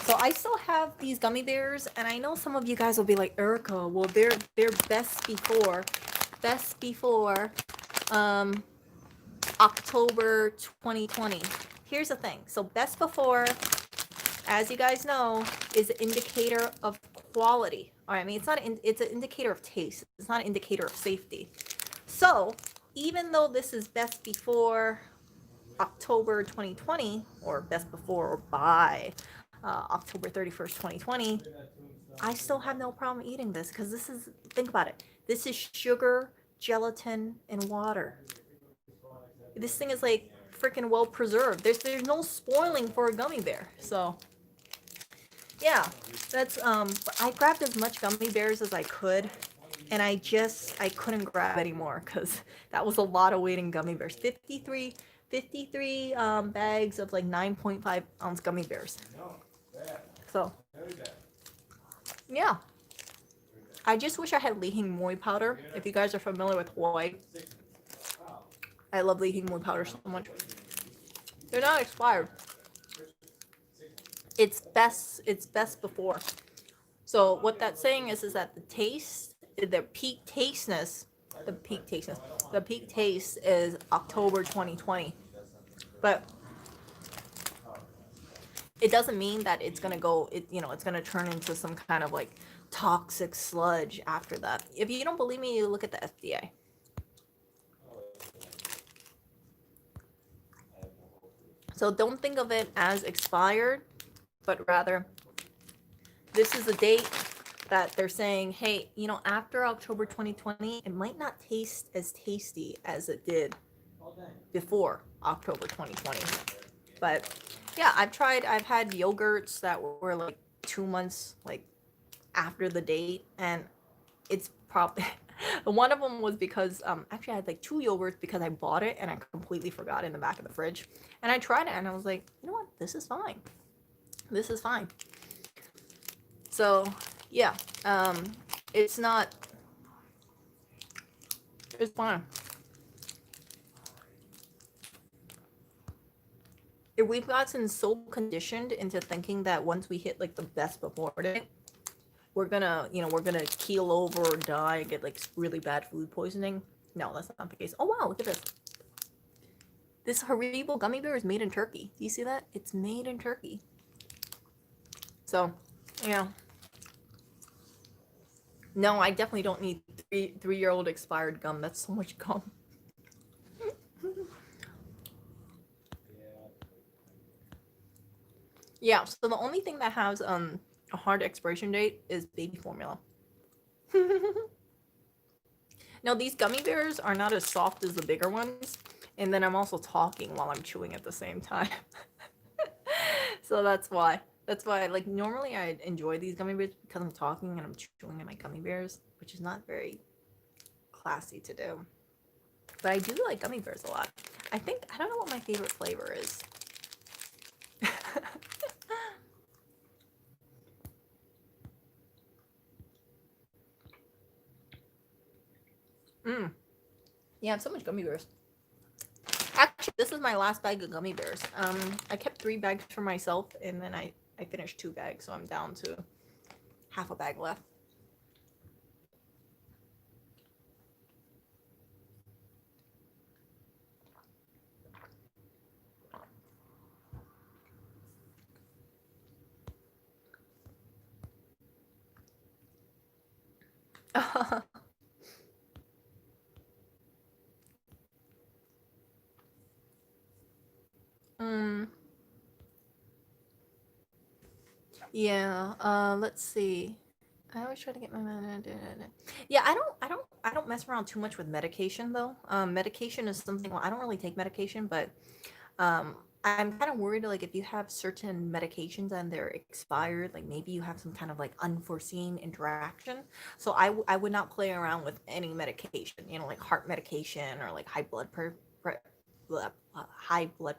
So I still have these gummy bears, and I know some of you guys will be like, Erica, well, they're best before October 2020. Here's the thing. So best before, as you guys know, is an indicator of quality. All right, I mean, it's an indicator of taste. It's not an indicator of safety. So even though this is best before October 2020, or best before or by October 31st, 2020, I still have no problem eating this because this is, think about it. This is sugar, gelatin, and water. This thing is like freaking well preserved. There's no spoiling for a gummy bear. So yeah, that's I grabbed as much gummy bears as I could, and I couldn't grab anymore because that was a lot of weight in gummy bears. 53 bags of like 9.5 ounce gummy bears. So yeah, I just wish I had Li Hing Moi powder. If you guys are familiar with Hoi, I love Li Hing Moi powder so much. They're not expired. It's best before. So what that's saying is that the taste, the peak taste is October 2020. But it doesn't mean that it's gonna go, it's gonna turn into some kind of like toxic sludge after that. If you don't believe me, you look at the FDA. So don't think of it as expired, but rather this is a date that they're saying, hey, after October 2020, it might not taste as tasty as it did before October 2020. But yeah, I've had yogurts that were like 2 months like after the date, and it's probably one of them was because actually I had like 2 yogurts because I bought it and I completely forgot it in the back of the fridge, and I tried it and I was like, you know what, this is fine. So yeah, it's fine. If we've gotten so conditioned into thinking that once we hit like the best before date, we're gonna keel over or die and get like really bad food poisoning. No, that's not the case. Oh wow, look at this. This Haribo gummy bear is made in Turkey. Do you see that? It's made in Turkey. So, yeah. No, I definitely don't need three-year-old expired gum. That's so much gum. Yeah, so the only thing that has a hard expiration date is baby formula. Now, these gummy bears are not as soft as the bigger ones, and then I'm also talking while I'm chewing at the same time. So that's why. Like, normally I enjoy these gummy bears because I'm talking and I'm chewing at my gummy bears, which is not very classy to do. But I do like gummy bears a lot. I don't know what my favorite flavor is. Yeah, I have so much gummy bears. Actually, this is my last bag of gummy bears. I kept 3 bags for myself, and then I finished 2 bags, so I'm down to half a bag left. Yeah, let's see. I always try to get my yeah, I don't mess around too much with medication though. Medication is something, well, I don't really take medication, but I'm kind of worried like if you have certain medications and they're expired, like maybe you have some kind of like unforeseen interaction. So I would not play around with any medication, like heart medication or like high blood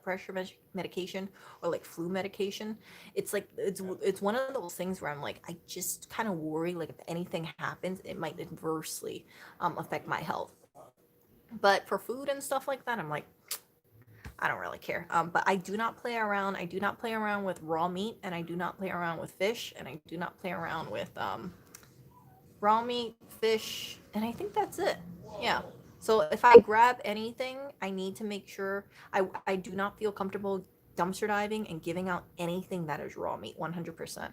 pressure medication or like flu medication. It's like it's one of those things where I'm like, I just kind of worry like if anything happens, it might adversely affect my health. But for food and stuff like that, I'm like, I don't really care. But I do not play around. I do not play around with raw meat, and I do not play around with fish, and I do not play around with raw meat, fish, and I think that's it. Yeah. So if I grab anything, I need to make sure I do not feel comfortable dumpster diving and giving out anything that is raw meat 100%.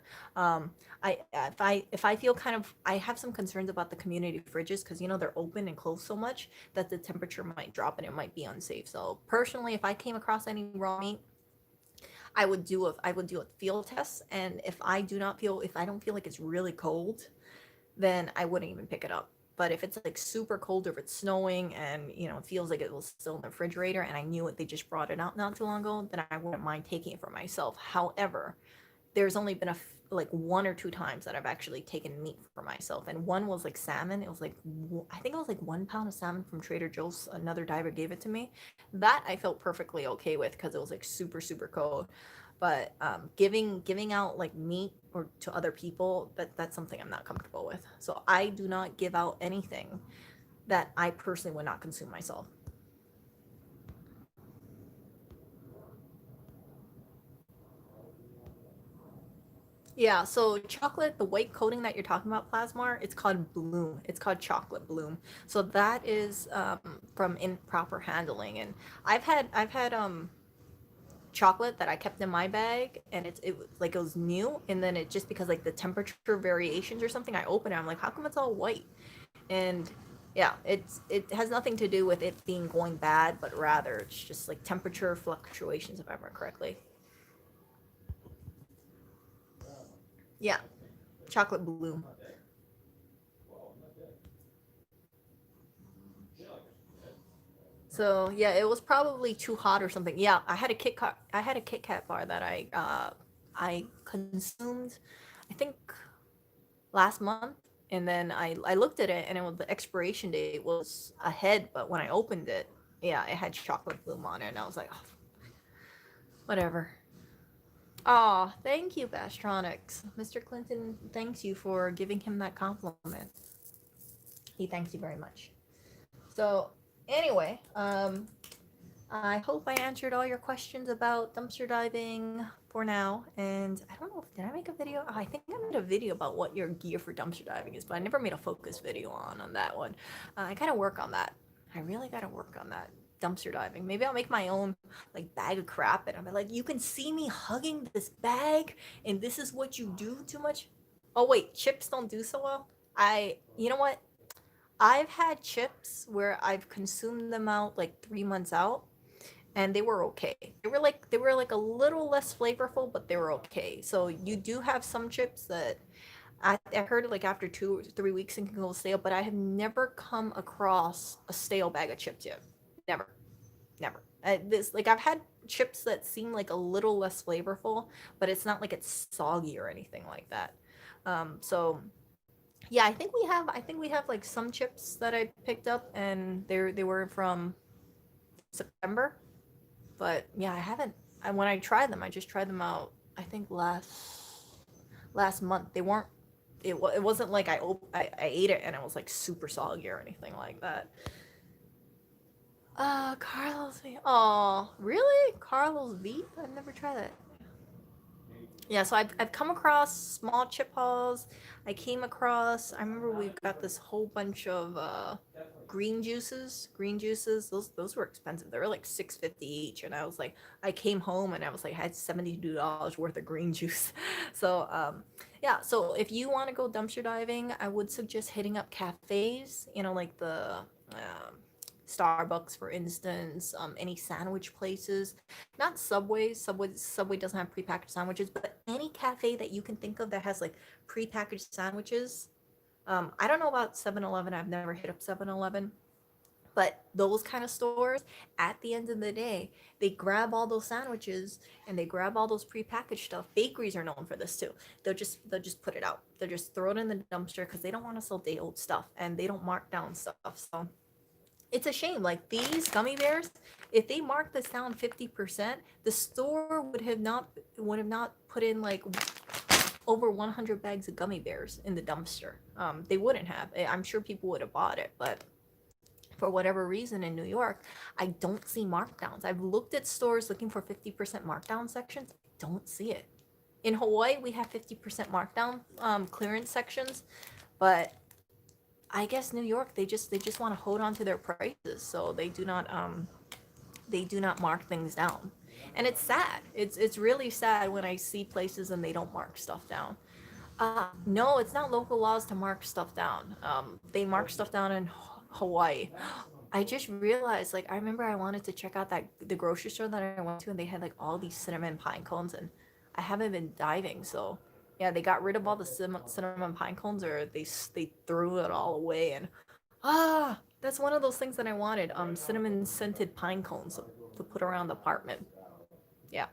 If I feel kind of, I have some concerns about the community fridges because they're open and closed so much that the temperature might drop and it might be unsafe. So personally, if I came across any raw meat, I would do a field test, and if I don't feel like it's really cold, then I wouldn't even pick it up. But if it's like super cold or if it's snowing and it feels like it was still in the refrigerator and I knew it, they just brought it out not too long ago, then I wouldn't mind taking it for myself. However, there's only been like one or two times that I've actually taken meat for myself, and one was like salmon. It was like I think it was like 1 pound of salmon from Trader Joe's. Another diver gave it to me. That I felt perfectly okay with because it was like super super cold. But giving out like meat or to other people, that's something I'm not comfortable with. So I do not give out anything that I personally would not consume myself. Yeah, so chocolate, the white coating that you're talking about, Plasmar, it's called bloom. It's called chocolate bloom. So that is from improper handling. And I've had chocolate that I kept in my bag, and it was new, and then it just because like the temperature variations or something, I open it, I'm like, how come it's all white? And yeah, it has nothing to do with it being going bad, but rather it's just like temperature fluctuations, if I remember correctly. Yeah, chocolate bloom. So yeah, it was probably too hot or something. Yeah, I had a Kit Kat bar that I consumed, I think last month, and then I looked at it and the expiration date was ahead, but when I opened it, yeah, it had chocolate bloom on it, and I was like, oh, whatever. Oh, thank you, Bastronics. Mr. Clinton thanks you for giving him that compliment. He thanks you very much. So anyway, I hope I answered all your questions about dumpster diving for now. And I don't know if did I make a video? Oh, I think I made a video about what your gear for dumpster diving is, but I never made a focus video on that one. I gotta work on that. I really gotta work on that dumpster diving. Maybe I'll make my own like bag of crap, and I'm like, you can see me hugging this bag, and this is what you do too much. Oh wait, chips don't do so well. You know what? I've had chips where I've consumed them out like 3 months out, and they were okay. They were like a little less flavorful, but they were okay. So you do have some chips that I heard like after 2 or 3 weeks and can go stale, but I have never come across a stale bag of chips yet. Never, never. This like I've had chips that seem like a little less flavorful, but it's not like it's soggy or anything like that. So yeah, I think we have like some chips that I picked up, and they were from September. But yeah, I haven't. When I tried them, I just tried them out. I think last month. They weren't. It wasn't like I ate it and it was like super soggy or anything like that. Carlos V. Oh, really? Carlos V? I've never tried that. Yeah, so I've come across small chip halls. I remember we got this whole bunch of green juices. Green juices, those were expensive. They were like 6.50 each, and I was like, I came home and I was like, I had $72 worth of green juice. So yeah, so if you want to go dumpster diving, I would suggest hitting up cafes. Like the Starbucks, for instance. Any sandwich places, not Subway. Subway doesn't have prepackaged sandwiches, but any cafe that you can think of that has like prepackaged sandwiches. I don't know about 7-Eleven. I've never hit up 7-Eleven, but those kind of stores, at the end of the day, they grab all those sandwiches and they grab all those prepackaged stuff. Bakeries are known for this too. They'll just put it out. They'll just throw it in the dumpster because they don't want to sell day old stuff, and they don't mark down stuff. So it's a shame. Like these gummy bears, if they marked this down 50%, the store would have not put in like over 100 bags of gummy bears in the dumpster. They wouldn't have. I'm sure people would have bought it, but for whatever reason in New York, I don't see markdowns. I've looked at stores looking for 50% markdown sections. I don't see it. In Hawaii, we have 50% markdown clearance sections, but I guess New York, they just want to hold on to their prices, so they do not mark things down. And it's sad. It's really sad when I see places and they don't mark stuff down. No, it's not local laws to mark stuff down. They mark stuff down in Hawaii. I just realized, like, I remember I wanted to check out that the grocery store that I went to, and they had like all these cinnamon pine cones, and I haven't been diving, so yeah, they got rid of all the cinnamon pine cones, or they threw it all away, and that's one of those things that I wanted. Cinnamon scented pine cones to put around the apartment. Yeah.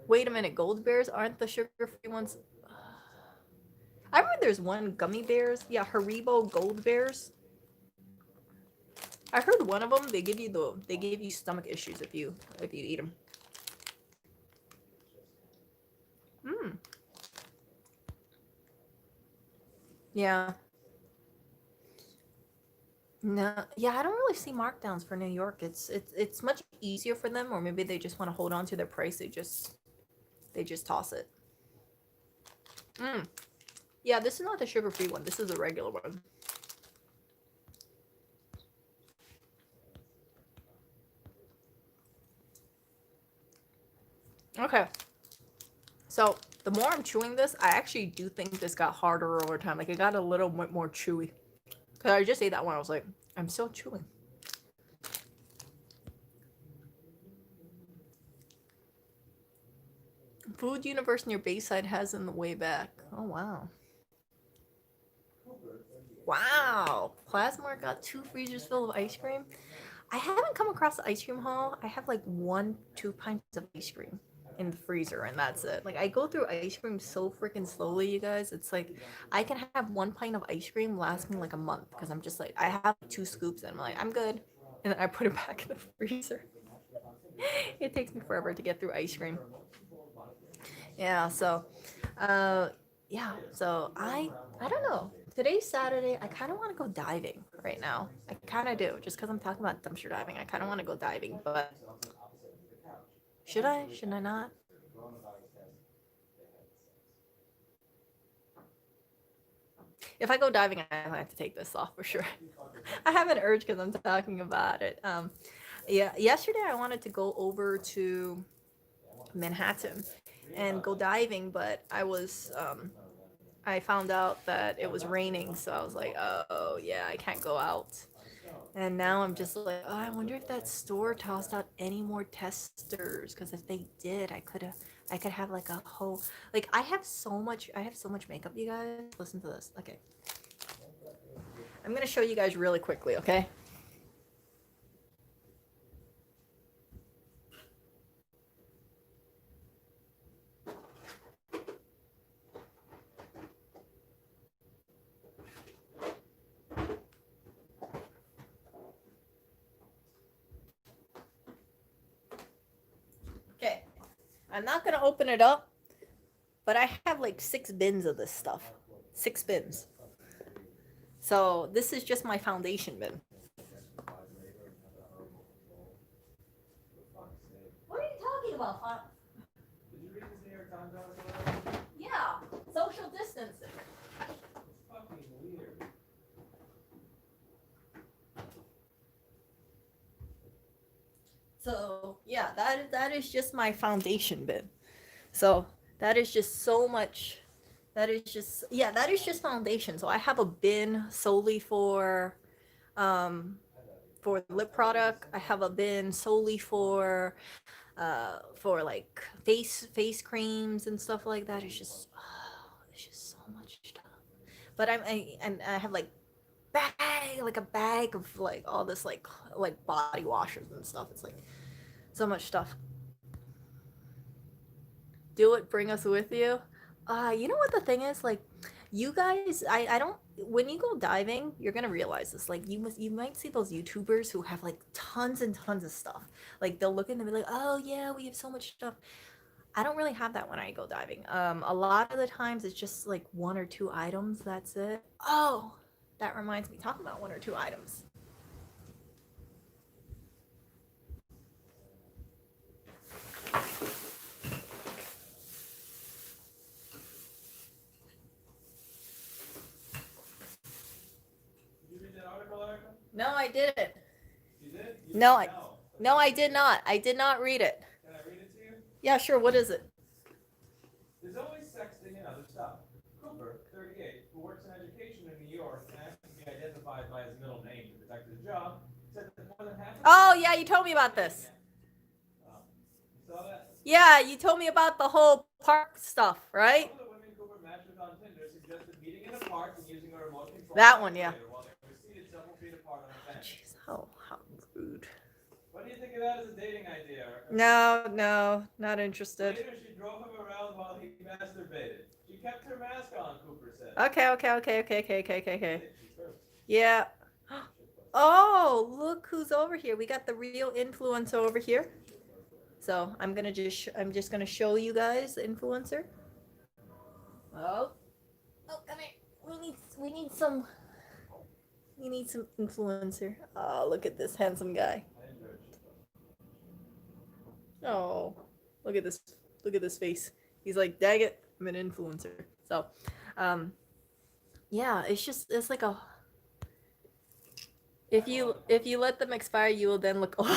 Wait a minute, gold bears aren't the sugar-free ones? I remember there's one gummy bears. Yeah, Haribo gold bears. I heard one of them they give you stomach issues if you eat them. Hmm. Yeah. No. Yeah, I don't really see markdowns for New York. It's much easier for them, or maybe they just want to hold on to their price. They just toss it. Mm. Yeah, this is not the sugar-free one. This is a regular one. Okay. So the more I'm chewing this, I actually do think this got harder over time. Like it got a little bit more chewy. Cause I just ate that one. I was like, I'm still chewing. Food universe near Bayside has in the way back. Oh wow. Wow. Plasmar got 2 freezers full of ice cream. I haven't come across the ice cream haul. I have like 1, 2 pints of ice cream in the freezer, and that's it. Like I go through ice cream so freaking slowly, you guys. It's like I can have 1 pint of ice cream last me like a month because I'm just like I have 2 scoops and I'm like I'm good, and then I put it back in the freezer. It takes me forever to get through ice cream. Yeah, so uh yeah, so I don't know. Today's Saturday. I kind of want to go diving right now. I kind of do, just because I'm talking about dumpster diving. I kind of want to go diving, but should I? Should I not? If I go diving, I have to take this off for sure. I have an urge because I'm talking about it. Yeah, yesterday I wanted to go over to Manhattan and go diving, but I found out that it was raining, so I was like, oh yeah, I can't go out. And now I'm just like, oh, I wonder if that store tossed out any more testers. Because if they did, I could have like a whole, like I have so much makeup, you guys. Listen to this. Okay, I'm gonna show you guys really quickly. Okay. Okay. I'm not gonna open it up, but I have like 6 bins of this stuff. 6 bins. So this is just my foundation bin. What are you talking about, Fon? Did you read this New York Times article? Yeah, social distancing. It's fucking weird. So yeah, that is just my foundation bin. So that is just so much. That is just foundation. So I have a bin solely for lip product. I have a bin solely for like face creams and stuff like that. It's just so much stuff. But and I have like a bag of like all this like body washes and stuff. It's like so much stuff. Do it, bring us with you. You know what the thing is? Like, you guys, I don't. When you go diving, you're gonna realize this. Like, you might see those YouTubers who have like tons and tons of stuff. Like, they'll look and they'll be like, oh yeah, we have so much stuff. I don't really have that when I go diving. A lot of the times it's just like 1 or 2 items. That's it. Oh, that reminds me, talking about 1 or 2 items. No, I didn't. You did? No, I did not. I did not read it. Can I read it to you? Yeah, sure. What is it? There's always sexting and other stuff. Cooper, 38, who works in education in New York and asked to be identified by his middle name to protect his job, said that more than half of Oh, yeah, you told me about this. You saw that? Yeah, you told me about the whole park stuff, right? Some of the women Cooper matched with on Tinder suggested meeting in a park and using a remote control That one, yeah. while they were seated several feet apart on a bench. Jeez, how rude. What do you think of that as a dating idea? No, not interested. Later, she drove him around while he masturbated. She kept her mask on, Cooper said. Okay. Yeah. Oh, look who's over here. We got the real influencer over here. So I'm just gonna show you guys the influencer. Oh, come here. We need some influencer. Oh, look at this handsome guy. Oh, look at this face. He's like, dang it, I'm an influencer. So, yeah, it's like a. If you let them expire, you will then look older.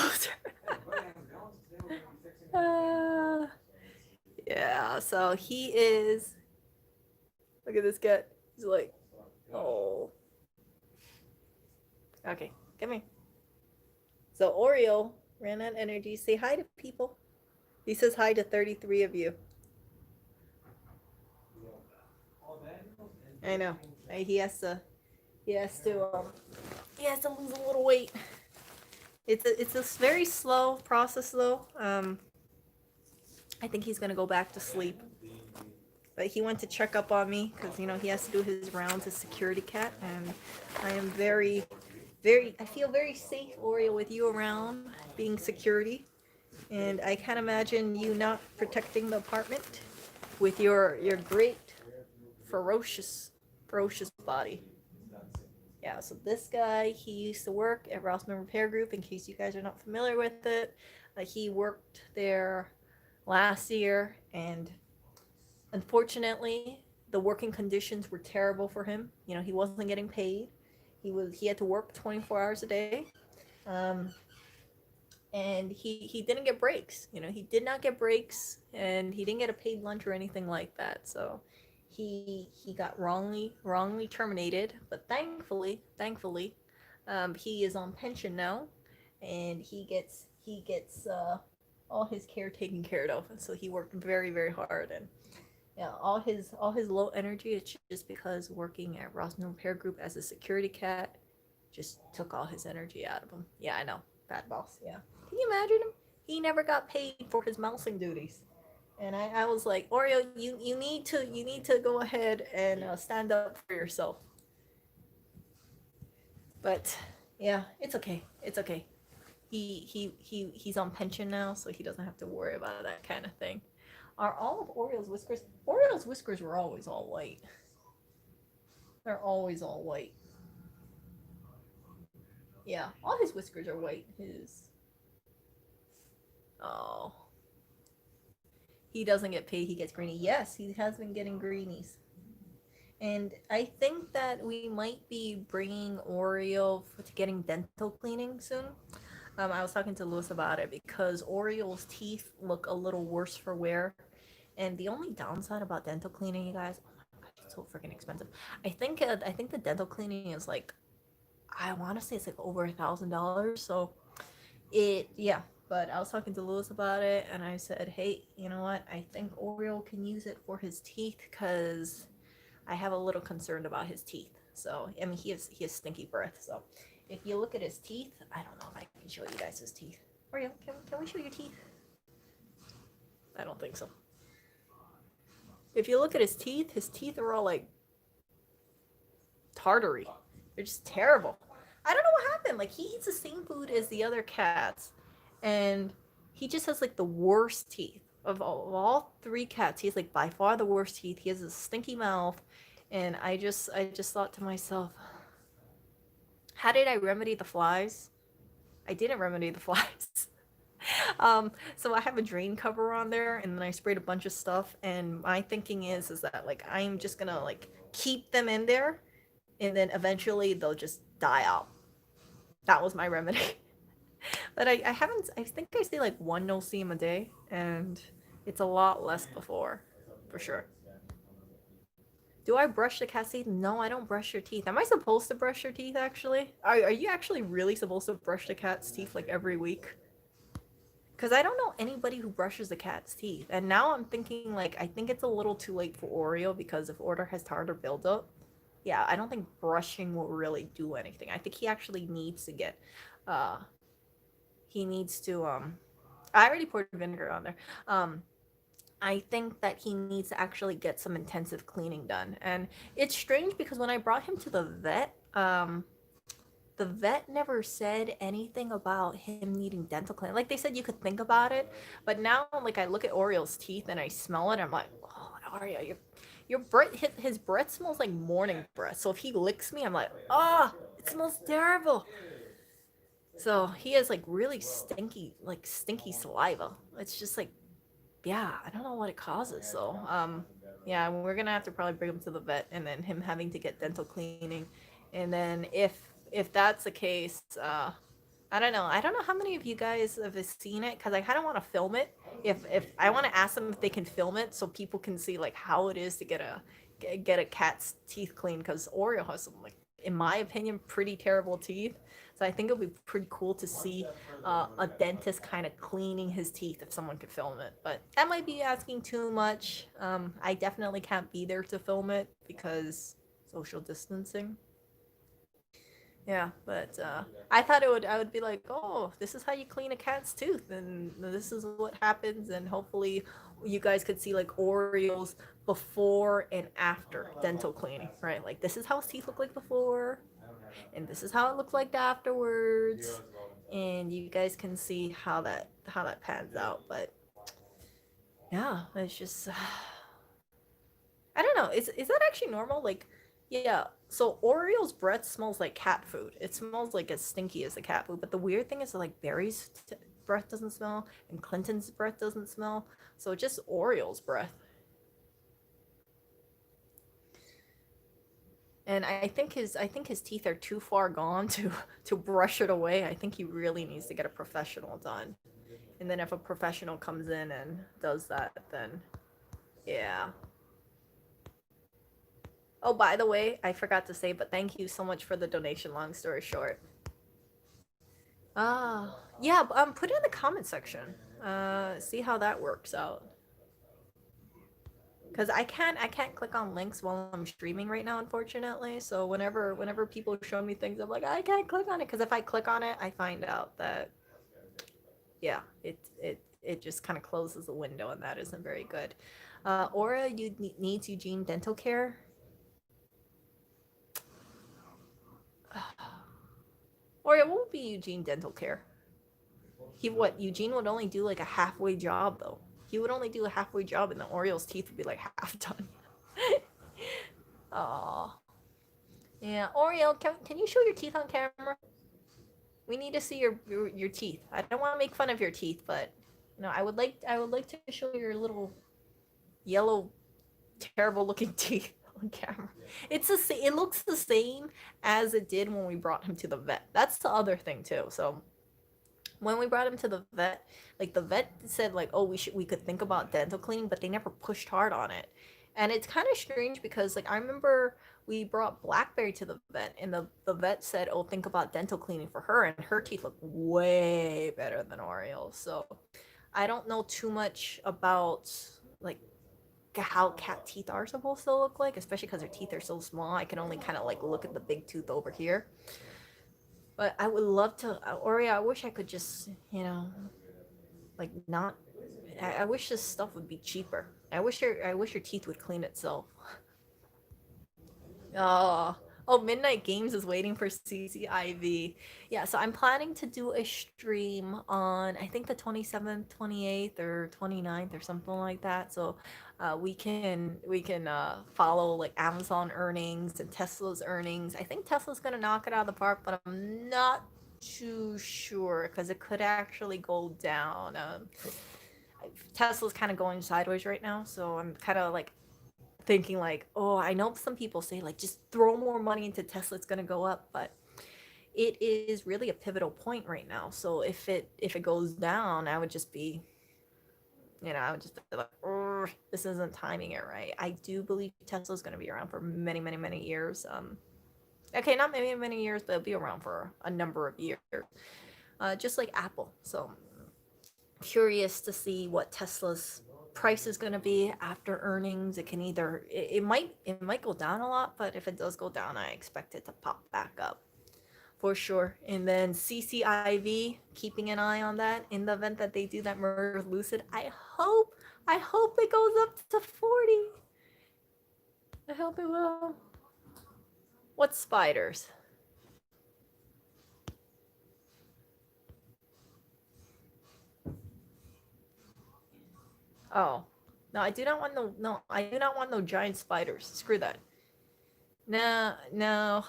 Yeah, so he is. Look at this guy. He's like, oh. Okay, come here. So Oreo ran out of energy. Say hi to people. He says hi to 33 of you. I know. He has to lose a little weight. It's a very slow process though. I think he's gonna go back to sleep. But he went to check up on me because he has to do his rounds as security cat, and I am I feel very safe, Oreo, with you around being security. And I can't imagine you not protecting the apartment with your great ferocious body. Yeah, so this guy, he used to work at Rossman Repair Group, in case you guys are not familiar with it. He worked there last year, and unfortunately, the working conditions were terrible for him. He wasn't getting paid. He had to work 24 hours a day. And he didn't get breaks. He did not get breaks, and he didn't get a paid lunch or anything like that. So he got wrongly terminated. But thankfully, he is on pension now, and he gets all his care taken care of. And so he worked very, very hard, and yeah, all his low energy, it's just because working at Rossman Repair Group as a security cat just took all his energy out of him. Yeah, I know. Bad boss, yeah. Can you imagine him? He never got paid for his mousing duties. And I was like, Oreo, you need to go ahead and stand up for yourself. But yeah, it's okay. He's on pension now, so he doesn't have to worry about that kind of thing. Are all of Oreo's whiskers? Oreo's whiskers were always all white. They're always all white. Yeah, all his whiskers are white. Oh. He doesn't get paid, he gets greenie. Yes, he has been getting greenies. And I think that we might be bringing Oreo to getting dental cleaning soon. I was talking to Lewis about it because Oreo's teeth look a little worse for wear. And the only downside about dental cleaning, you guys, oh my gosh, it's so freaking expensive. I think the dental cleaning is like, I want to say it's like over $1,000. So yeah. But I was talking to Lewis about it, and I said, hey, you know what? I think Oreo can use it for his teeth because I have a little concern about his teeth. So, I mean, he has stinky breath. So, if you look at his teeth, I don't know if I can show you guys his teeth. Oreo, can we show your teeth? I don't think so. If you look at his teeth are all like tartary. They're just terrible. I don't know what happened. Like, he eats the same food as the other cats. And he just has like the worst teeth of all 3 cats. He's like by far the worst teeth. He has a stinky mouth, and I just thought to myself, How did I remedy the flies? I didn't remedy the flies. So I have a drain cover on there, and then I sprayed a bunch of stuff. And my thinking is that like I'm just gonna like keep them in there, and then eventually they'll just die out. That was my remedy. But I haven't. I think I say like one no seam a day, and it's a lot less before, for sure. Do I brush the cat's teeth? No, I don't brush your teeth. Am I supposed to brush your teeth actually? Are you actually really supposed to brush the cat's teeth like every week? Because I don't know anybody who brushes the cat's teeth. And now I'm thinking, like, I think it's a little too late for Oreo because if Oreo has tartar buildup, yeah, I don't think brushing will really do anything. I think he actually needs to get, uh, he needs to, I already poured vinegar on there. I think that he needs to actually get some intensive cleaning done. And it's strange because when I brought him to the vet never said anything about him needing dental cleaning. Like they said you could think about it, but now like I look at Oriole's teeth and I smell it, I'm like, oh, Oreo, your breath, his breath smells like morning breath. So if he licks me, I'm like, oh, it smells terrible. So he has like really stinky saliva. It's just like, yeah, I don't know what it causes. So yeah, we're gonna have to probably bring him to the vet, and then him having to get dental cleaning, and then if that's the case, I don't know. I don't know how many of you guys have seen it because I kind of want to film it. If I want to ask them if they can film it so people can see like how it is to get a cat's teeth cleaned because Oreo has some like in my opinion pretty terrible teeth. So I think it would be pretty cool to see a dentist kind of cleaning his teeth if someone could film it. But that might be asking too much. I definitely can't be there to film it because social distancing. Yeah, but I thought I would be like, oh, this is how you clean a cat's tooth, and this is what happens, and hopefully you guys could see like Oreos before and after dental cleaning, right? Like this is how his teeth look like before, and this is how it looks like afterwards, and you guys can see how that pans out. But yeah, it's just I don't know. Is that actually normal? Like, yeah. So Oriole's breath smells like cat food. It smells like as stinky as the cat food. But the weird thing is that like breath doesn't smell, and Clinton's breath doesn't smell. So just Oriole's breath. And I think his teeth are too far gone to brush it away. I think he really needs to get a professional done. And then if a professional comes in and does that, then yeah. Oh, by the way, I forgot to say, but thank you so much for the donation. Long story short. Yeah. Put it in the comment section. See how that works out. Cause I can't click on links while I'm streaming right now, unfortunately. So whenever people show me things, I'm like, I can't click on it. Cause if I click on it, I find out that yeah, it just kind of closes the window, and that isn't very good. Aura, you needs Eugene dental care. Or it won't be Eugene dental care. Eugene would only do like a halfway job though. He would only do a halfway job and the Oriole's teeth would be like half done. Aw. Yeah, Oreo, can you show your teeth on camera? We need to see your teeth. I don't want to make fun of your teeth, but you know, I would like to show your little yellow terrible looking teeth on camera. It looks the same as it did when we brought him to the vet. That's the other thing too. So when we brought him to the vet, like the vet said like, oh, we could think about dental cleaning, but they never pushed hard on it. And it's kind of strange because like I remember we brought Blackberry to the vet and the vet said, oh, think about dental cleaning for her, and her teeth look way better than Oreo. So I don't know too much about like how cat teeth are supposed to look like, especially because their teeth are so small. I can only kind of like look at the big tooth over here. But I would love to, Oreo. I wish I could just, you know, like not. I wish this stuff would be cheaper. I wish your teeth would clean itself. Oh, oh, Midnight Games is waiting for CCIV. Yeah, so I'm planning to do a stream on I think the 27th, 28th, or 29th or something like that. So We can follow like Amazon earnings and Tesla's earnings. I think Tesla's gonna knock it out of the park, but I'm not too sure because it could actually go down. Tesla's kind of going sideways right now, so I'm kind of like thinking like, oh, I know some people say like just throw more money into Tesla, it's gonna go up, but it is really a pivotal point right now. So if it goes down, I would just be, I would just be like, this isn't timing it right. I do believe Tesla's going to be around for many, many, many years. Okay, not many, many years, but it'll be around for a number of years, just like Apple. So curious to see what Tesla's price is going to be after earnings. It can either it might go down a lot, but if it does go down, I expect it to pop back up for sure. And then CCIV, keeping an eye on that in the event that they do that merger with Lucid. I hope it goes up to 40. I hope it will. What's spiders? Oh. No, I do not want I do not want no giant spiders. Screw that. No, no.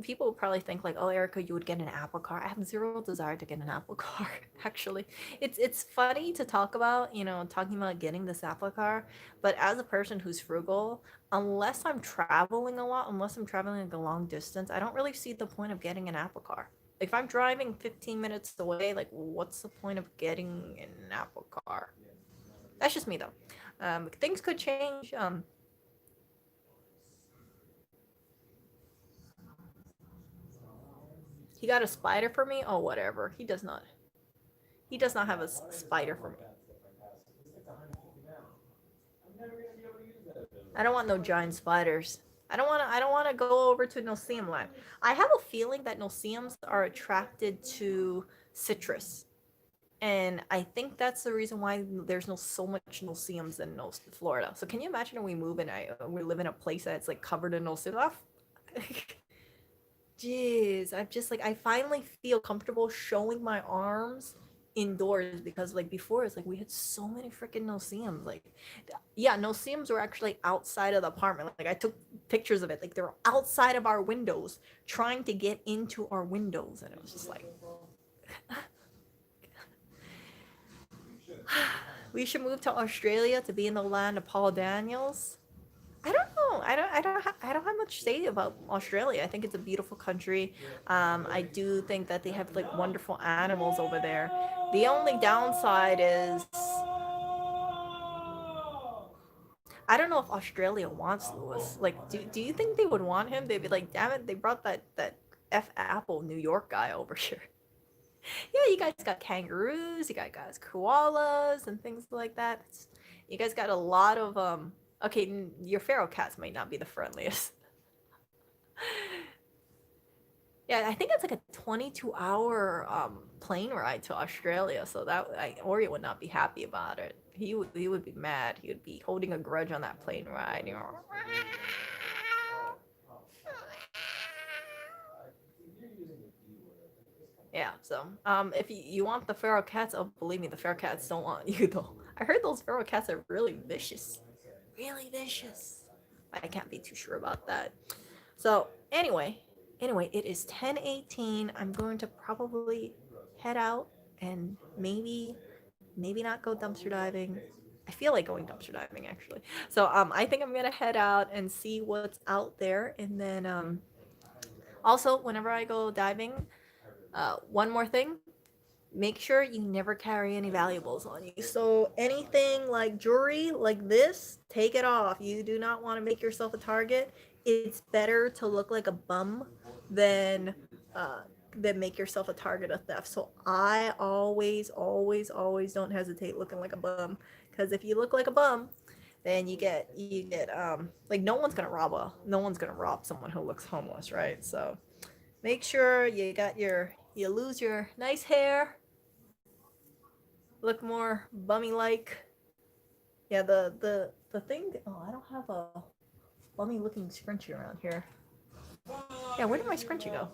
People probably think like, oh, Erica, you would get an Apple car. I have zero desire to get an Apple car. Actually, it's funny to talk about, talking about getting this Apple car, but as a person who's frugal, unless I'm traveling a lot, unless I'm traveling like a long distance, I don't really see the point of getting an Apple car. Like, if I'm driving 15 minutes away, like, what's the point of getting an Apple car? That's just me though. Things could change. He got a spider for me? Oh, whatever. He does not. He does not have a spider for me. I don't want no giant spiders. I don't want to go over to Noceum land. I have a feeling that Noceums are attracted to citrus. And I think that's the reason why there's so much Noceums in Florida. So can you imagine when we move and we live in a place that's like covered in Noceums? Jeez, I'm just like, I finally feel comfortable showing my arms indoors because like before it's like we had so many freaking no-see-ums. Like, yeah, no-see-ums were actually outside of the apartment. Like I took pictures of it. Like they were outside of our windows trying to get into our windows, and it was just like we should move to Australia to be in the land of Paul Daniels. I don't know. I don't have much to say about Australia. I think it's a beautiful country. I do think that they have like wonderful animals over there. The only downside is I don't know if Australia wants Lewis. Like, do you think they would want him? They'd be like, damn it, they brought that F Apple New York guy over here. Yeah, you guys got kangaroos, you guys koalas and things like that. You guys got a lot of okay, your feral cats might not be the friendliest. Yeah, I think it's like a 22-hour plane ride to Australia, so Ori would not be happy about it. He would be mad. He would be holding a grudge on that plane ride. Yeah, so if you want the feral cats, oh, believe me, the feral cats don't want you though. I heard those feral cats are really vicious. Really vicious. I can't be too sure about that. So anyway, it is 10:18. I'm going to probably head out and maybe not go dumpster diving. I feel like going dumpster diving actually. So I think I'm gonna head out and see what's out there, and then also whenever I go diving, one more thing, make sure you never carry any valuables on you. So anything like jewelry like this, take it off. You do not want to make yourself a target. It's better to look like a bum than make yourself a target of theft. So I always don't hesitate looking like a bum, because if you look like a bum, then you get like no one's gonna rob someone who looks homeless, right? So make sure you lose your nice hair, look more bummy like. Yeah, the thing. Oh, I don't have a bummy looking scrunchie around here. Yeah, where did my scrunchie go?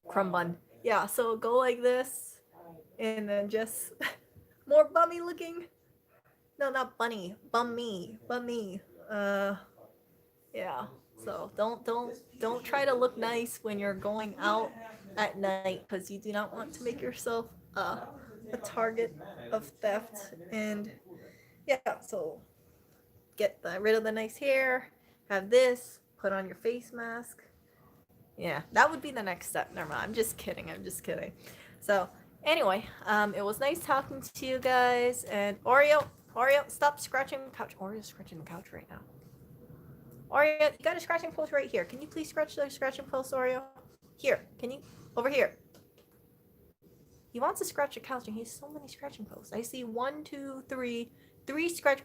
Crumb bun. Yeah, so go like this, and then just more bummy looking. No, not bunny. Bum me. Bum me. Yeah. So don't try to look nice when you're going out at night because you do not want to make yourself a target of theft. And yeah, so rid of the nice hair. Have this. Put on your face mask. Yeah, that would be the next step. Never mind. I'm just kidding. I'm just kidding. So anyway, it was nice talking to you guys. And Oreo, stop scratching the couch. Oreo's scratching the couch right now. Oreo, you got a scratching post right here. Can you please scratch the scratching post, Oreo? Here, can you? Over here. He wants to scratch the couch, and he has so many scratching posts. I see 1, 2, 3,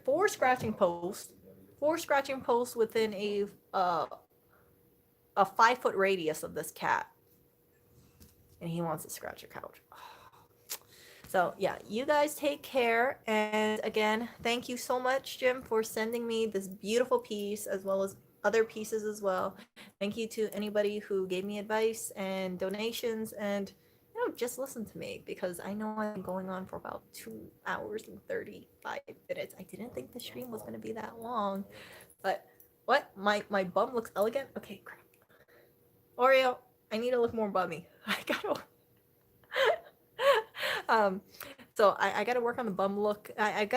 4 scratching posts. 4 scratching posts within a 5-foot radius of this cat. And he wants to scratch your couch. So yeah, you guys take care. And again, thank you so much, Jim, for sending me this beautiful piece as well as other pieces as well. Thank you to anybody who gave me advice and donations and just listen to me, because I know I've been going on for about 2 hours and 35 minutes. I didn't think the stream was going to be that long, but what? My bum looks elegant? Okay, crap. Oreo, I need to look more bummy. I gotta so I gotta work on the bum look. I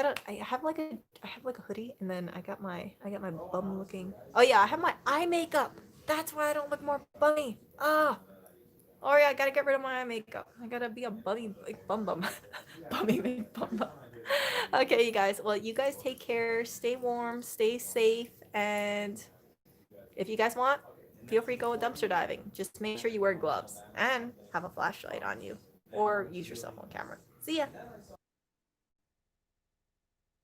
have like a hoodie, and then I got my bum looking. Oh yeah, I have my eye makeup. That's why I don't look more bummy. Or yeah, I gotta get rid of my eye makeup. I gotta be a bummy big bum bummy big bum bum. Okay, you guys. Well, you guys take care. Stay warm. Stay safe. And if you guys want, feel free to go dumpster diving. Just make sure you wear gloves and have a flashlight on you, or use your cell phone camera. See ya.